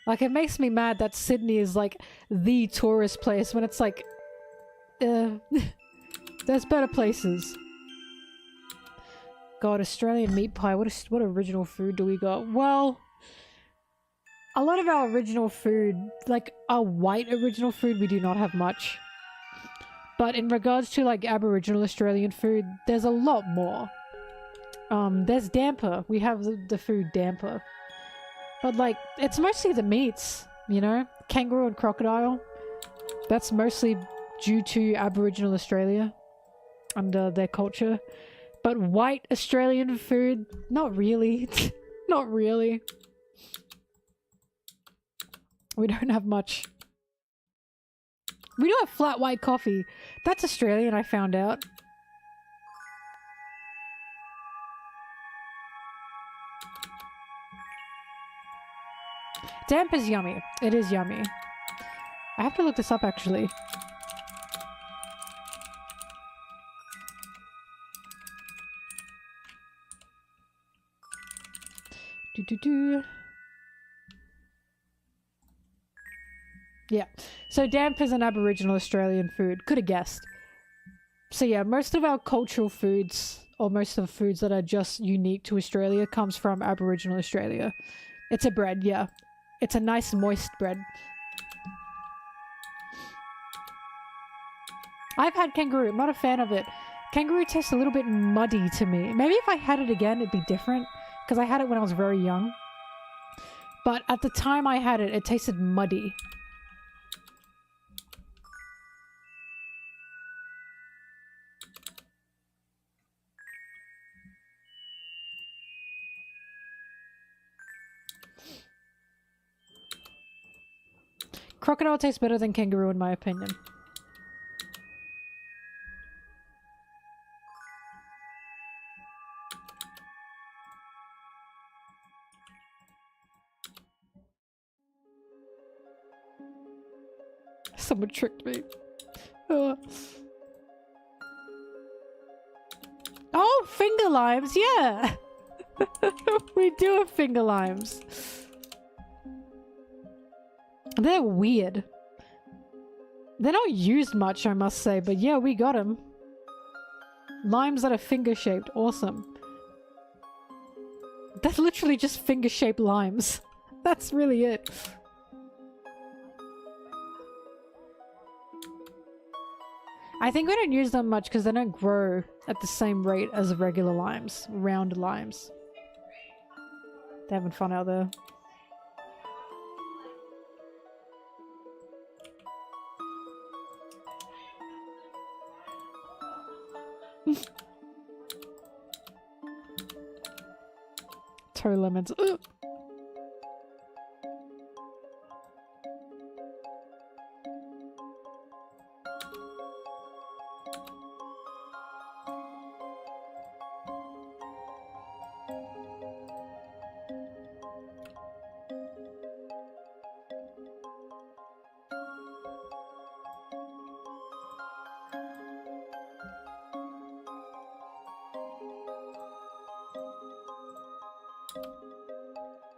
Like, it makes me mad that Sydney is like the tourist place when it's like, there's better places. God, Australian meat pie. What original food do we got? Well, a lot of our original food, like our white original food, we do not have much. But in regards to like Aboriginal Australian food, there's a lot more. There's damper. We have the food damper. But like, it's mostly the meats, you know? Kangaroo and crocodile. That's mostly due to Aboriginal Australia and their culture. But white Australian food, not really. Not really. We don't have much. We do have flat white coffee. That's Australian, I found out. Damp is yummy. It is yummy. I have to look this up actually. Yeah, so damp is an Aboriginal Australian food. Could have guessed. So yeah, most of our cultural foods, or most of the foods that are just unique to Australia, comes from Aboriginal Australia. It's a bread, yeah. It's a nice moist bread. I've had kangaroo. I'm not a fan of it. Kangaroo tastes a little bit muddy to me. Maybe if I had it again, it'd be different. Because I had it when I was very young. But at the time I had it, it tasted muddy. Crocodile tastes better than kangaroo in my opinion. Someone tricked me. Oh, finger limes, yeah! We do have finger limes. They're weird. They're not used much, I must say, but yeah, we got them. Limes that are finger-shaped. Awesome. That's literally just finger-shaped limes. That's really it. I think we don't use them much because they don't grow at the same rate as regular limes. Round limes. They're having fun out there. Toe lemons. Ugh.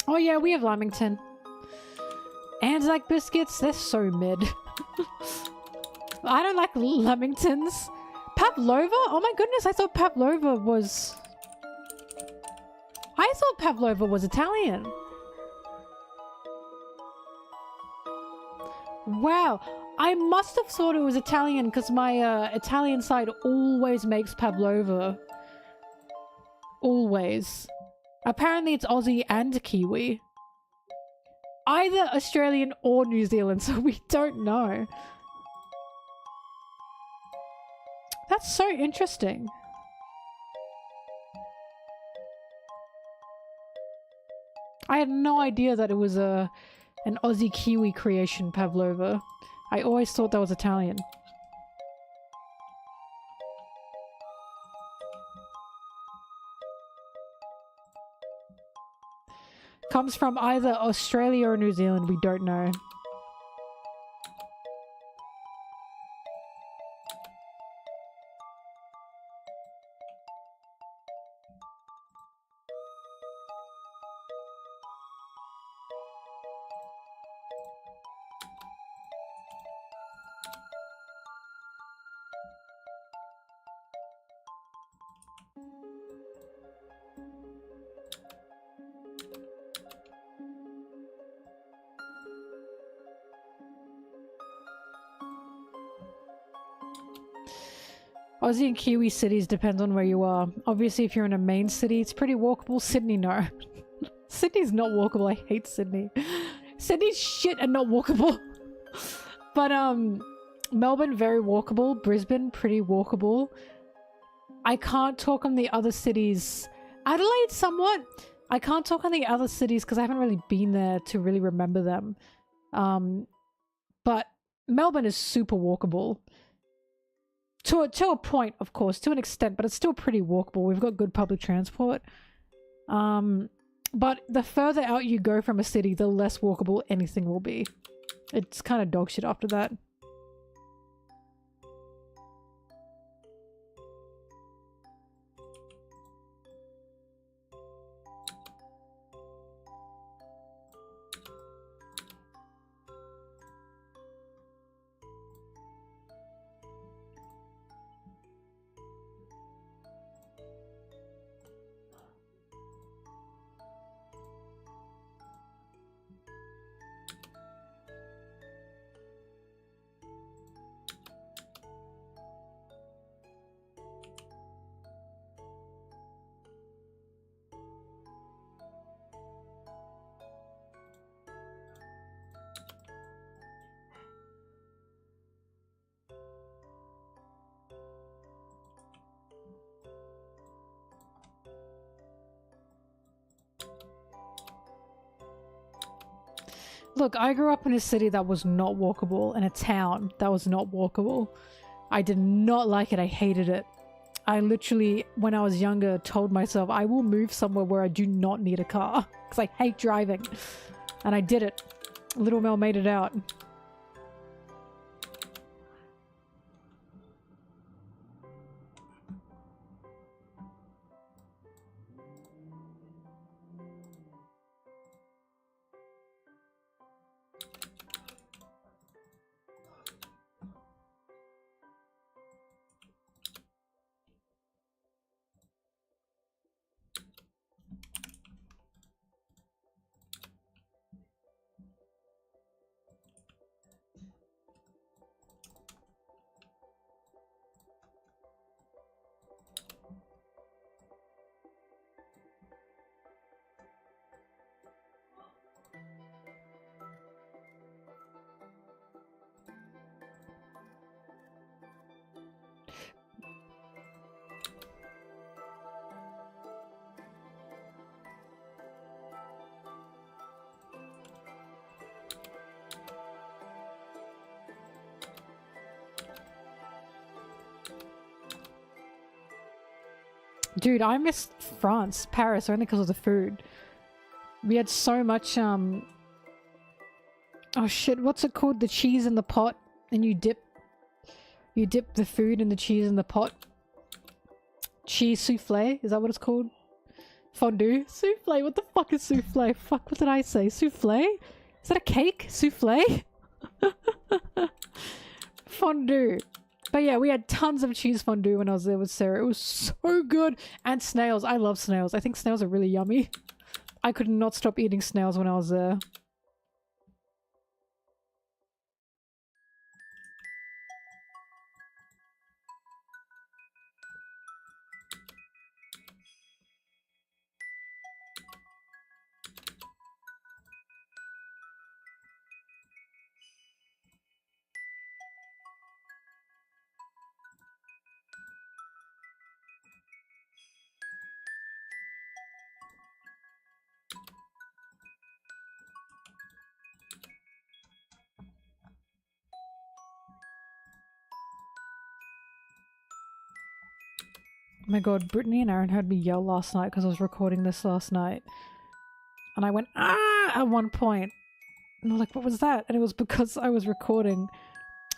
Oh yeah, we have Lamington. Anzac biscuits, they're so mid. I don't like Lamingtons. Pavlova? Oh my goodness, I thought Pavlova was... I thought Pavlova was Italian. Wow, I must have thought it was Italian because my Italian side always makes Pavlova. Always. Apparently it's Aussie and Kiwi. Either Australian or New Zealand, so we don't know. That's so interesting. I had no idea that it was an Aussie Kiwi creation, Pavlova. I always thought that was Italian. Comes from either Australia or New Zealand, we don't know. Aussie and Kiwi cities depends on where you are. Obviously, if you're in a main city, it's pretty walkable. Sydney, no. Sydney's not walkable. I hate Sydney. Sydney's shit and not walkable. But, Melbourne, very walkable. Brisbane, pretty walkable. I can't talk on the other cities. Adelaide, somewhat. I can't talk on the other cities because I haven't really been there to really remember them. But Melbourne is super walkable. To a point, of course, to an extent, but it's still pretty walkable. We've got good public transport. But the further out you go from a city, the less walkable anything will be. It's kind of dog shit after that. Look, I grew up in a city that was not walkable, in a town that was not walkable. I did not like it. I hated it. I literally, when I was younger, told myself I will move somewhere where I do not need a car because I hate driving. And I did it. Little Mel made it out. Dude, I missed France, Paris, only because of the food. We had so much, oh shit, what's it called? The cheese in the pot, and you dip the food in the cheese in the pot. Cheese souffle, is that what it's called? Fondue? Souffle, what the fuck is souffle? Fuck, what did I say? Souffle? Is that a cake? Souffle? Fondue. But yeah, we had tons of cheese fondue when I was there with Sarah. It was so good. And snails. I love snails. I think snails are really yummy. I could not stop eating snails when I was there. Oh my god, Brittany and Aaron heard me yell last night because I was recording this last night. And I went, ah, at one point. And they're like, what was that? And it was because I was recording.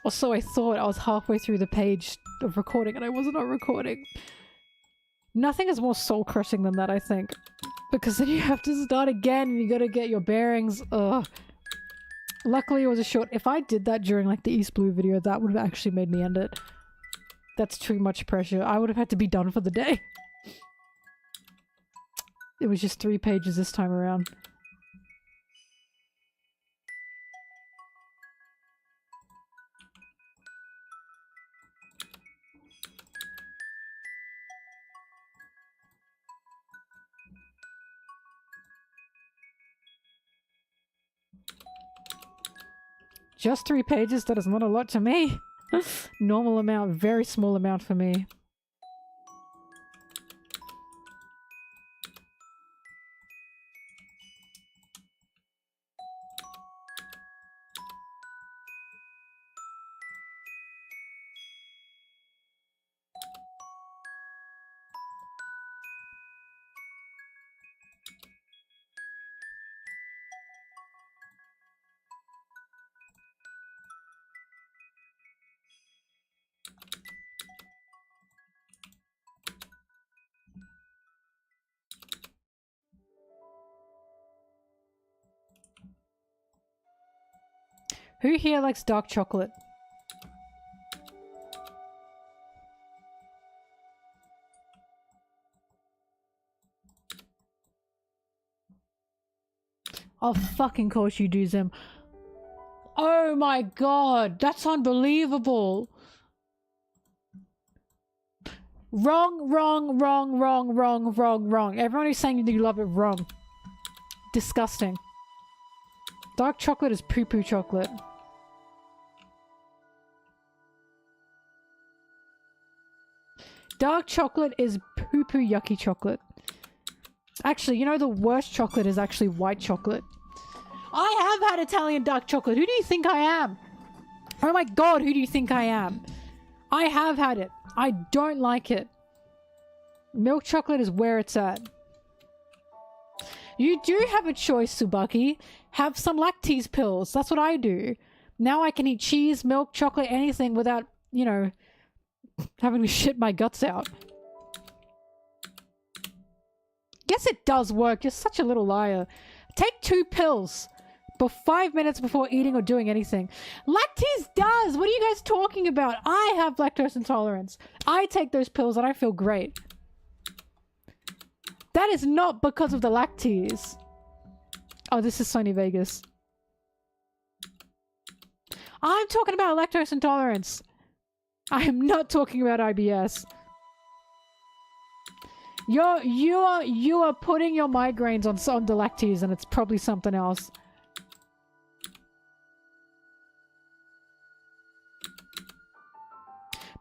Or so I thought. I was halfway through the page of recording and I was not recording. Nothing is more soul-crushing than that, I think. Because then you have to start again and you gotta get your bearings. Ugh. Luckily it was a short... If I did that during like the East Blue video, that would have actually made me end it. That's too much pressure. I would have had to be done for the day. It was just 3 pages this time around. Just 3 pages? That is not a lot to me. Normal amount, very small amount for me. Who here likes dark chocolate? Oh, fucking course you do, Zim. Oh my god, that's unbelievable. Wrong, wrong, wrong, wrong, wrong, wrong, wrong. Everyone who's saying you love it, wrong. Disgusting. Dark chocolate is poo-poo chocolate. Dark chocolate is poo-poo yucky chocolate. Actually, you know the worst chocolate is actually white chocolate. I have had Italian dark chocolate. Who do you think I am? Oh my god, who do you think I am? I have had it. I don't like it. Milk chocolate is where it's at. You do have a choice, Tsubaki. Have some lactase pills. That's what I do. Now I can eat cheese, milk, chocolate, anything without, you know, having to shit my guts out. Guess it does work. You're such a little liar. Take 2 pills for 5 minutes before eating or doing anything. Lactase does! What are you guys talking about? I have lactose intolerance. I take those pills and I feel great. That is not because of the lactase. Oh, this is Sony Vegas. I'm talking about lactose intolerance. I am not talking about IBS. You are putting your migraines on the lactase, and it's probably something else.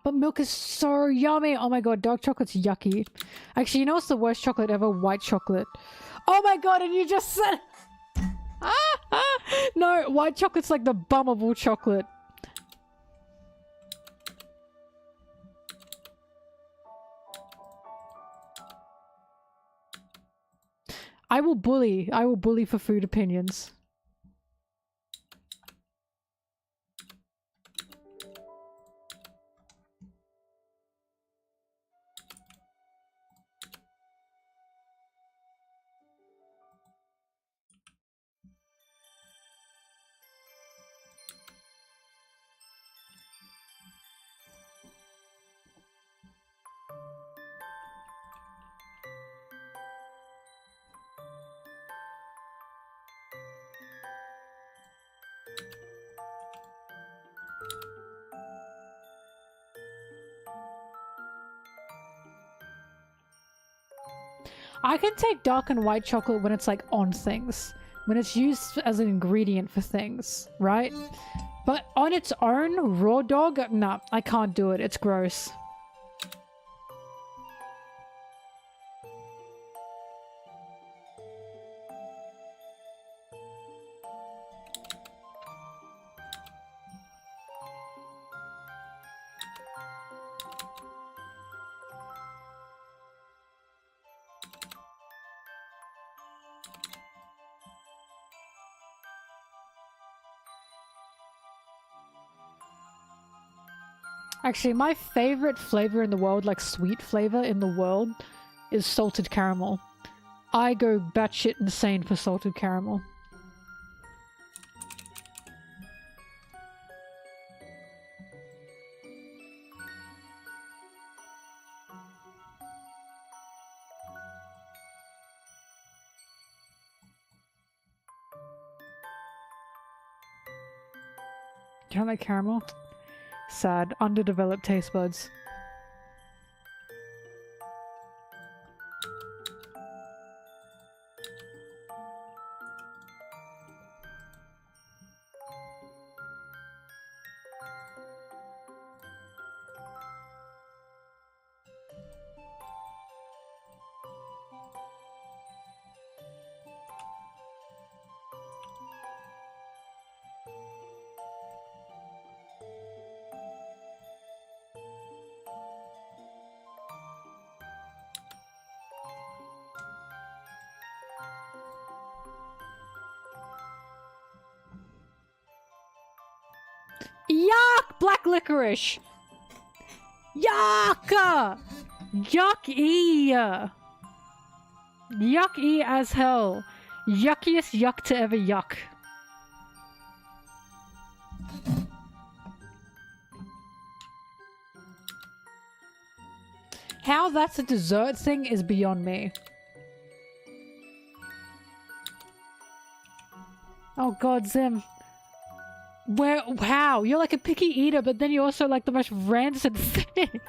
But milk is so yummy. Oh my god, dark chocolate's yucky. Actually, you know what's the worst chocolate ever? White chocolate. Oh my god, and you just said... No, white chocolate's like the bum of all chocolate. I will bully for food opinions. I can take dark and white chocolate when it's like on things. When it's used as an ingredient for things, right? But on its own, raw dog? Nah, I can't do it. It's gross. Actually, my favorite flavor in the world, like sweet flavor in the world, is salted caramel. I go batshit insane for salted caramel. Do you like caramel? Sad. Underdeveloped taste buds. Yuck! Black licorice! Yuck! Yucky! Yucky as hell. Yuckiest yuck to ever yuck. How that's a dessert thing is beyond me. Oh god, Zim. Where? How? You're like a picky eater, but then you're also like the most rancid thing.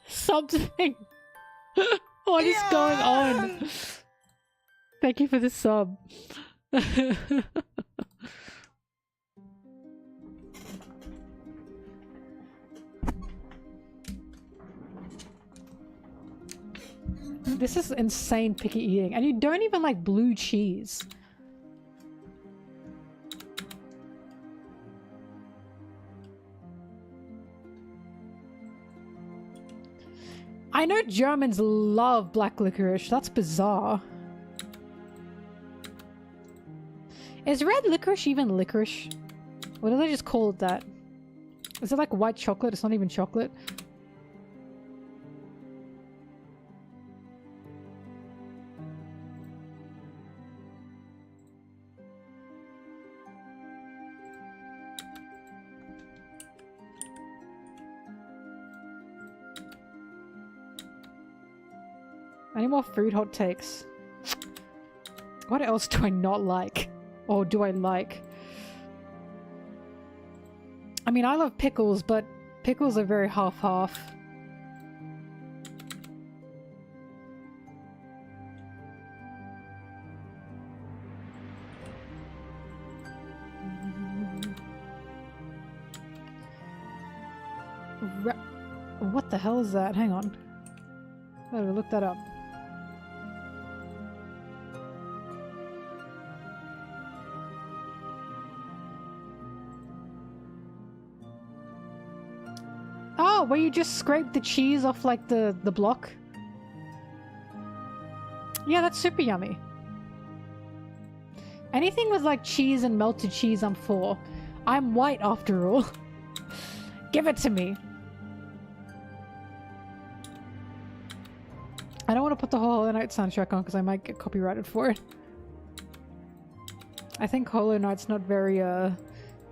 Something. What is going on? Thank you for the sub. This is insane picky eating. And you don't even like blue cheese. I know Germans love black licorice. That's bizarre. Is red licorice even licorice? Or do they just call it that? Is it like white chocolate? It's not even chocolate. Any more food hot takes? What else do I not like? Or do I like? I mean, I love pickles, but pickles are very half-half. What the hell is that? Hang on. I gotta look that up. Oh, where you just scrape the cheese off like the block? Yeah, that's super yummy. Anything with like cheese and melted cheese I'm for. I'm white after all. Give it to me. I don't want to put the whole Hollow Knight soundtrack on because I might get copyrighted for it. I think Hollow Knight's not very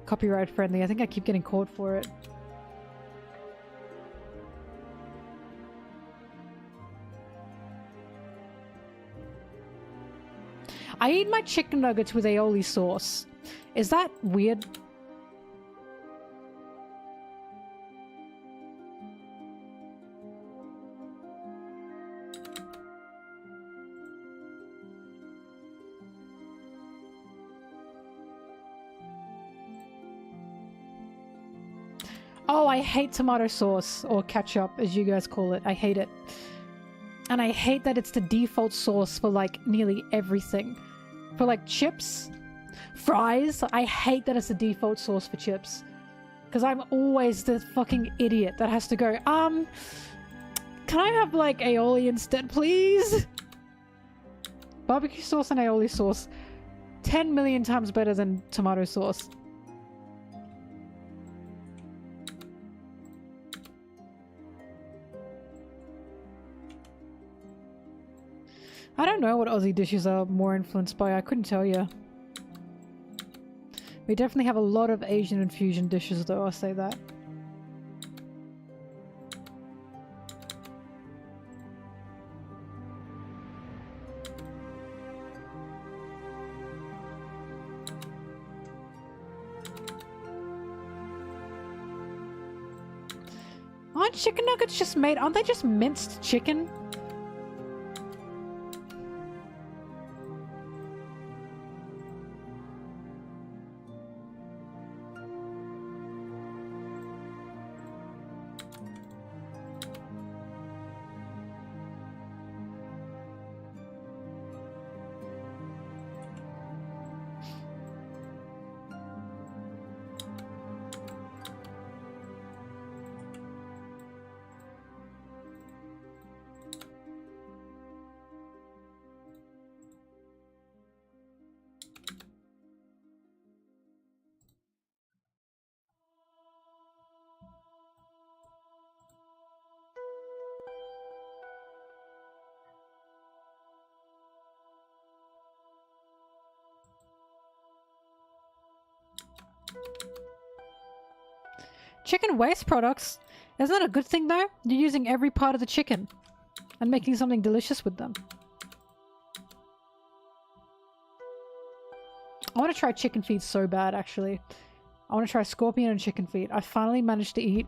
copyright friendly. I think I keep getting caught for it. I eat my chicken nuggets with aioli sauce. Is that weird? Oh, I hate tomato sauce, or ketchup as you guys call it. I hate it. And I hate that it's the default sauce for like nearly everything. For like chips, fries, I hate that it's the default sauce for chips. Because I'm always the fucking idiot that has to go, can I have like aioli instead, please? Barbecue sauce and aioli sauce, 10 million times better than tomato sauce. I don't know what Aussie dishes are more influenced by, I couldn't tell you. We definitely have a lot of Asian infusion dishes though, I'll say that. Aren't chicken nuggets just made? Aren't they just minced chicken? Chicken waste products? Isn't that a good thing though? You're using every part of the chicken and making something delicious with them. I want to try chicken feet so bad actually. I want to try scorpion and chicken feet. I finally managed to eat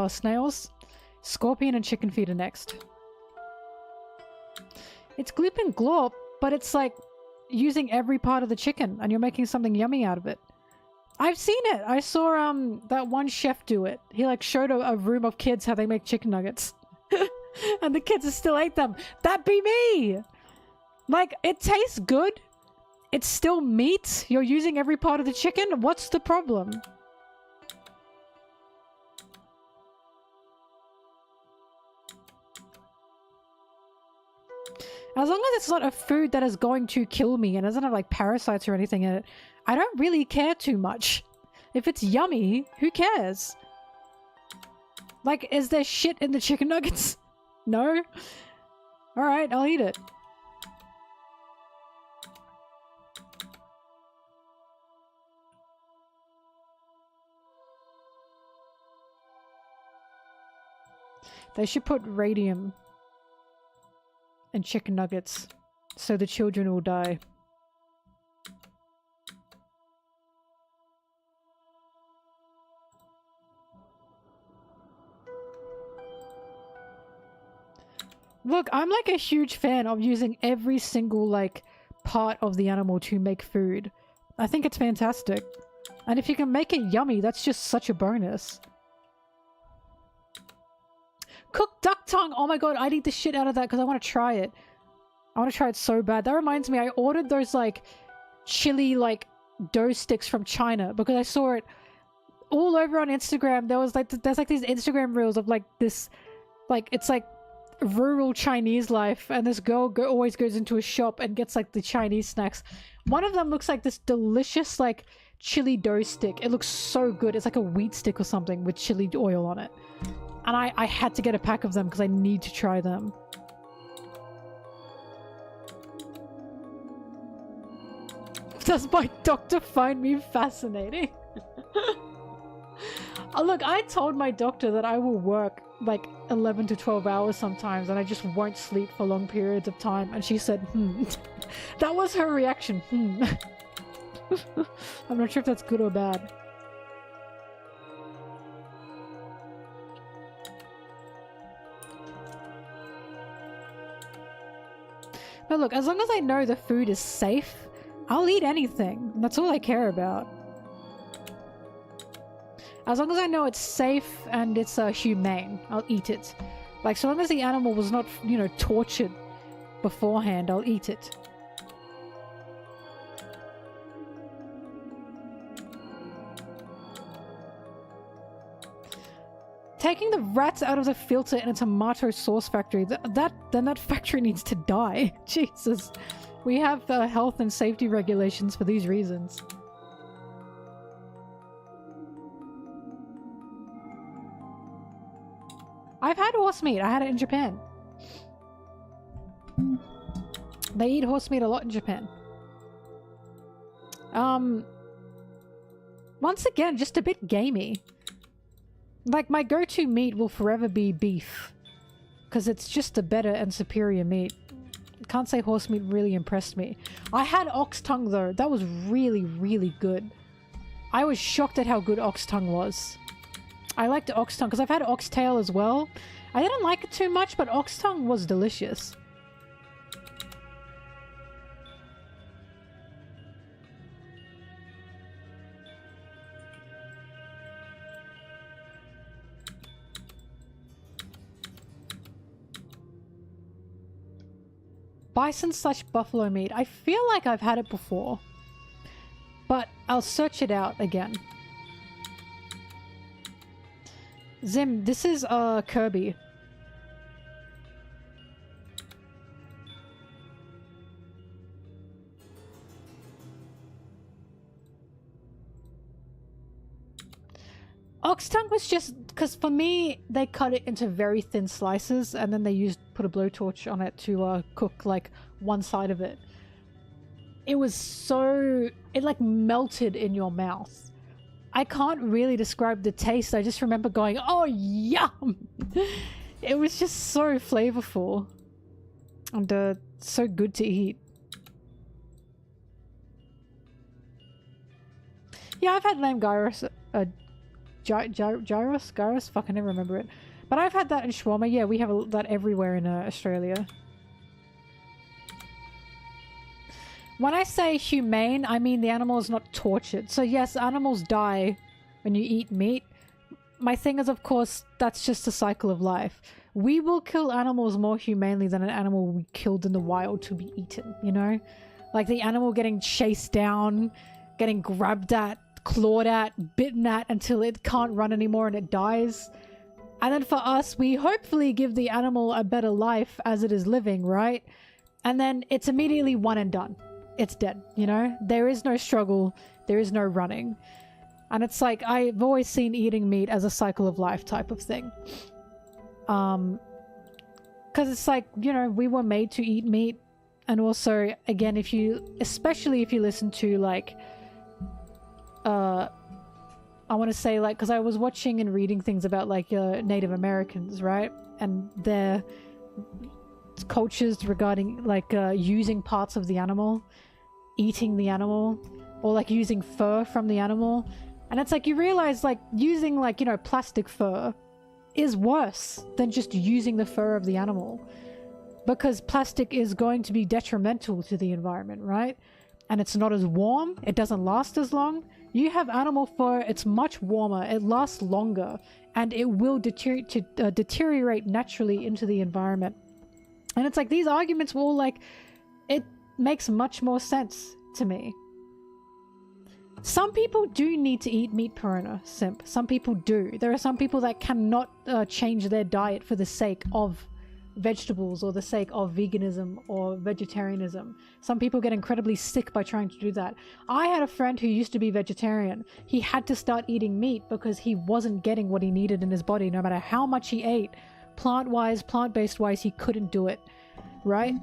snails. Scorpion and chicken feet are next. It's gloop and glorp, but it's like using every part of the chicken and you're making something yummy out of it. I've seen it. I saw that one chef do it. He like showed a room of kids how they make chicken nuggets. And the kids still ate them. That be me! Like, it tastes good. It's still meat. You're using every part of the chicken. What's the problem? As long as it's not a food that is going to kill me and doesn't have like parasites or anything in it, I don't really care too much. If it's yummy, who cares? Like, is there shit in the chicken nuggets? No? Alright, I'll eat it. They should put radium in chicken nuggets so the children will die. Look, I'm like a huge fan of using every single like part of the animal to make food. I think it's fantastic. And if you can make it yummy, that's just such a bonus. Cooked duck tongue! Oh my god, I'd eat the shit out of that because I want to try it. I want to try it so bad. That reminds me, I ordered those like chili like dough sticks from China because I saw it all over on Instagram. There was like, there's like these Instagram reels of like this, like it's like rural Chinese life, and this girl always goes into a shop and gets like the Chinese snacks. One of them looks like this delicious like chili dough stick. It looks so good. It's like a wheat stick or something with chili oil on it. And I had to get a pack of them because I need to try them. Does my doctor find me fascinating? Oh, look, I told my doctor that I will work like 11 to 12 hours sometimes and I just won't sleep for long periods of time. And she said, That was her reaction, I'm not sure if that's good or bad. But look, as long as I know the food is safe, I'll eat anything. That's all I care about. As long as I know it's safe and it's humane, I'll eat it. Like, so long as the animal was not, you know, tortured beforehand, I'll eat it. Taking the rats out of the filter in a tomato sauce factory, then that factory needs to die. Jesus. We have health and safety regulations for these reasons. I've had horse meat. I had it in Japan. They eat horse meat a lot in Japan. Once again, just a bit gamey. Like, my go-to meat will forever be beef. Because it's just a better and superior meat. Can't say horse meat really impressed me. I had ox tongue though. That was really, really good. I was shocked at how good ox tongue was. I liked ox tongue because I've had oxtail as well. I didn't like it too much, but ox tongue was delicious. Bison/buffalo meat. I feel like I've had it before, but I'll search it out again. Zim, this is Kirby. Ox tongue was just because for me they cut it into very thin slices and then they put a blowtorch on it to cook like one side of it. It was so, it like melted in your mouth. I can't really describe the taste. I just remember going, oh yum! It was just so flavorful and so good to eat. Yeah, I've had lamb gyros. Gyros? Fuck, I never remember it. But I've had that in shawarma. Yeah, we have that everywhere in Australia. When I say humane, I mean the animal is not tortured. So yes, animals die when you eat meat. My thing is, of course, that's just a cycle of life. we will kill animals more humanely than an animal we killed in the wild to be eaten, you know? Like the animal getting chased down, getting grabbed at, clawed at, bitten at until it can't run anymore and it dies. And then for us, we hopefully give the animal a better life as it is living, right? And then it's immediately one and done. It's dead, you know? There is no struggle. There is no running. And it's like, I've always seen eating meat as a cycle of life type of thing. Because it's like, you know, we were made to eat meat. And also, again, especially if you listen to like, I want to say like, because I was watching and reading things about like Native Americans, right? And their cultures regarding like using parts of the animal, eating the animal, or like using fur from the animal. And it's like you realize like using like, you know, plastic fur is worse than just using the fur of the animal, because plastic is going to be detrimental to the environment, right? And it's not as warm, it doesn't last as long. You have animal fur, it's much warmer, it lasts longer, and it will deteriorate naturally into the environment. And it's like these arguments were all like, it makes much more sense to me. Some people do need to eat meat, Perona, simp. Some people do. There are some people that cannot change their diet for the sake of vegetables or the sake of veganism or vegetarianism. Some people get incredibly sick by trying to do that. I had a friend who used to be vegetarian. He had to start eating meat because he wasn't getting what he needed in his body. No matter how much he ate, plant-wise, plant-based wise, he couldn't do it, right?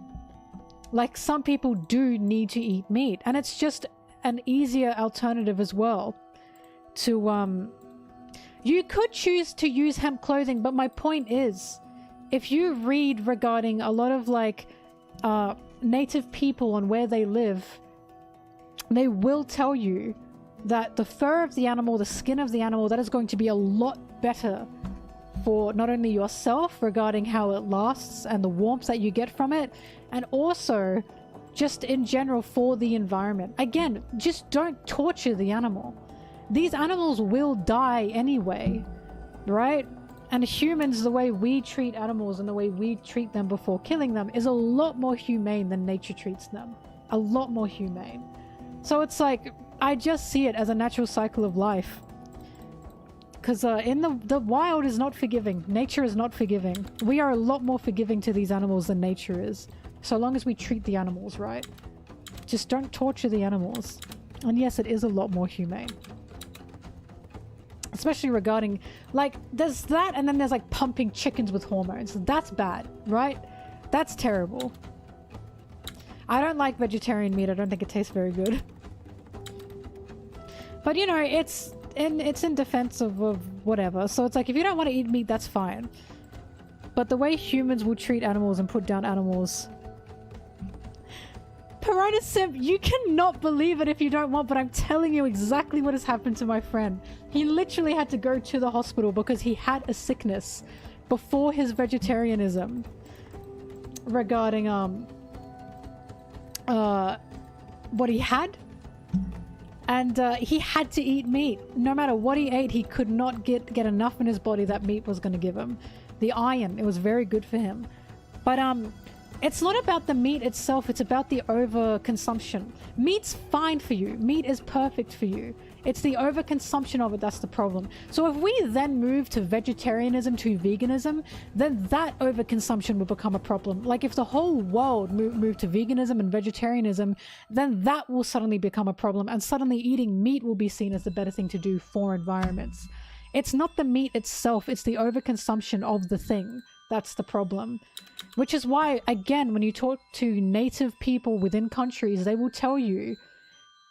Like some people do need to eat meat, and it's just an easier alternative as well to you could choose to use hemp clothing, but my point is, if you read regarding a lot of like native people and where they live, they will tell you that the fur of the animal, the skin of the animal, that is going to be a lot better for not only yourself regarding how it lasts and the warmth that you get from it, and also just in general for the environment. Again, just don't torture the animal. These animals will die anyway, right? And humans, the way we treat animals and the way we treat them before killing them is a lot more humane than nature treats them. A lot more humane. So it's like, I just see it as a natural cycle of life. Because in the wild is not forgiving. Nature is not forgiving. We are a lot more forgiving to these animals than nature is. So long as we treat the animals right. Just don't torture the animals. And yes, it is a lot more humane. Especially regarding, like, there's that, and then there's like pumping chickens with hormones. That's bad, right? That's terrible. I don't like vegetarian meat. I don't think it tastes very good. But you know, it's in defense of whatever. So it's like, if you don't want to eat meat, that's fine. But the way humans will treat animals and put down animals... Perona Simp, you cannot believe it if you don't want, but I'm telling you exactly what has happened to my friend. He literally had to go to the hospital because he had a sickness before his vegetarianism regarding what he had. And he had to eat meat. No matter what he ate, he could not get enough in his body that meat was going to give him. The iron, it was very good for him. But it's not about the meat itself, it's about the overconsumption. Meat's fine for you. Meat is perfect for you. It's the overconsumption of it that's the problem. So if we then move to vegetarianism, to veganism, then that overconsumption will become a problem. Like if the whole world moved to veganism and vegetarianism, then that will suddenly become a problem, and suddenly eating meat will be seen as the better thing to do for environments. It's not the meat itself, it's the overconsumption of the thing. That's the problem. Which is why, again, when you talk to native people within countries, they will tell you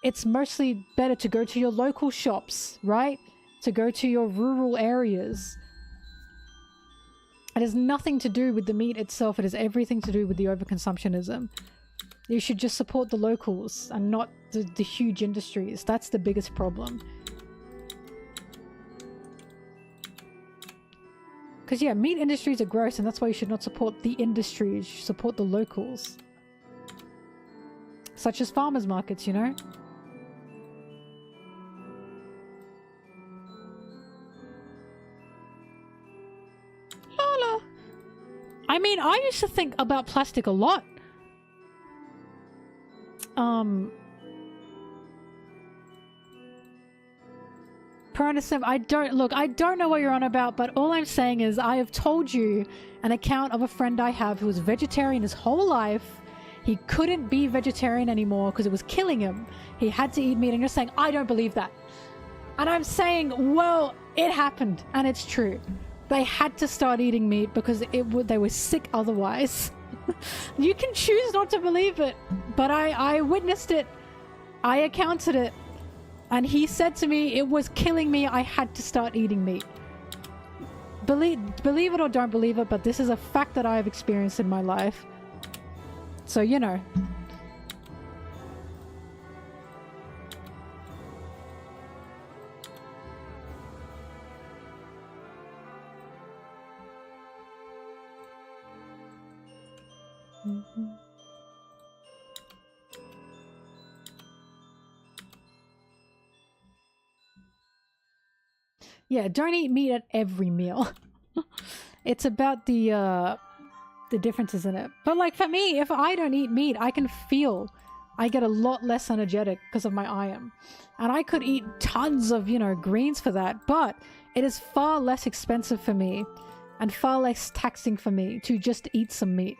it's mostly better to go to your local shops, right? To go to your rural areas. It has nothing to do with the meat itself, it has everything to do with the overconsumptionism. You should just support the locals and not the huge industries. That's the biggest problem. Because yeah, meat industries are gross, and that's why you should not support the industries, you should support the locals. Such as farmers markets, you know? Lola! I mean, I used to think about plastic a lot. Pernisim, I don't know what you're on about, but all I'm saying is I have told you an account of a friend I have who was vegetarian his whole life. He couldn't be vegetarian anymore because it was killing him. He had to eat meat, and you're saying, I don't believe that. And I'm saying, well, it happened, and it's true. They had to start eating meat because they were sick otherwise. You can choose not to believe it, but I witnessed it. I accounted it. And he said to me, it was killing me. I had to start eating meat. Believe it or don't believe it, but this is a fact that I have experienced in my life. So, you know. Mm-hmm. Yeah, don't eat meat at every meal. It's about the differences in it. But like for me, if I don't eat meat, I can feel I get a lot less energetic because of my iron. And I could eat tons of, you know, greens for that, but it is far less expensive for me and far less taxing for me to just eat some meat.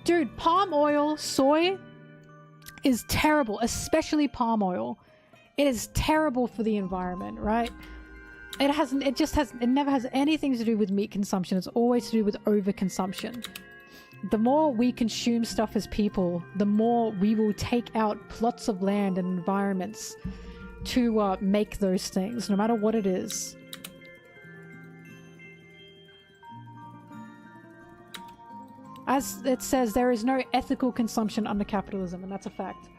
Dude, palm oil, soy is terrible, especially palm oil. It is terrible for the environment, right? It never has anything to do with meat consumption. It's always to do with overconsumption. The more we consume stuff as people, the more we will take out plots of land and environments to make those things, no matter what it is. As it says, there is no ethical consumption under capitalism, and that's a fact.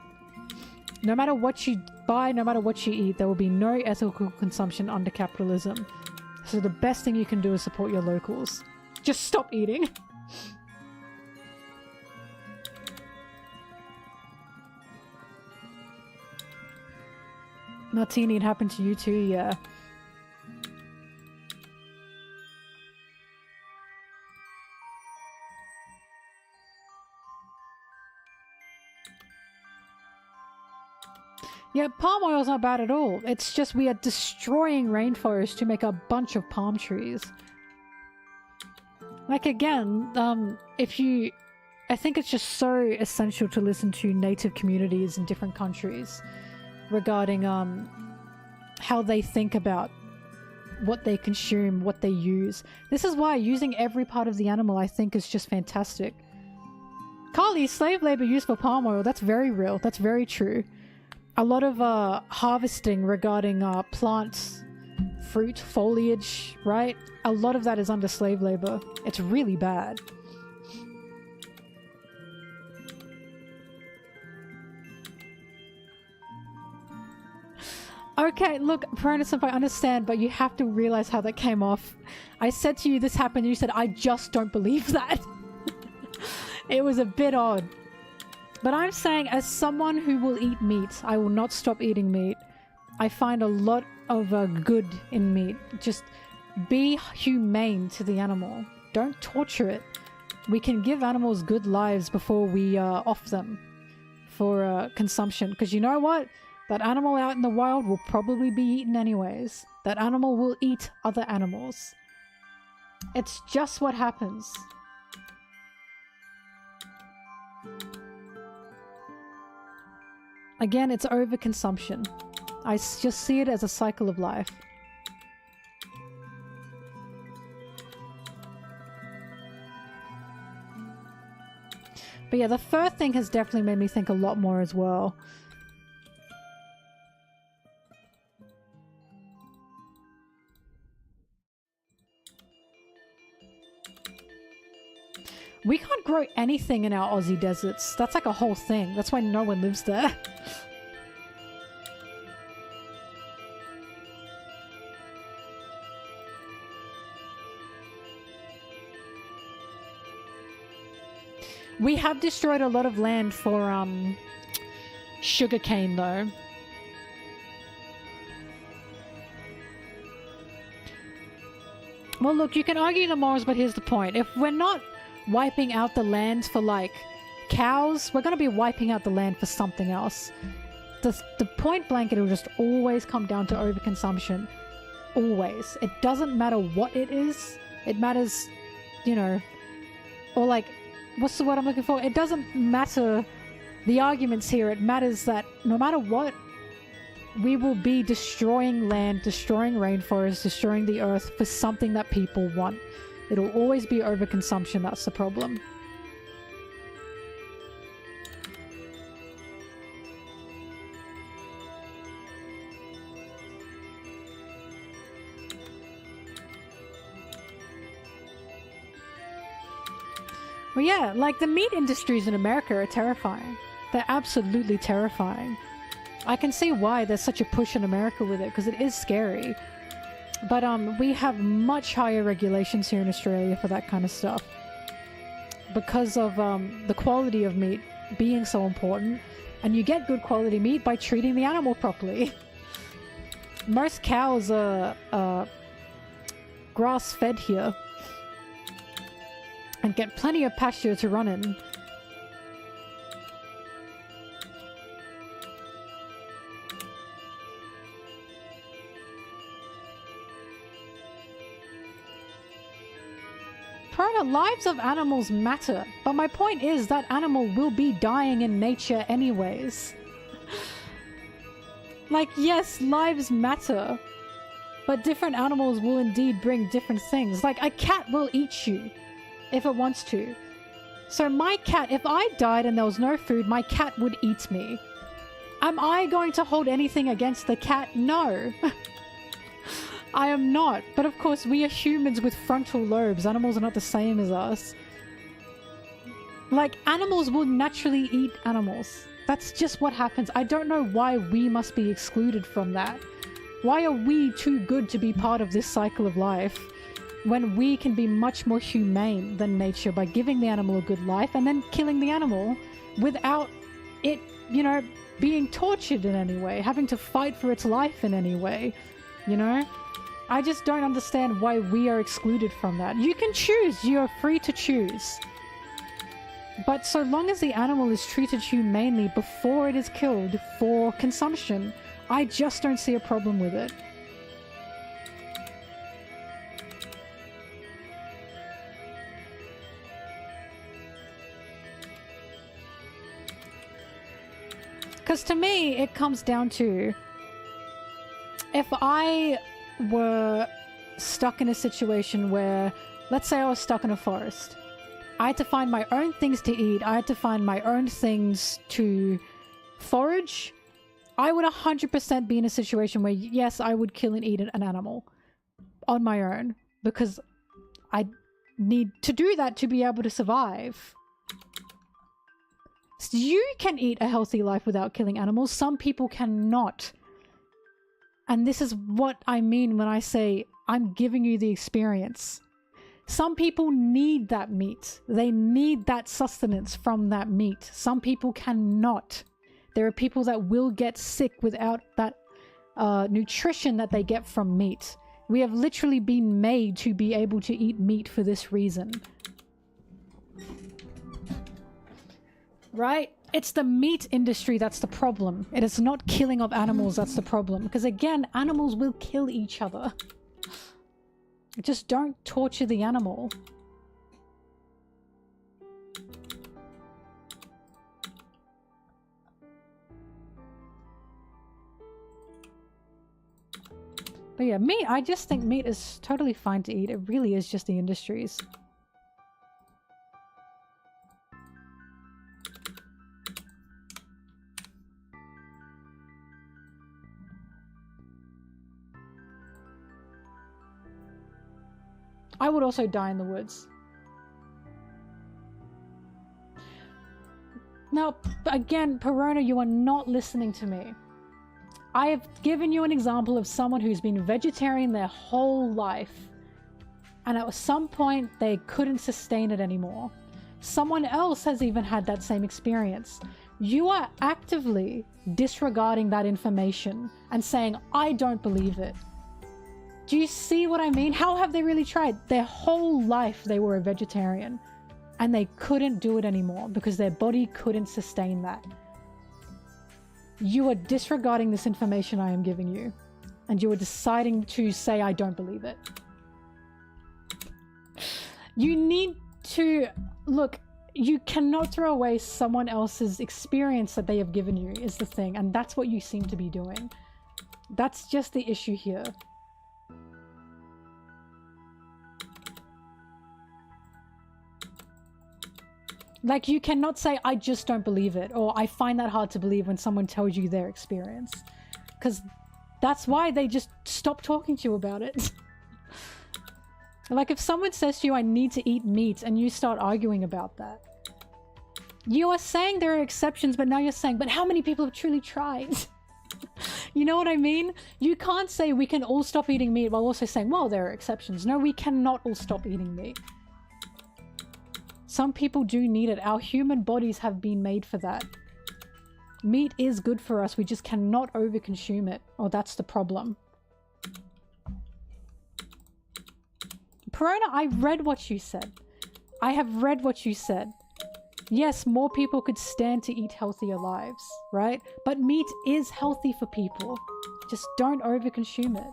No matter what you buy, no matter what you eat, there will be no ethical consumption under capitalism. So the best thing you can do is support your locals. Just stop eating. Martini, it happened to you too, yeah. Yeah, palm oil's not bad at all. It's just we are destroying rainforests to make a bunch of palm trees. Like again, I think it's just so essential to listen to native communities in different countries regarding how they think about what they consume, what they use. This is why using every part of the animal I think is just fantastic. Carly, slave labor used for palm oil, that's very real, that's very true. A lot of harvesting regarding plants, fruit, foliage, right? A lot of that is under slave labor. It's really bad. Okay, look, Piranha-senpai, I understand, but you have to realize how that came off. I said to you this happened, and you said, I just don't believe that. It was a bit odd. But I'm saying, as someone who will eat meat, I will not stop eating meat. I find a lot of good in meat. Just be humane to the animal. Don't torture it. We can give animals good lives before we off them for consumption. Because you know what? That animal out in the wild will probably be eaten anyways. That animal will eat other animals. It's just what happens. Again, it's overconsumption. I just see it as a cycle of life. But yeah, the fur thing has definitely made me think a lot more as well. We can't grow anything in our Aussie deserts. That's like a whole thing. That's why no one lives there. We have destroyed a lot of land for sugarcane though. Well, look, you can argue the morals, but here's the point. If we're not wiping out the land for, like, cows, we're going to be wiping out the land for something else. The point blank, it'll just always come down to overconsumption. Always. It doesn't matter what it is. It matters, you know, or like, what's the word I'm looking for? It doesn't matter the arguments here. It matters that no matter what, we will be destroying land, destroying rainforests, destroying the earth for something that people want. It'll always be overconsumption. That's the problem. Well, yeah, like the meat industries in America are terrifying. They're absolutely terrifying. I can see why there's such a push in America with it, because it is scary. But we have much higher regulations here in Australia for that kind of stuff. Because of the quality of meat being so important. And you get good quality meat by treating the animal properly. Most cows are grass-fed here. And get plenty of pasture to run in. The lives of animals matter, but my point is that animal will be dying in nature anyways. Like, yes, lives matter, but different animals will indeed bring different things. Like, a cat will eat you if it wants to. So my cat, if I died and there was no food, my cat would eat me. Am I going to hold anything against the cat? No. I am not. But of course, we are humans with frontal lobes. Animals are not the same as us. Like, animals will naturally eat animals. That's just what happens. I don't know why we must be excluded from that. Why are we too good to be part of this cycle of life when we can be much more humane than nature by giving the animal a good life and then killing the animal without it, you know, being tortured in any way, having to fight for its life in any way, you know? I just don't understand why we are excluded from that. You can choose. You are free to choose. But so long as the animal is treated humanely before it is killed for consumption, I just don't see a problem with it. Because to me, it comes down to, if I were stuck in a situation where, let's say I was stuck in a forest. I had to find my own things to eat. I had to find my own things to forage. I would 100% be in a situation where, yes, I would kill and eat an animal on my own, because I need to do that to be able to survive. You can eat a healthy life without killing animals. Some people cannot. And this is what I mean when I say I'm giving you the experience. Some people need that meat. They need that sustenance from that meat. Some people cannot. There are people that will get sick without that nutrition that they get from meat. We have literally been made to be able to eat meat for this reason. Right? It's the meat industry that's the problem. It is not killing of animals that's the problem. Because again, animals will kill each other. Just don't torture the animal. But yeah, meat, I just think meat is totally fine to eat. It really is just the industries. I would also die in the woods. Now, again, Perona, you are not listening to me. I have given you an example of someone who's been vegetarian their whole life, and at some point they couldn't sustain it anymore. Someone else has even had that same experience. You are actively disregarding that information and saying, I don't believe it. Do you see what I mean? How have they really tried? Their whole life they were a vegetarian and they couldn't do it anymore because their body couldn't sustain that. You are disregarding this information I am giving you and you are deciding to say I don't believe it. You need to... Look, you cannot throw away someone else's experience that they have given you is the thing, and that's what you seem to be doing. That's just the issue here. Like, you cannot say, I just don't believe it, or I find that hard to believe when someone tells you their experience. Because that's why they just stop talking to you about it. Like, if someone says to you, I need to eat meat, and you start arguing about that, you are saying there are exceptions, but now you're saying, but how many people have truly tried? You know what I mean? You can't say we can all stop eating meat while also saying, well, there are exceptions. No, we cannot all stop eating meat. Some people do need it. Our human bodies have been made for that. Meat is good for us. We just cannot overconsume it. Oh, that's the problem. Perona, I read what you said. I have read what you said. Yes, more people could stand to eat healthier lives, right? But meat is healthy for people. Just don't overconsume it.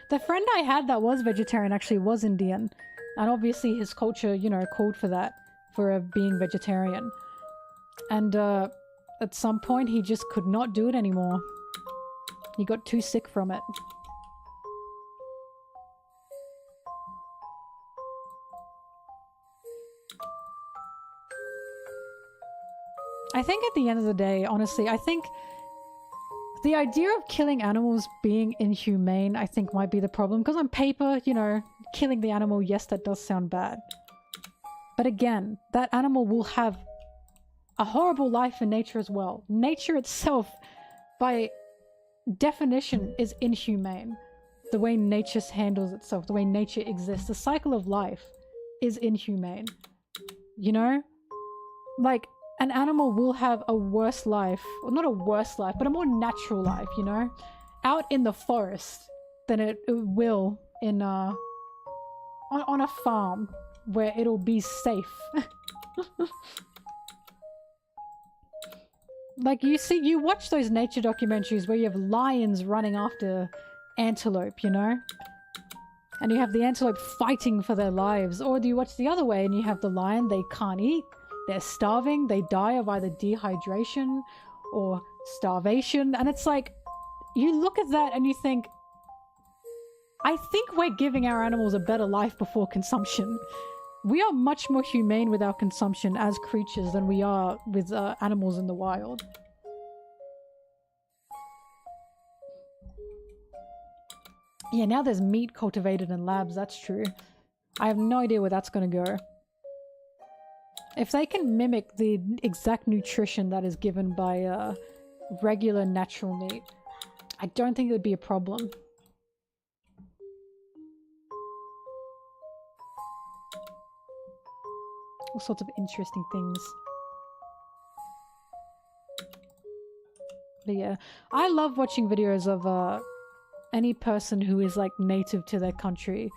The friend I had that was vegetarian actually was Indian. And obviously his culture, you know, called for that, for being vegetarian. And at some point he just could not do it anymore. He got too sick from it. I think at the end of the day, honestly, I think the idea of killing animals being inhumane, I think might be the problem. Because on paper, you know, killing the animal, yes, that does sound bad. But again, that animal will have a horrible life in nature as well. Nature itself, by definition, is inhumane. The way nature handles itself, the way nature exists, the cycle of life is inhumane. You know? Like, an animal will have a worse life, or not a worse life, but a more natural life, you know? Out in the forest than it will in on a farm where it'll be safe. Like, you watch those nature documentaries where you have lions running after antelope, you know? And you have the antelope fighting for their lives. Or do you watch the other way and you have the lion, they can't eat, they're starving, they die of either dehydration or starvation. And it's like, you look at that and you think, I think we're giving our animals a better life before consumption. We are much more humane with our consumption as creatures than we are with animals in the wild. Yeah, now there's meat cultivated in labs, that's true. I have no idea where that's gonna go. If they can mimic the exact nutrition that is given by regular natural meat, I don't think it would be a problem. All sorts of interesting things. But yeah, I love watching videos of any person who is like native to their country.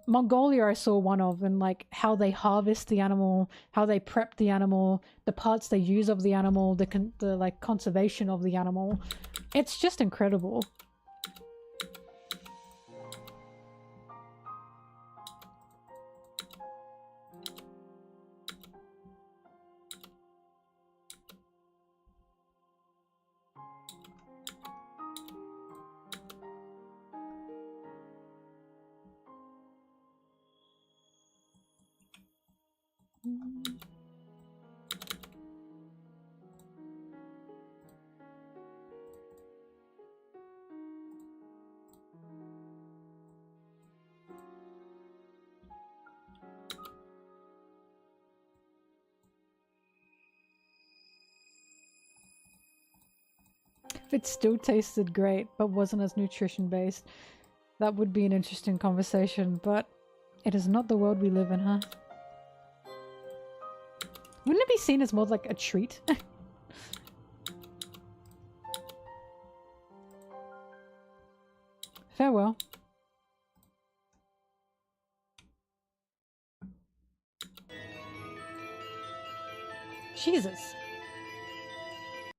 Mongolia I saw one of, and like how they harvest the animal, how they prep the animal, the parts they use of the animal, the like conservation of the animal. It's just incredible. If it still tasted great but wasn't as nutrition based, that would be an interesting conversation. But It is not the world we live in, huh? Wouldn't it be seen as more like a treat? Farewell. Jesus.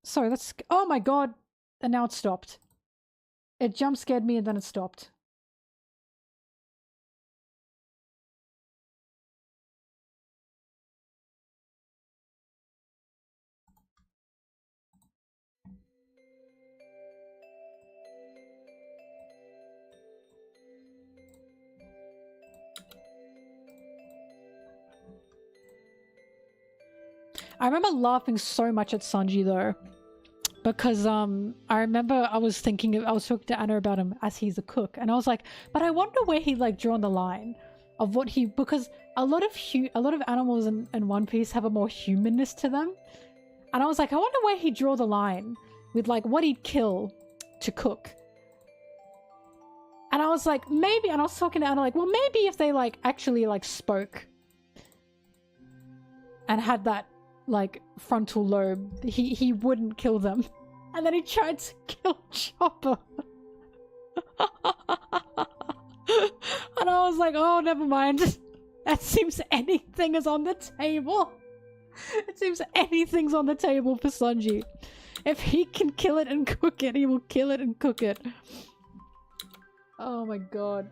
Sorry, let's... Oh my god! And now it stopped. It jump scared me and then it stopped. I remember laughing so much at Sanji though, because I remember I was talking to Anna about him as he's a cook, and I was like, but I wonder where he like drawn the line of what he, because a lot of animals in One Piece have a more humanness to them, and I was like, I wonder where he'd draw the line with like what he'd kill to cook. And I was like, maybe, and I was talking to Anna like, well, maybe if they like actually like spoke and had that like frontal lobe, he wouldn't kill them. And then he tried to kill Chopper. And I was like, oh, never mind. It seems anything is on the table. It seems anything's on the table for Sanji. If he can kill it and cook it, he will kill it and cook it. Oh my god.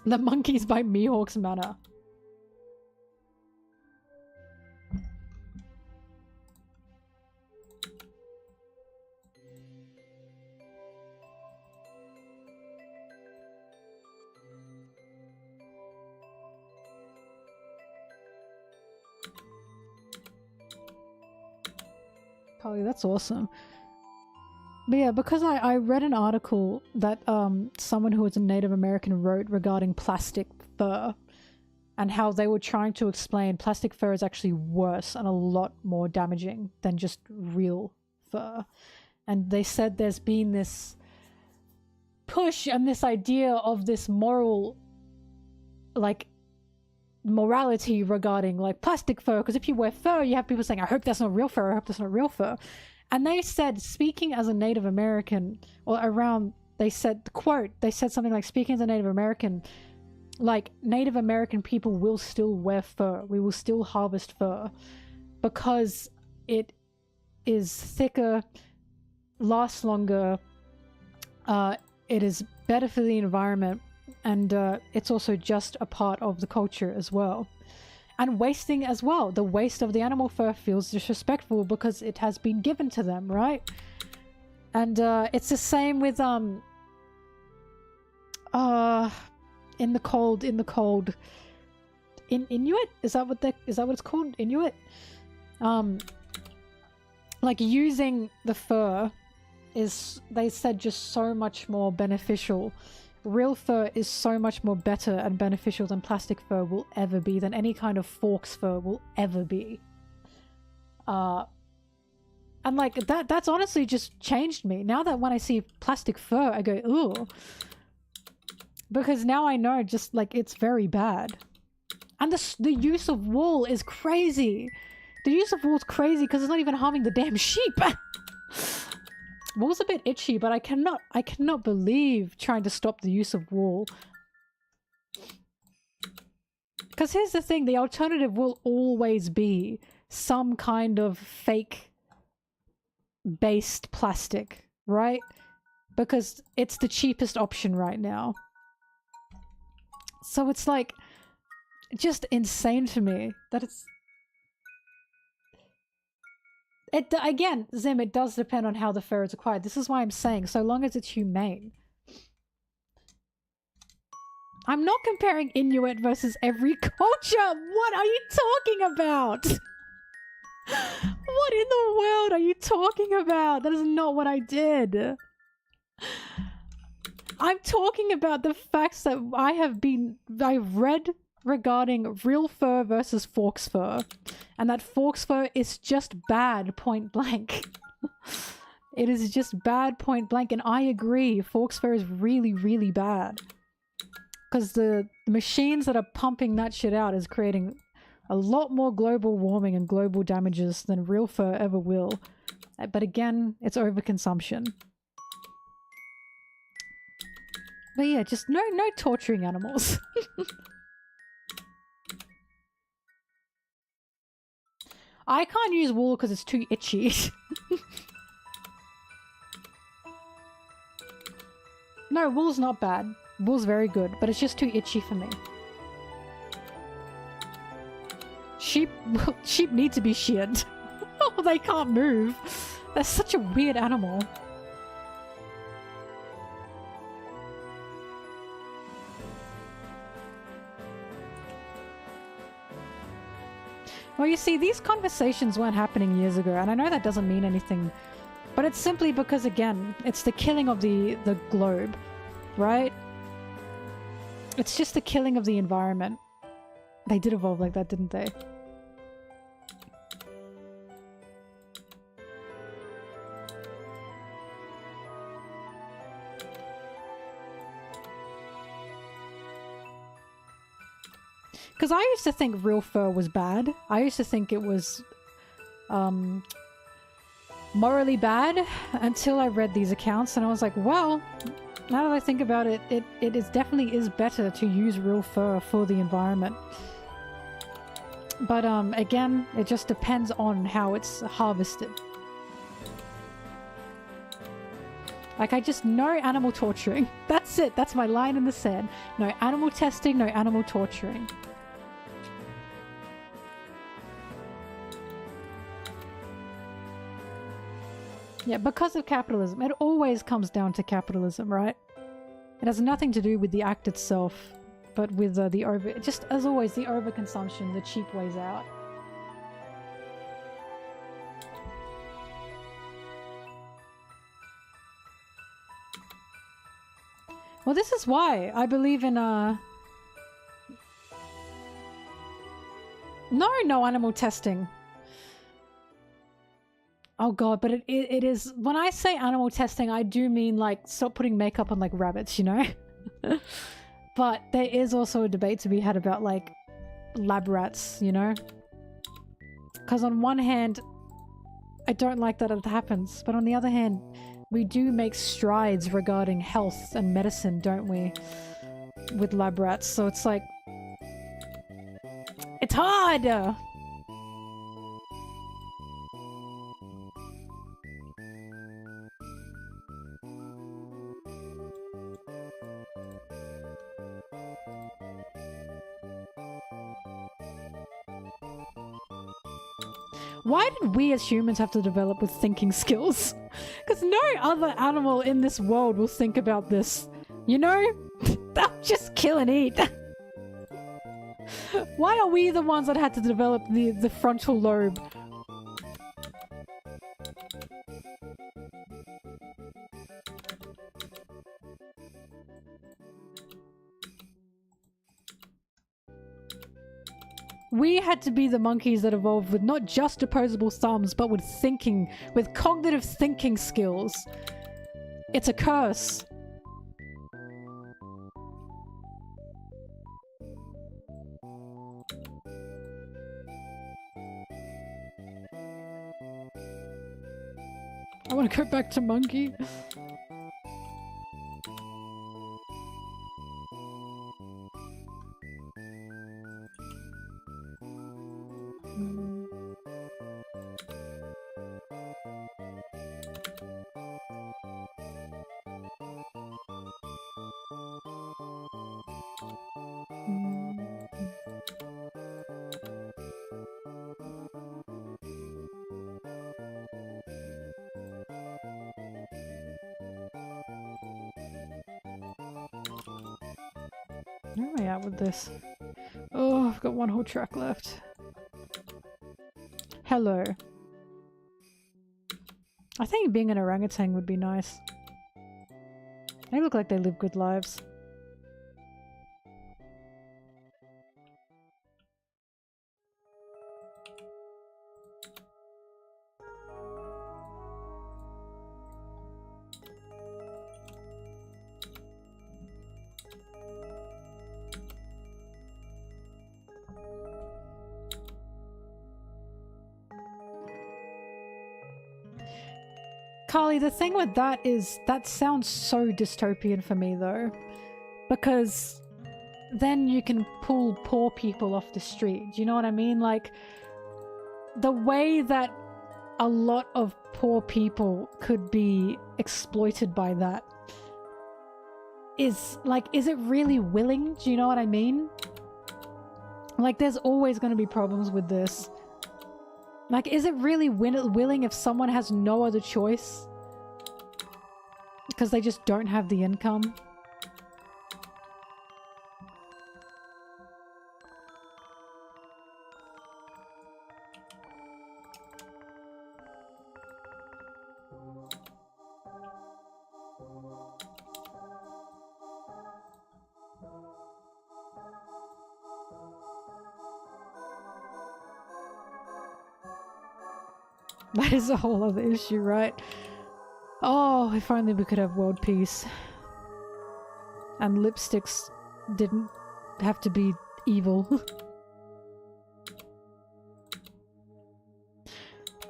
The monkeys by Mihawk's Manor. Carly, that's awesome. But yeah, because I read an article that someone who was a Native American wrote regarding plastic fur and how they were trying to explain plastic fur is actually worse and a lot more damaging than just real fur. And they said there's been this push and this idea of this moral, like, morality regarding like plastic fur, because if you wear fur, you have people saying, I hope that's not real fur, I hope that's not real fur. And they said, speaking as a Native American, or around, they said, quote, they said something like, speaking as a Native American, like, Native American people will still wear fur. We will still harvest fur because it is thicker, lasts longer, it is better for the environment, and it's also just a part of the culture as well. And wasting as well. The waste of the animal fur feels disrespectful because it has been given to them, right? And it's the same with in the cold in Inuit? Is that what it's called? Inuit? Like using the fur is, they said, just so much more beneficial. Real fur is so much more better and beneficial than plastic fur will ever be, than any kind of fox fur will ever be. And like that's honestly just changed me. Now that when I see plastic fur, I go, ooh. Because now I know just like it's very bad. And the use of wool is crazy. The use of wool is crazy because it's not even harming the damn sheep. Wool's a bit itchy, but I cannot believe trying to stop the use of wool. Because here's the thing, the alternative will always be some kind of fake based plastic, right? Because it's the cheapest option right now. So it's like just insane to me that it's... Again, Zim, it does depend on how the fur is acquired. This is why I'm saying, so long as it's humane. I'm not comparing Inuit versus every culture! What are you talking about? What in the world are you talking about? That is not what I did. I'm talking about the facts that I've read regarding real fur versus fox fur, and that fox fur is just bad, point blank. It is just bad point blank, and I agree. Fork's fur is really, really bad. Because the machines that are pumping that shit out is creating a lot more global warming and global damages than real fur ever will. But again, it's overconsumption. But yeah, just no torturing animals. I can't use wool because it's too itchy. No, wool's not bad. Wool's very good, but it's just too itchy for me. Sheep need to be sheared. Oh, they can't move. That's such a weird animal. Well, you see, these conversations weren't happening years ago, and I know that doesn't mean anything, but it's simply because, again, it's the killing of the globe, right? It's just the killing of the environment. They did evolve like that, didn't they? Because I used to think real fur was bad. I used to think it was morally bad until I read these accounts, and I was like, well, now that I think about it, it definitely is better to use real fur for the environment. But again, it just depends on how it's harvested. Like, I just, no animal torturing. That's it. That's my line in the sand. No animal testing, no animal torturing. Yeah, because of capitalism. It always comes down to capitalism, right? It has nothing to do with the act itself, but with just as always, the overconsumption, the cheap ways out. Well, this is why I believe in, no animal testing. Oh god, but it is, when I say animal testing, I do mean like stop putting makeup on like rabbits, you know? But there is also a debate to be had about like lab rats, you know? Because on one hand, I don't like that it happens, but on the other hand, we do make strides regarding health and medicine, don't we? With lab rats, so it's like, it's hard! Why did we as humans have to develop with thinking skills? Because no other animal in this world will think about this. You know? They'll just kill and eat. Why are we the ones that had to develop the frontal lobe? We had to be the monkeys that evolved with not just opposable thumbs, but with thinking, with cognitive thinking skills. It's a curse. I want to go back to monkey. Where am I at with this? Oh, I've got one whole track left. Hello. I think being an orangutan would be nice. They look like they live good lives. Carly, the thing with that is that sounds so dystopian for me though, because then you can pull poor people off the street. Do you know what I mean? Like, the way that a lot of poor people could be exploited by that is like, is it really willing? Do you know what I mean? Like, there's always going to be problems with this. Like, is it really willing if someone has no other choice? Because they just don't have the income? That is a whole other issue, right? Oh, if only we could have world peace. And lipsticks didn't have to be evil.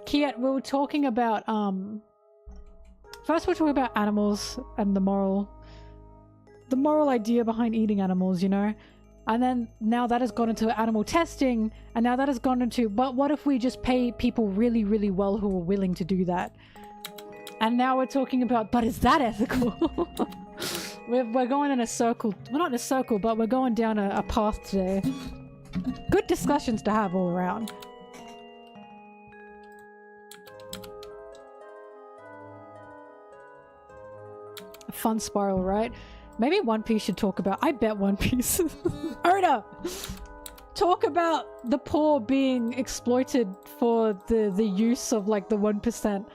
Kiet, we were talking about, first we're talking about animals and the moral idea behind eating animals, you know? And then now that has gone into animal testing, and now that has gone into, but what if we just pay people really, really well who are willing to do that? And now we're talking about, but is that ethical? we're going in a circle. We're not in a circle, but we're going down a path today. Good discussions to have all around. A fun spiral, right? Maybe One Piece should talk about... I bet One Piece... Oda! Talk about the poor being exploited for the use of, like, the 1%.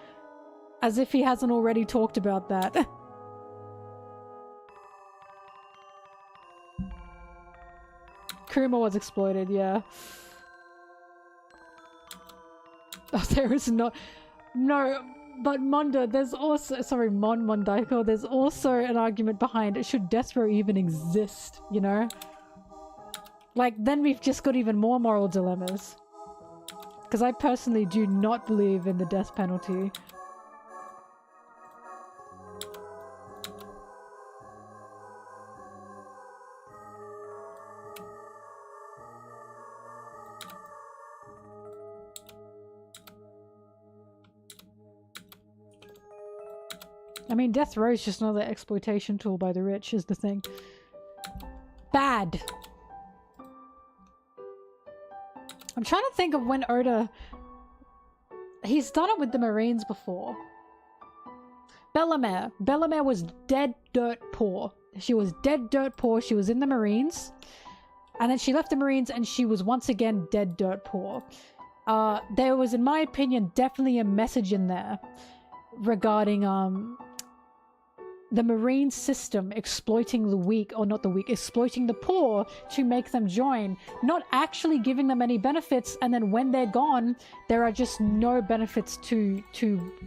As if he hasn't already talked about that. Kuruma was exploited, yeah. Oh, there is not... No... But Monda, there's also, sorry, Mondaiko, there's also an argument behind it. Should death row even exist, you know? Like, then we've just got even more moral dilemmas. Because I personally do not believe in the death penalty. I mean, death row is just another exploitation tool by the rich, is the thing. Bad! I'm trying to think of when Oda... He's done it with the Marines before. Bellemere. Bellemere was dead dirt poor. She was dead dirt poor. She was in the Marines. And then she left the Marines and she was once again dead dirt poor. There was, in my opinion, definitely a message in there regarding, the Marine system exploiting the weak, or not the weak, exploiting the poor to make them join, not actually giving them any benefits, and then when they're gone, there are just no benefits to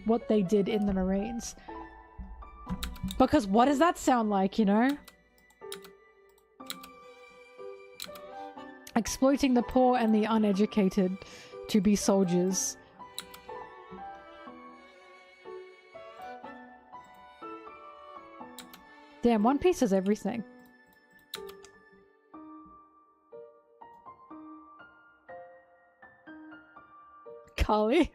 what they did in the Marines. Because what does that sound like, you know? Exploiting the poor and the uneducated to be soldiers. Damn, One Piece is everything. Kali.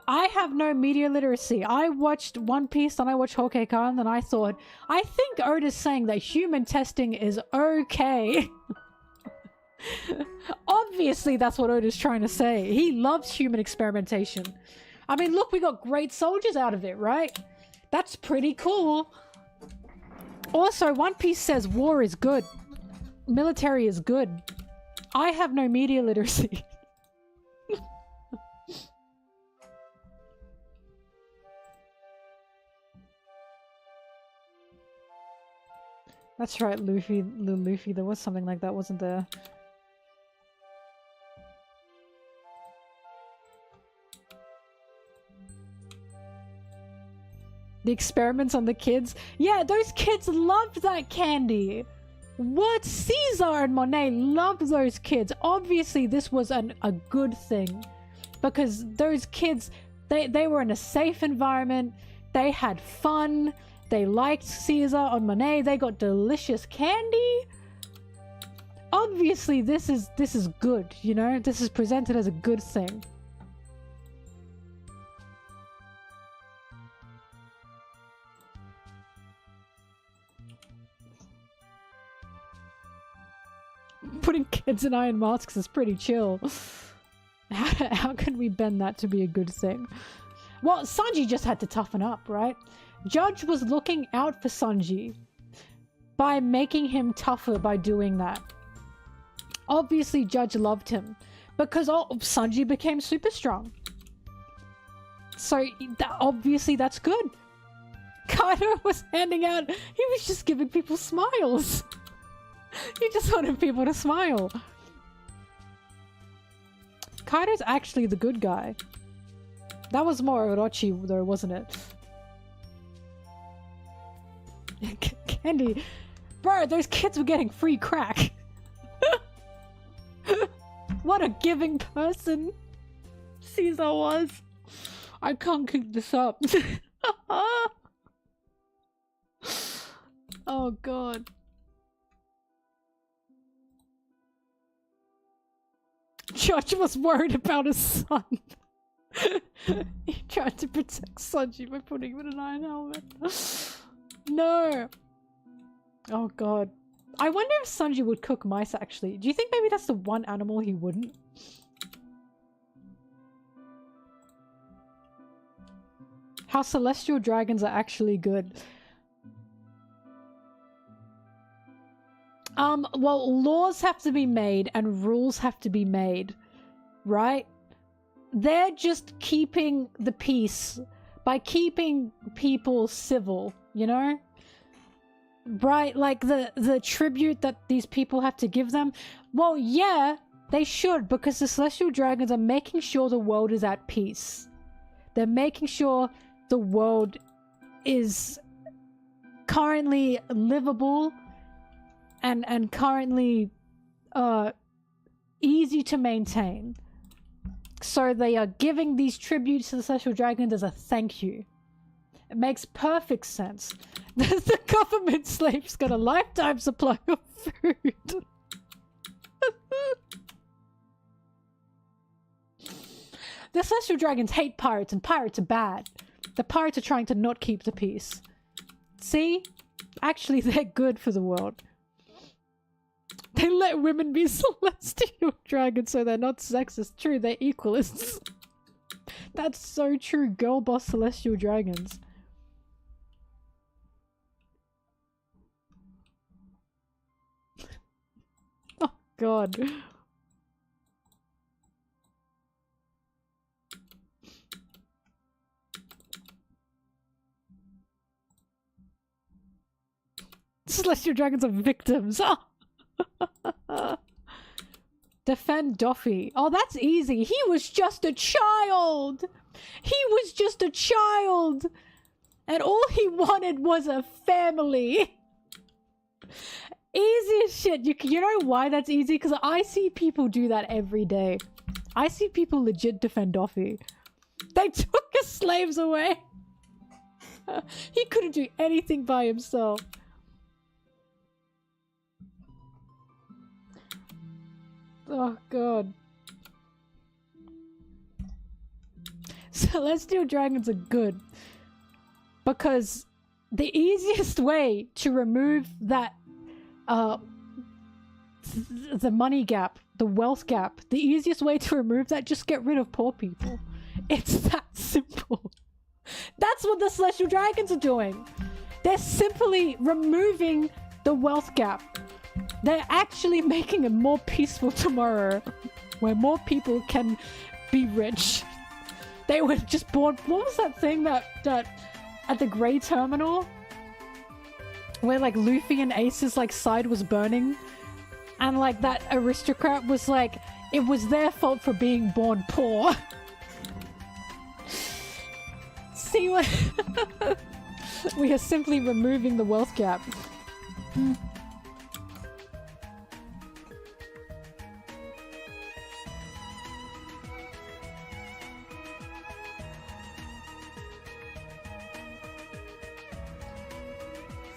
I have no media literacy. I watched One Piece and I watched Hokkaikan and I thought, I think Oda's saying that human testing is okay. Obviously that's what Oda's trying to say. He loves human experimentation. I mean, look, we got great soldiers out of it, right? That's pretty cool. Also, One Piece says war is good. Military is good. I have no media literacy. That's right, Luffy, Luffy, there was something like that, wasn't there? The experiments on the kids. Yeah, those kids loved that candy. What? Caesar and Monet loved those kids. Obviously, this was a good thing. Because those kids, they were in a safe environment. They had fun. They liked Caesar and Monet. They got delicious candy. Obviously, this is good, you know? This is presented as a good thing. Putting kids in iron masks is pretty chill. How can we bend that to be a good thing? Well, Sanji just had to toughen up, right? Judge was looking out for Sanji by making him tougher by doing that. Obviously, Judge loved him because Sanji became super strong. So, obviously, that's good. Kaido was handing out... He was just giving people smiles. He just wanted people to smile. Kaido's actually the good guy. That was more Orochi though, wasn't it? Candy. Bro, those kids were getting free crack. What a giving person Caesar was. I can't keep this up. Oh god. Judge was worried about his son. He tried to protect Sanji by putting him in an iron helmet. No! Oh god. I wonder if Sanji would cook mice actually. Do you think maybe that's the one animal he wouldn't? How celestial dragons are actually good. Well, laws have to be made and rules have to be made, right? They're just keeping the peace by keeping people civil, you know? Right, like the tribute that these people have to give them. Well, yeah, they should, because the celestial dragons are making sure the world is at peace. They're making sure the world is currently livable and currently easy to maintain. So they are giving these tributes to the celestial dragons as a thank you. It makes perfect sense. The government slaves got a lifetime supply of food. The celestial dragons hate pirates and pirates are bad. The pirates are trying to not keep the peace. See? Actually, they're good for the world. They let women be celestial dragons so they're not sexist. True, they're equalists. That's so true. Girl boss celestial dragons. Oh god. Celestial dragons are victims. Defend Doffy. Oh, that's easy. He was just a child. He was just a child. And all he wanted was a family. Easy as shit. You know why that's easy? Because I see people do that every day. I see people legit defend Doffy. They took his slaves away. He couldn't do anything by himself. Oh god. Celestial dragons are good because the easiest way to remove that the money gap, the wealth gap, the easiest way to remove that, just get rid of poor people. It's that simple. That's what the celestial dragons are doing. They're simply removing the wealth gap. They're actually making a more peaceful tomorrow where more people can be rich. They were just born... What was that thing that at the Grey Terminal? Where like Luffy and Ace's like side was burning? And like that aristocrat was like, it was their fault for being born poor. See what... We are simply removing the wealth gap.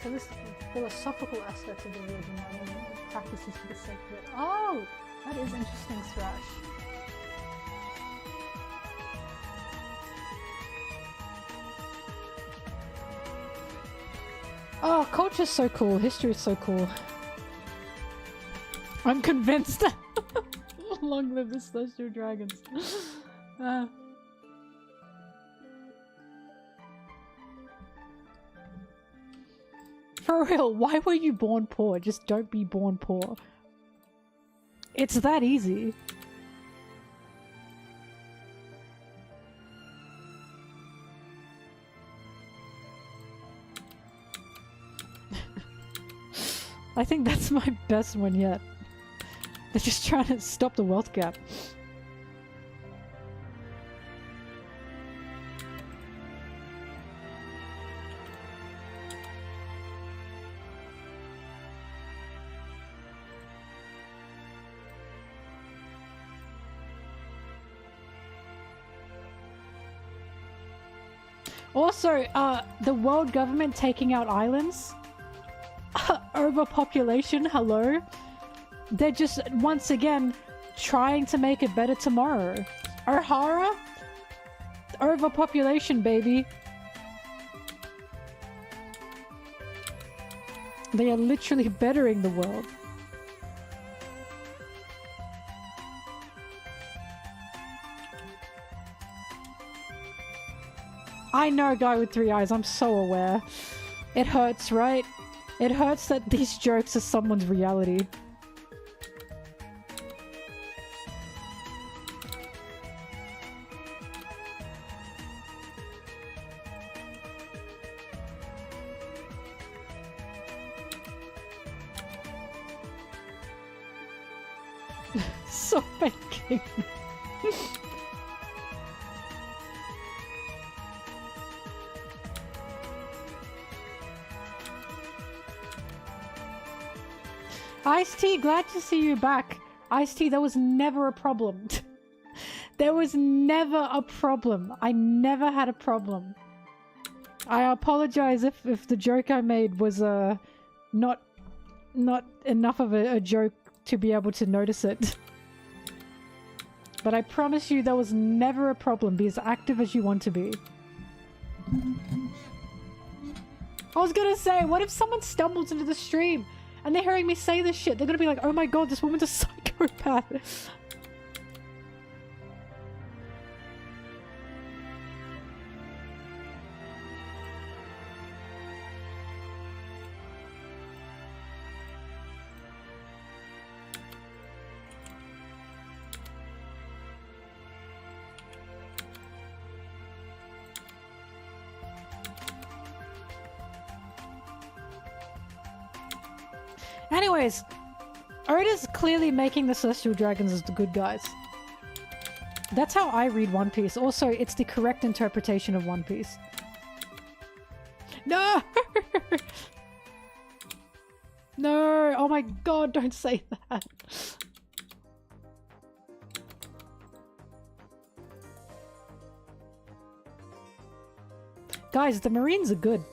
So this philosophical aspects of the religion and practices for the sake of it. Oh! That is interesting, Thrash. Oh, culture's so cool. History is so cool. I'm convinced. Long live the celestial dragons. For real, why were you born poor? Just don't be born poor. It's that easy. I think that's my best one yet. They're just trying to stop the wealth gap. Also, the world government taking out islands. Overpopulation, hello? They're just, once again, trying to make a better tomorrow. O'Hara? Overpopulation, baby. They are literally bettering the world. I know, guy with 3 eyes, I'm so aware. It hurts, right? It hurts that these jokes are someone's reality. So faking. Ice-T, glad to see you back. Ice-T, there was never a problem. There was never a problem. I never had a problem. I apologize if the joke I made was not enough of a joke to be able to notice it. But I promise you there was never a problem. Be as active as you want to be. I was gonna say, what if someone stumbles into the stream and they're hearing me say this shit? They're gonna be like, oh my god, this woman's a psychopath. Anyways, Oda's clearly making the Celestial Dragons as the good guys. That's how I read One Piece. Also, it's the correct interpretation of One Piece. No! No! Oh my god, don't say that. Guys, the Marines are good.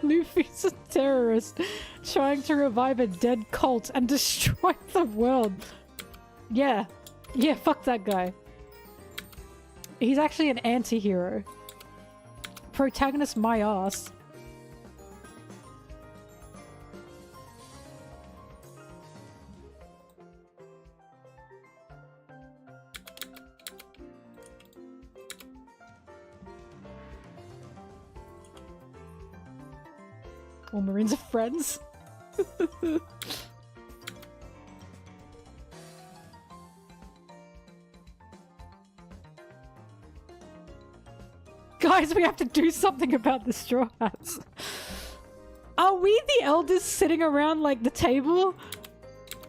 Luffy's a terrorist trying to revive a dead cult and destroy the world. Yeah. Yeah, fuck that guy. He's actually an anti-hero. Protagonist my ass. All Marines are friends. Guys, we have to do something about the Straw Hats. Are we the elders sitting around like the table?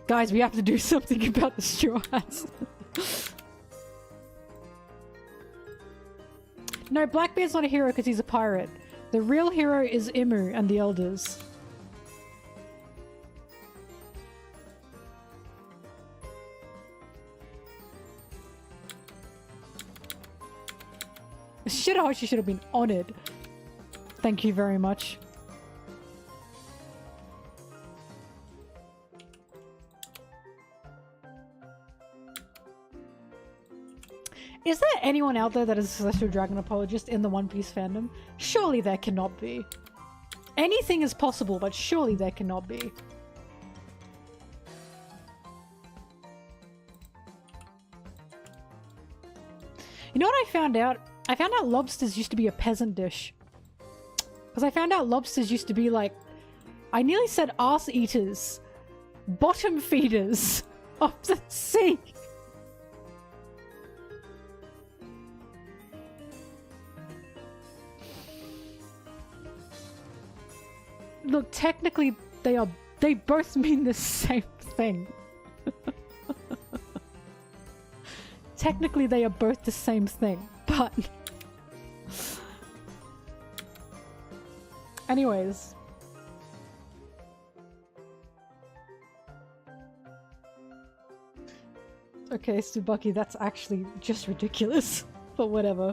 Guys, we have to do something about the straw hats. No, Blackbeard's not a hero because he's a pirate. The real hero is Imu and the elders. Shirahoshi should have been honored. Thank you very much. Is there anyone out there that is a Celestial Dragon apologist in the One Piece fandom? Surely there cannot be. Anything is possible, but surely there cannot be. You know what I found out? I found out lobsters used to be a peasant dish. Because I found out lobsters used to be like... I nearly said ass eaters. Bottom feeders of the sea. Look, technically they both mean the same thing. Technically they are both the same thing, but... Anyways. Okay, Tsubaki, that's actually just ridiculous. But whatever.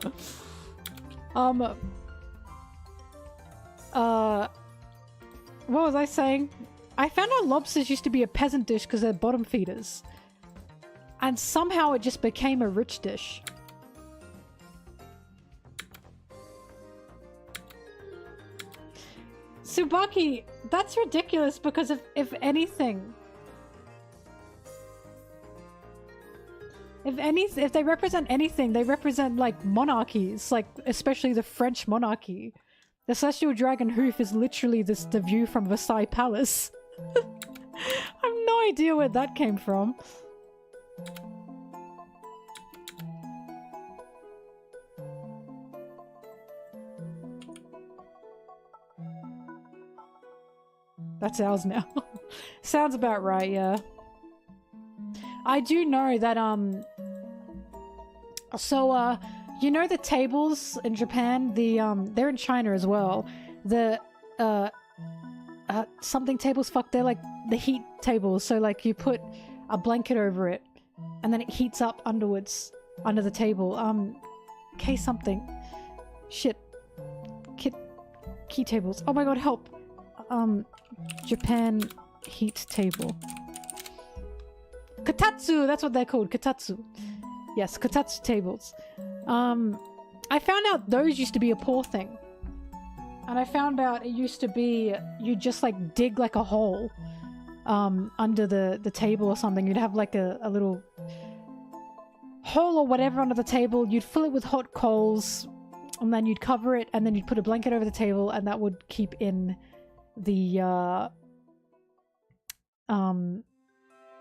What was I saying? I found out lobsters used to be a peasant dish because they're bottom feeders. And somehow it just became a rich dish. Tsubaki, that's ridiculous because if anything... If they represent anything, they represent like monarchies, like especially the French monarchy. The Celestial Dragon hoof is literally the view from Versailles Palace. I have no idea where that came from. That's ours now. Sounds about right, yeah. I do know that, you know the tables in Japan? They're in China as well. The, something tables, fuck, they're like the heat tables. So, like, you put a blanket over it, and then it heats up underwards, under the table. K something. Shit. Key tables. Oh my god, help! Japan heat table. Kotatsu! That's what they're called, kotatsu. Yes, kotatsu tables. I found out those used to be a poor thing. And I found out it used to be, you just like dig like a hole under the table or something. You'd have like a little hole or whatever under the table. You'd fill it with hot coals and then you'd cover it and then you'd put a blanket over the table and that would keep in the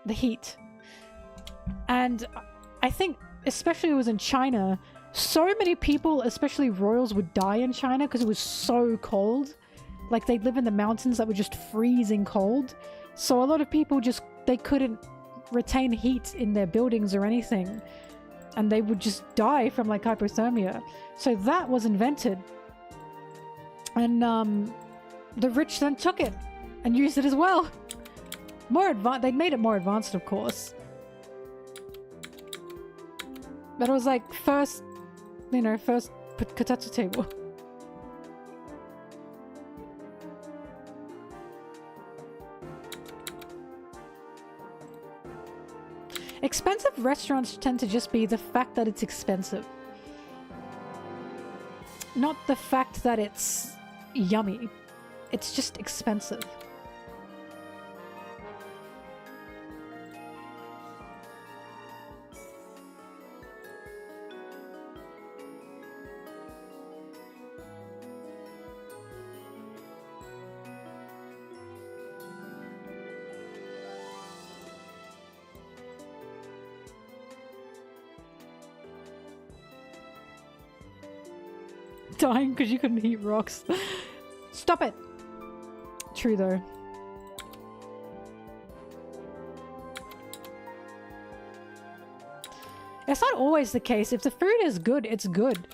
heat. And I think, especially it was in China, so many people, especially royals, would die in China because it was so cold. Like, they'd live in the mountains that were just freezing cold. So a lot of people just, they couldn't retain heat in their buildings or anything. And they would just die from, like, hypothermia. So that was invented. And, the rich then took it and used it as well. More advanced, they made it more advanced, of course. But it was like first, you know, first kotatsu table. Expensive restaurants tend to just be the fact that it's expensive. Not the fact that it's yummy. It's just expensive. Dying because you couldn't eat rocks. Stop it! true though. It's not always the case. If the food is good, it's good.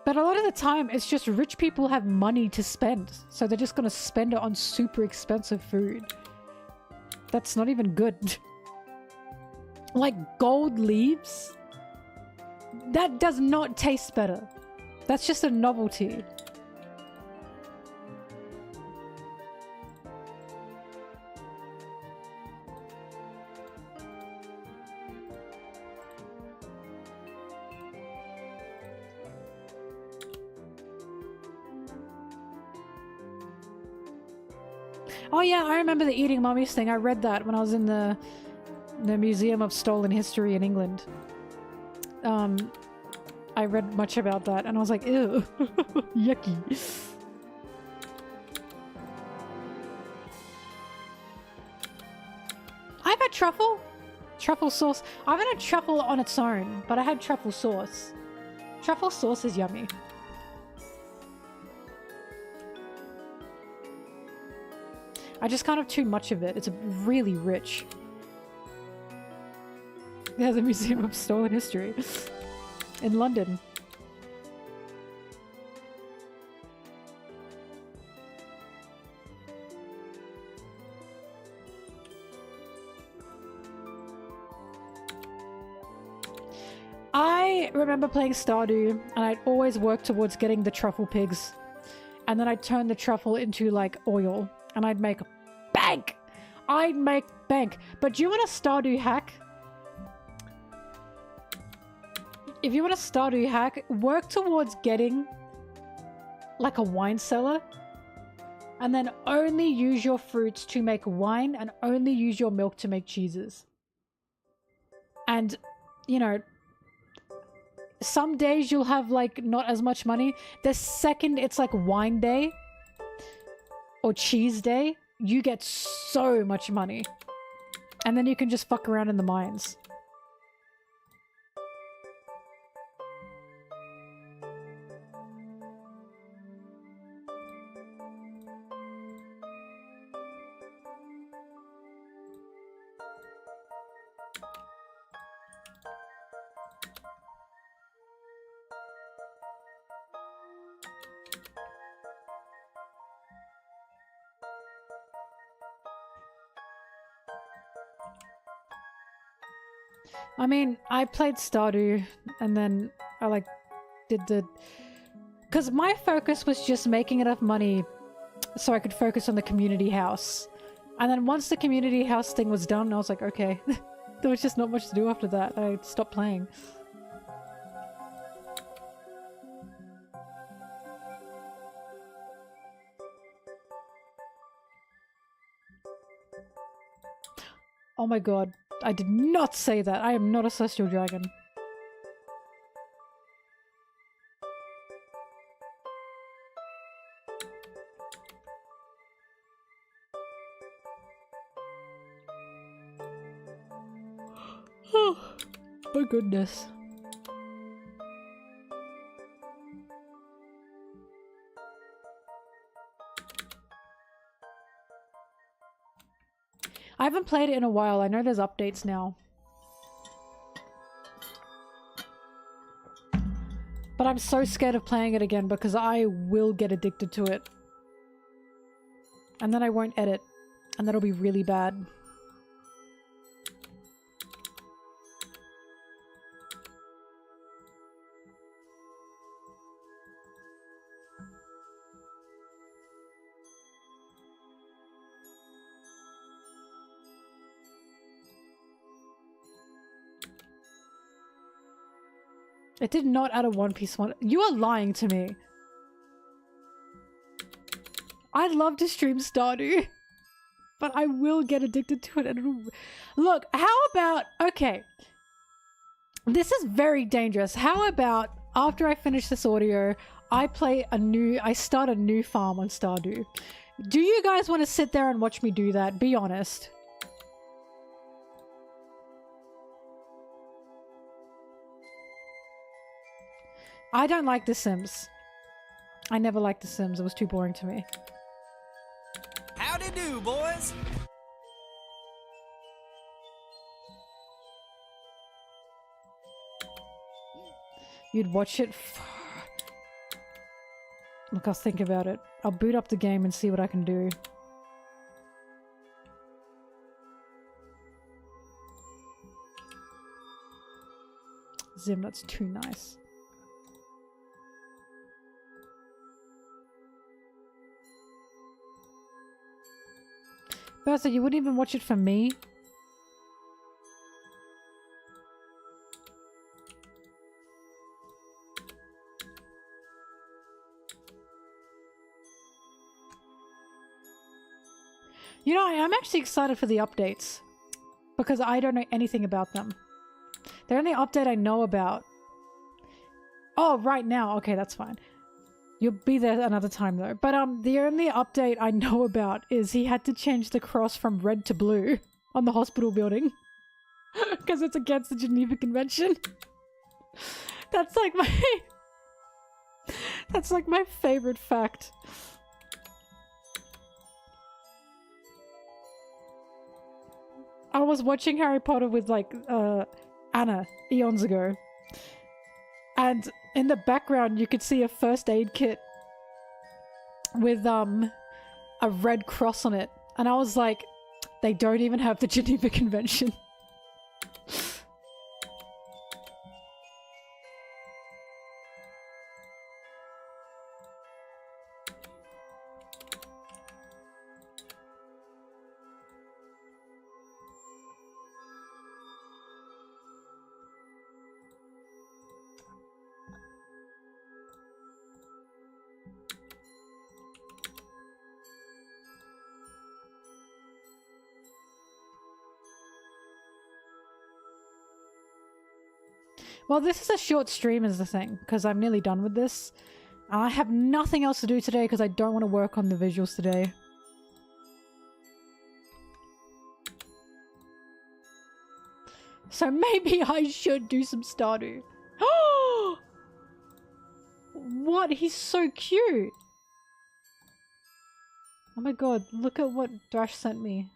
But a lot of the time, it's just rich people have money to spend. So they're just going to spend it on super expensive food. That's not even good. Like gold leaves? That does not taste better. That's just a novelty. Oh yeah, I remember the eating mummies thing. I read that when I was in the Museum of Stolen History in England. I read much about that and I was like, ew, yucky. I've had truffle. Truffle sauce. I haven't had truffle on its own, but I had truffle sauce. Truffle sauce is yummy. I just can't have too much of it. It's really rich. Yeah, the Museum of Stolen History in London. I remember playing Stardew and I'd always work towards getting the truffle pigs. And then I'd turn the truffle into like oil. And I'd make bank! I'd make bank. But do you want a Stardew hack? If you want a Stardew hack, work towards getting like a wine cellar. And then only use your fruits to make wine and only use your milk to make cheeses. And, you know, some days you'll have like not as much money. The second it's like wine day or cheese day, you get so much money. And then you can just fuck around in the mines. I mean, I played Stardew and then I like did the... Because my focus was just making enough money so I could focus on the community house. And then once the community house thing was done, I was like, okay. There was just not much to do after that. I stopped playing. Oh my god. I did not say that. I am not a celestial dragon. Oh my goodness. I haven't played it in a while. I know there's updates now. But I'm so scared of playing it again because I will get addicted to it. And then I won't edit. And that'll be really bad. It did not add a One Piece one. You are lying to me. I'd love to stream Stardew, but I will get addicted to it. And look, how about... Okay. This is very dangerous. How about after I finish this audio, I start a new farm on Stardew. Do you guys want to sit there and watch me do that? Be honest. I don't like The Sims. I never liked The Sims. It was too boring to me. do, boys? You'd watch it? Look, I'll think about it. I'll boot up the game and see what I can do. Zim, that's too nice. Bertha, you wouldn't even watch it for me? You know, I am actually excited for the updates because I don't know anything about them. The only update I know about... Oh, right now. Okay, that's fine. You'll be there another time though. But the only update I know about is he had to change the cross from red to blue on the hospital building because it's against the Geneva Convention. That's like my... That's like my favorite fact. I was watching Harry Potter with like Anna eons ago, and in the background you could see a first aid kit with a red cross on it, and I was like, they don't even have the Geneva Convention. Well, this is a short stream is the thing, because I'm nearly done with this. I have nothing else to do today because I don't want to work on the visuals today. So maybe I should do some Stardew. Oh! What? He's so cute! Oh my god, look at what Dash sent me.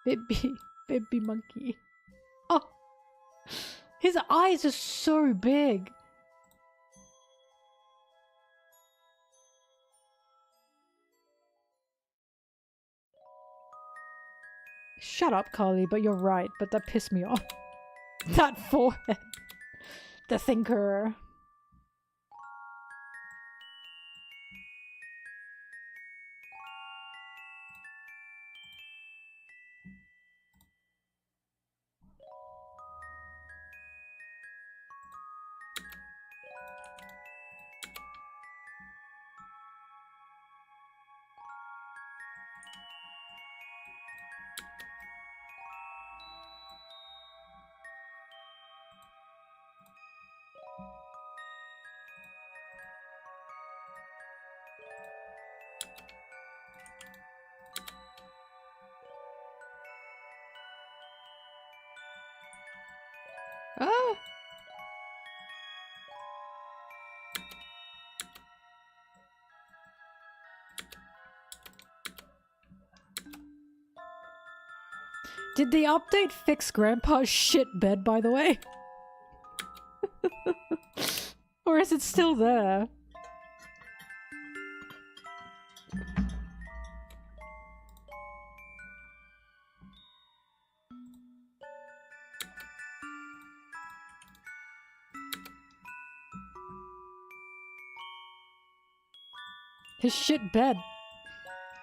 Baby monkey. Oh! His eyes are so big. Shut up, Carly, but you're right, but that pissed me off. That forehead. The thinker. Oh! Did the update fix Grandpa's shit bed, by the way? Or is it still there? His shit bed.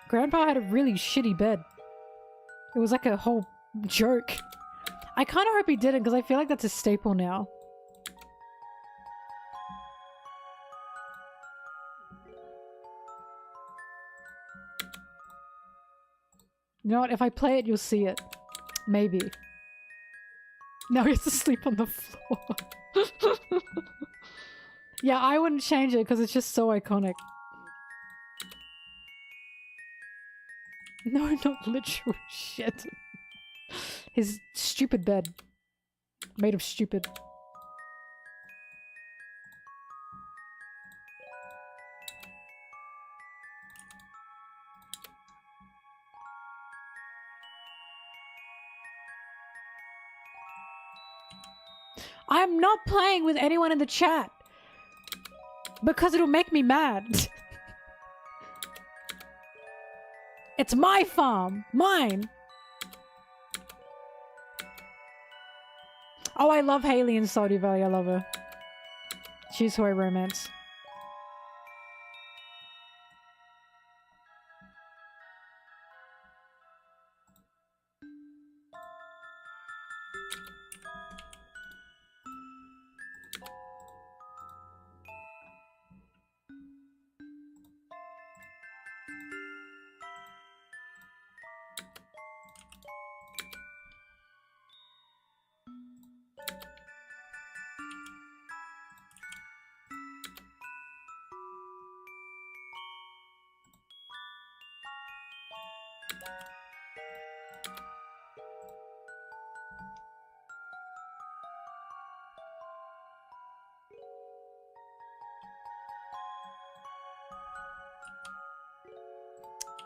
Grandpa had a really shitty bed. It was like a whole joke. I kind of hope he didn't, because I feel like that's a staple now. You know what? If I play it, you'll see it. Maybe. No, he has to sleep on the floor. Yeah, I wouldn't change it because it's just so iconic. No, not literal shit. His stupid bed. Made of stupid. I'm not playing with anyone in the chat. Because it'll make me mad. It's my farm. Mine. Oh, I love Haley in Stardew Valley. I love her. She's who I romance.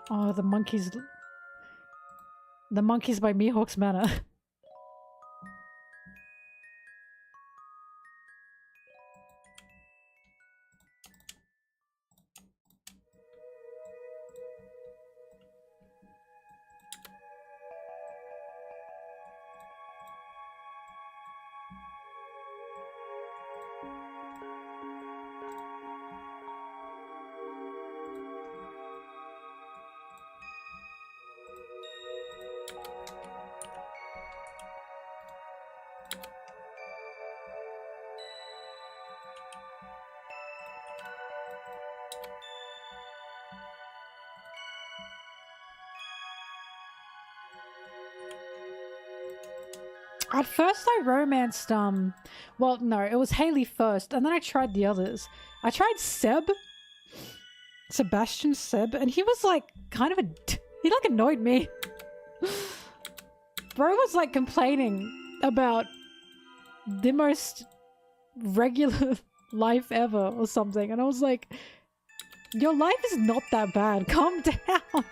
Oh, the monkeys. The monkeys by Mihawk's Manor. At first I romanced, well, no, it was Haley first, and then I tried the others. I tried Sebastian Seb, and he was like, kind of he like annoyed me. Bro was like complaining about the most regular life ever or something, and I was like, your life is not that bad, calm down.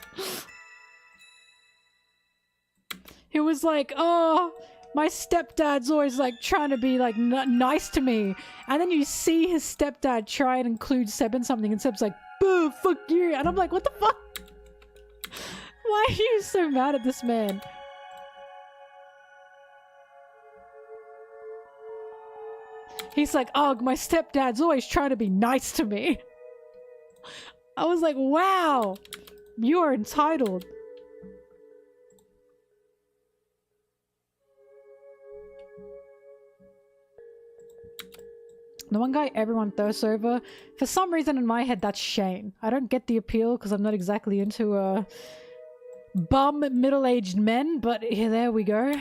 He was like, oh, my stepdad's always like trying to be like nice to me, and then you see his stepdad try and include Seb in something, and Seb's like, boo, fuck you, and I'm like, what the fuck? Why are you so mad at this man? He's like, oh, my stepdad's always trying to be nice to me. I was like, wow, you are entitled. The one guy everyone thirsts over, for some reason in my head, that's Shane. I don't get the appeal because I'm not exactly into bum middle-aged men, but yeah, there we go.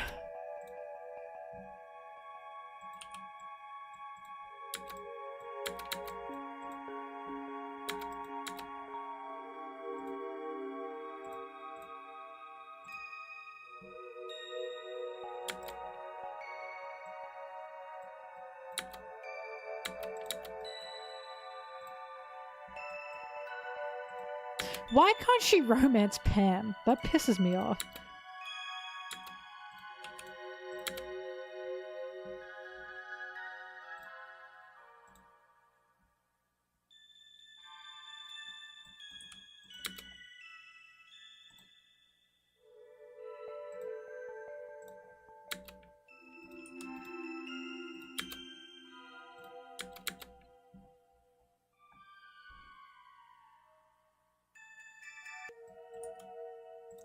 Why can't she romance Pam? That pisses me off.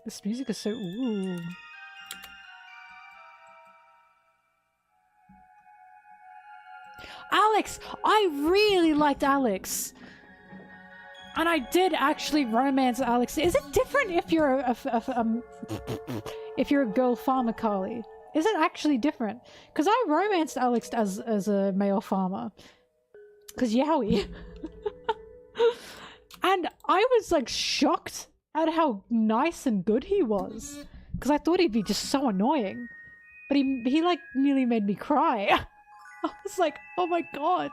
This music is so ooh. Alex! I really liked Alex. And I did actually romance Alex. Is it different if you're if you're a girl farmer, Carly? Is it actually different? Because I romanced Alex as a male farmer. Because yowie. And I was like shocked at how nice and good he was, because I thought he'd be just so annoying, but he like nearly made me cry. I was like, oh my god.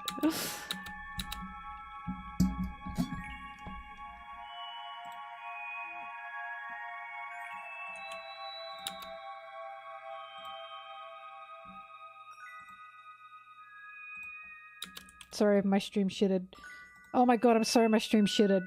Sorry if my stream shitted. Oh my god, I'm sorry my stream shitted.